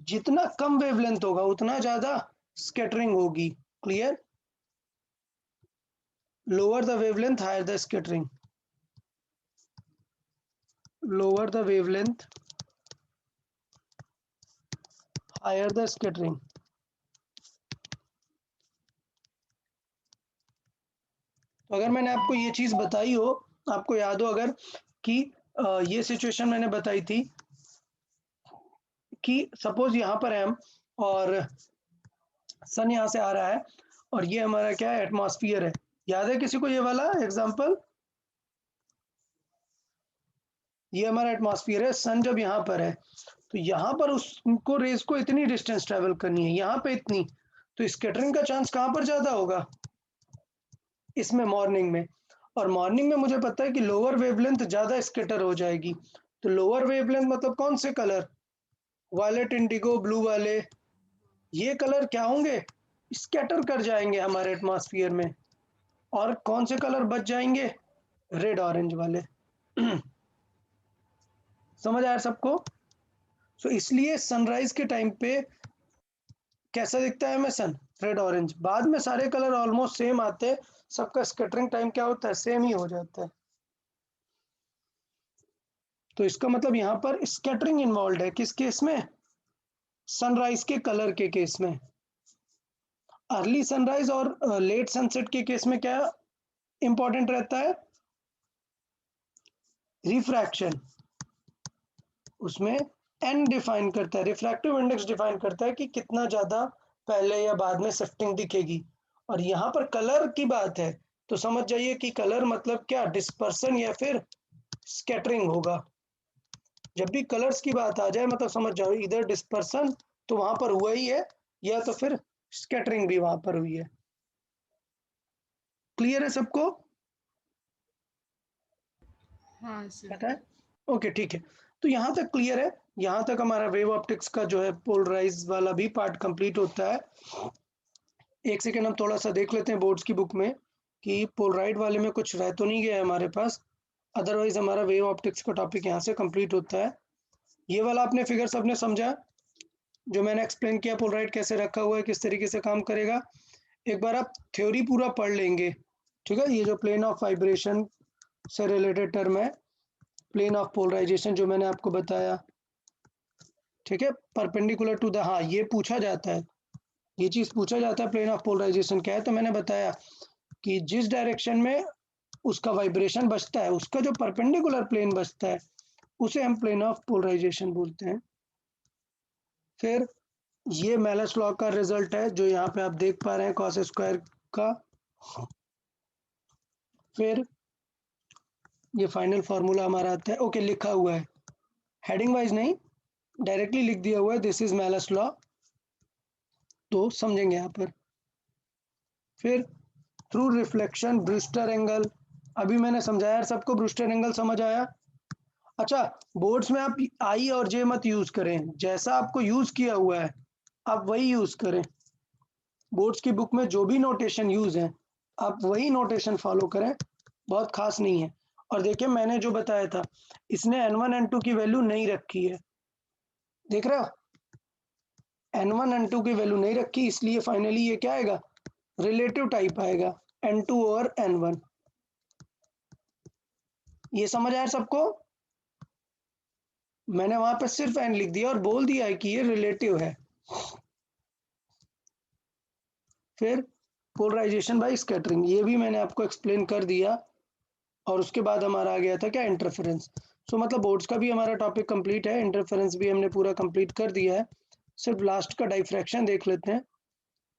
जितना कम वेवलेंथ होगा उतना ज्यादा स्कैटरिंग होगी, clear. Lower the wavelength higher the scattering, lower the wavelength higher the scattering। तो अगर मैंने आपको ये चीज बताई हो, आपको याद हो अगर कि ये सिचुएशन मैंने बताई थी कि सपोज यहाँ पर है हम और सन यहाँ से आ रहा है और ये हमारा क्या है, एटमॉस्फेयर है। याद है किसी को ये वाला एग्जांपल? ये हमारा एटमॉस्फेयर है। सन जब यहाँ पर है तो यहाँ पर उसको रेज को इतनी डिस्टेंस ट्रेवल करनी है, यहाँ पे इतनी, तो स्कैटरिंग का चांस कहाँ पर ज्यादा होगा? इसमें, मॉर्निंग में। और मॉर्निंग में मुझे पता है कि लोअर वेवलेंथ ज्यादा स्कैटर हो जाएगी। तो लोअर वेवलेंथ मतलब कौन से कलर? वायलेट, इंडिगो, ब्लू वाले, ये कलर क्या होंगे? स्कैटर कर जाएंगे हमारे एटमॉस्फेयर में। और कौन से कलर बच जाएंगे? रेड ऑरेंज वाले। समझ आया सबको? सो इसलिए सनराइज के टाइम पे कैसा दिखता है हमें सन? Red orange. बाद में सारे कलर ऑलमोस्ट सेम आते हैं, सबका स्कैटरिंग टाइम क्या होता है? सेम ही हो जाता है। तो इसका मतलब यहाँ पर स्कैटरिंग इन्वॉल्व है किस केस में? सनराइज के कलर के केस में। अर्ली सनराइज और लेट सनसेट के केस में क्या इंपॉर्टेंट रहता है? रिफ्रैक्शन। उसमें एन डिफाइन करता है, रिफ्रैक्टिव इंडेक्स डिफाइन करता है कि कितना ज्यादा पहले या बाद में शिफ्टिंग दिखेगी। और यहाँ पर कलर की बात है तो समझ जाइए कि कलर मतलब क्या, डिस्पर्सन या फिर स्कैटरिंग होगा। जब भी कलर्स की बात आ जाए मतलब समझ जाओ इधर डिस्पर्सन तो वहां पर हुआ ही है, या तो फिर स्कैटरिंग भी वहां पर हुई है। क्लियर है सबको? हाँ सर। पता है? ओके ठीक है। तो यहाँ तक क्लियर है। यहाँ तक हमारा वेव ऑप्टिक्स का जो है पोलराइज वाला भी पार्ट कंप्लीट होता है। एक सेकेंड हम थोड़ा सा देख लेते हैं बोर्ड्स की बुक में कि पोलराइड वाले में कुछ रह तो नहीं गया है हमारे पास। अदरवाइज हमारा वेव ऑप्टिक्स का टॉपिक यहाँ से कंप्लीट होता है। ये वाला अपने फिगर सबने समझा जो मैंने एक्सप्लेन किया, पोलराइड कैसे रखा हुआ है, किस तरीके से काम करेगा? एक बार आप थ्योरी पूरा पढ़ लेंगे, ठीक है? ये जो प्लेन ऑफ वाइब्रेशन से रिलेटेड टर्म है, प्लेन ऑफ पोलराइजेशन जो मैंने आपको बताया, ठीक है? परपेंडिकुलर टू द, हाँ ये पूछा जाता है, ये चीज पूछा जाता है, प्लेन ऑफ पोलराइजेशन क्या है? तो मैंने बताया कि जिस डायरेक्शन में उसका वाइब्रेशन बचता है, उसका जो परपेंडिकुलर प्लेन बचता है उसे हम प्लेन ऑफ पोलराइजेशन बोलते हैं। फिर ये मेलस लॉ का रिजल्ट है जो यहाँ पे आप देख पा रहे हैं, कॉस स्क्वायर का। फिर ये फाइनल फार्मूला हमारा आता है, ओके लिखा हुआ है, हेडिंग वाइज नहीं, डायरेक्टली लिख दिया हुआ है, दिस इज मेलस लॉ, तो समझेंगे यहाँ पर। फिर थ्रू रिफ्लेक्शन ब्रूस्टर एंगल, अभी मैंने समझाया सबको, ब्रूस्टर एंगल समझ आया? अच्छा, बोर्ड्स में आप आई और जे मत यूज करें, जैसा आपको यूज किया हुआ है आप वही यूज करें। बोर्ड्स की बुक में जो भी नोटेशन यूज है आप वही नोटेशन फॉलो करें, बहुत खास नहीं है। और देखिए मैंने जो बताया था इसने n1 n2 की वैल्यू नहीं रखी है, देख रहे हो? n1 n2 की वैल्यू नहीं रखी, इसलिए फाइनली ये क्या आएगा? रिलेटिव टाइप आएगा, n2 और n1। ये समझ आया सबको? मैंने वहां पर सिर्फ n लिख दिया और बोल दिया है कि ये रिलेटिव है। फिर पोलराइजेशन बाय स्कैटरिंग, ये भी मैंने आपको एक्सप्लेन कर दिया। और उसके बाद हमारा आ गया था क्या? इंटरफेरेंस। सो मतलब बोर्ड्स का भी हमारा टॉपिक कंप्लीट है, इंटरफेरेंस भी हमने पूरा कंप्लीट कर दिया है। सिर्फ लास्ट का डाइफ्रैक्शन देख लेते हैं।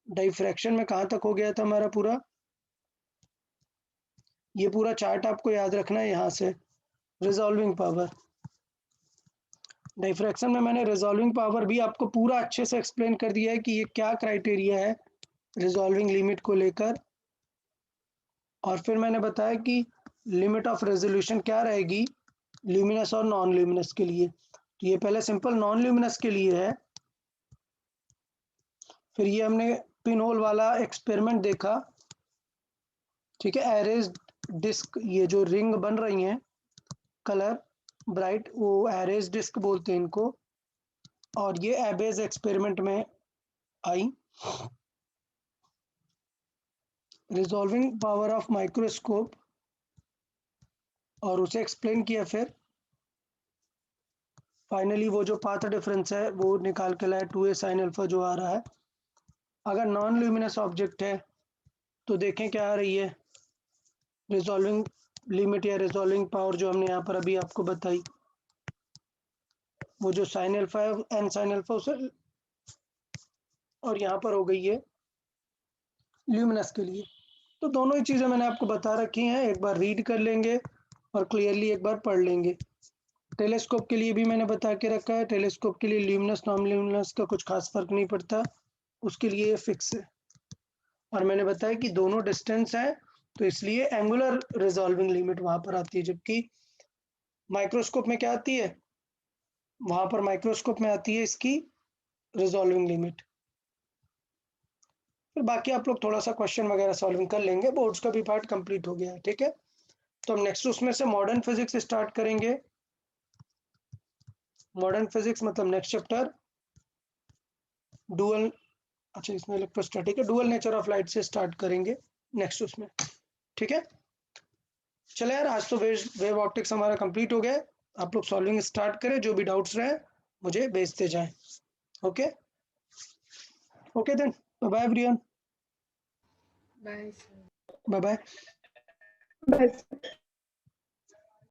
डाइफ्रैक्शन में कहाँ तक हो गया था हमारा पूरा? ये पूरा चार्ट आपको याद रखना है यहाँ से। रिजॉल्विंग पावर, डाइफ्रैक्शन में मैंने रिजॉल्विंग पावर भी आपको पूरा अच्छे से एक्सप्लेन कर दिया है कि ये क्या क्राइटेरिया है रिजॉल्विंग लिमिट को लेकर। और फिर मैंने बताया कि लिमिट ऑफ रेजोल्यूशन क्या रहेगी ल्यूमिनस और नॉन ल्यूमिनस के लिए। तो ये पहले सिंपल नॉन ल्यूमिनस के लिए है। फिर ये हमने पिन होल वाला एक्सपेरिमेंट देखा, ठीक है? एरेज डिस्क, ये जो रिंग बन रही हैं कलर ब्राइट, वो एरेज डिस्क बोलते हैं इनको। और ये एबेज एक्सपेरिमेंट में आई। रिजॉल्विंग पावर ऑफ माइक्रोस्कोप, और उसे एक्सप्लेन किया। फिर फाइनली वो जो पाथ डिफरेंस है वो निकाल के लाया, 2a साइन अल्फा जो आ रहा है। अगर नॉन ल्यूमिनस ऑब्जेक्ट है तो देखें क्या आ रही है रिजॉल्विंग लिमिट या रिजॉल्विंग पावर, जो हमने यहाँ पर अभी आपको बताई, वो जो साइन अल्फा है एन साइन अल्फा उसे, और यहाँ पर हो गई है ल्यूमिनस के लिए। तो दोनों ही चीज़ें मैंने आपको बता रखी हैं, एक बार रीड कर लेंगे और क्लियरली एक बार पढ़ लेंगे। टेलीस्कोप के लिए भी मैंने बता के रखा है, टेलीस्कोप के लिए ल्यूमिनस नॉन ल्यूमिनस का कुछ खास फर्क नहीं पड़ता, उसके लिए ये फिक्स है। और मैंने बताया कि दोनों डिस्टेंस है, तो इसलिए एंगुलर रिजॉल्विंग लिमिट वहां पर आती है, जबकि माइक्रोस्कोप में क्या आती है, वहां पर माइक्रोस्कोप में आती है इसकी रिजॉल्विंग लिमिट। फिर बाकी आप लोग थोड़ा सा क्वेश्चन वगैरह सॉल्विंग कर लेंगे, बोर्ड्स का भी पार्ट कंप्लीट हो गया है, ठीक है। तो हम नेक्स्ट उसमें से मॉडर्न फिजिक्स स्टार्ट करेंगे। मॉडर्न फिजिक्स मतलब नेक्स्ट चैप्टर डुअल, अच्छा इसमें इलेक्ट्रोस्टैटिक है, डुअल नेचर ऑफ लाइट से स्टार्ट करेंगे नेक्स्ट उसमें, ठीक है। चले यार, आज तो वेव ऑप्टिक्स हमारा कंप्लीट हो गया। आप लोग सॉल्विंग स्टार्ट करें, जो भी डाउट्स रहे मुझे भेजते जाएं। Okay okay then, bye everyone, bye bye bye. Bye.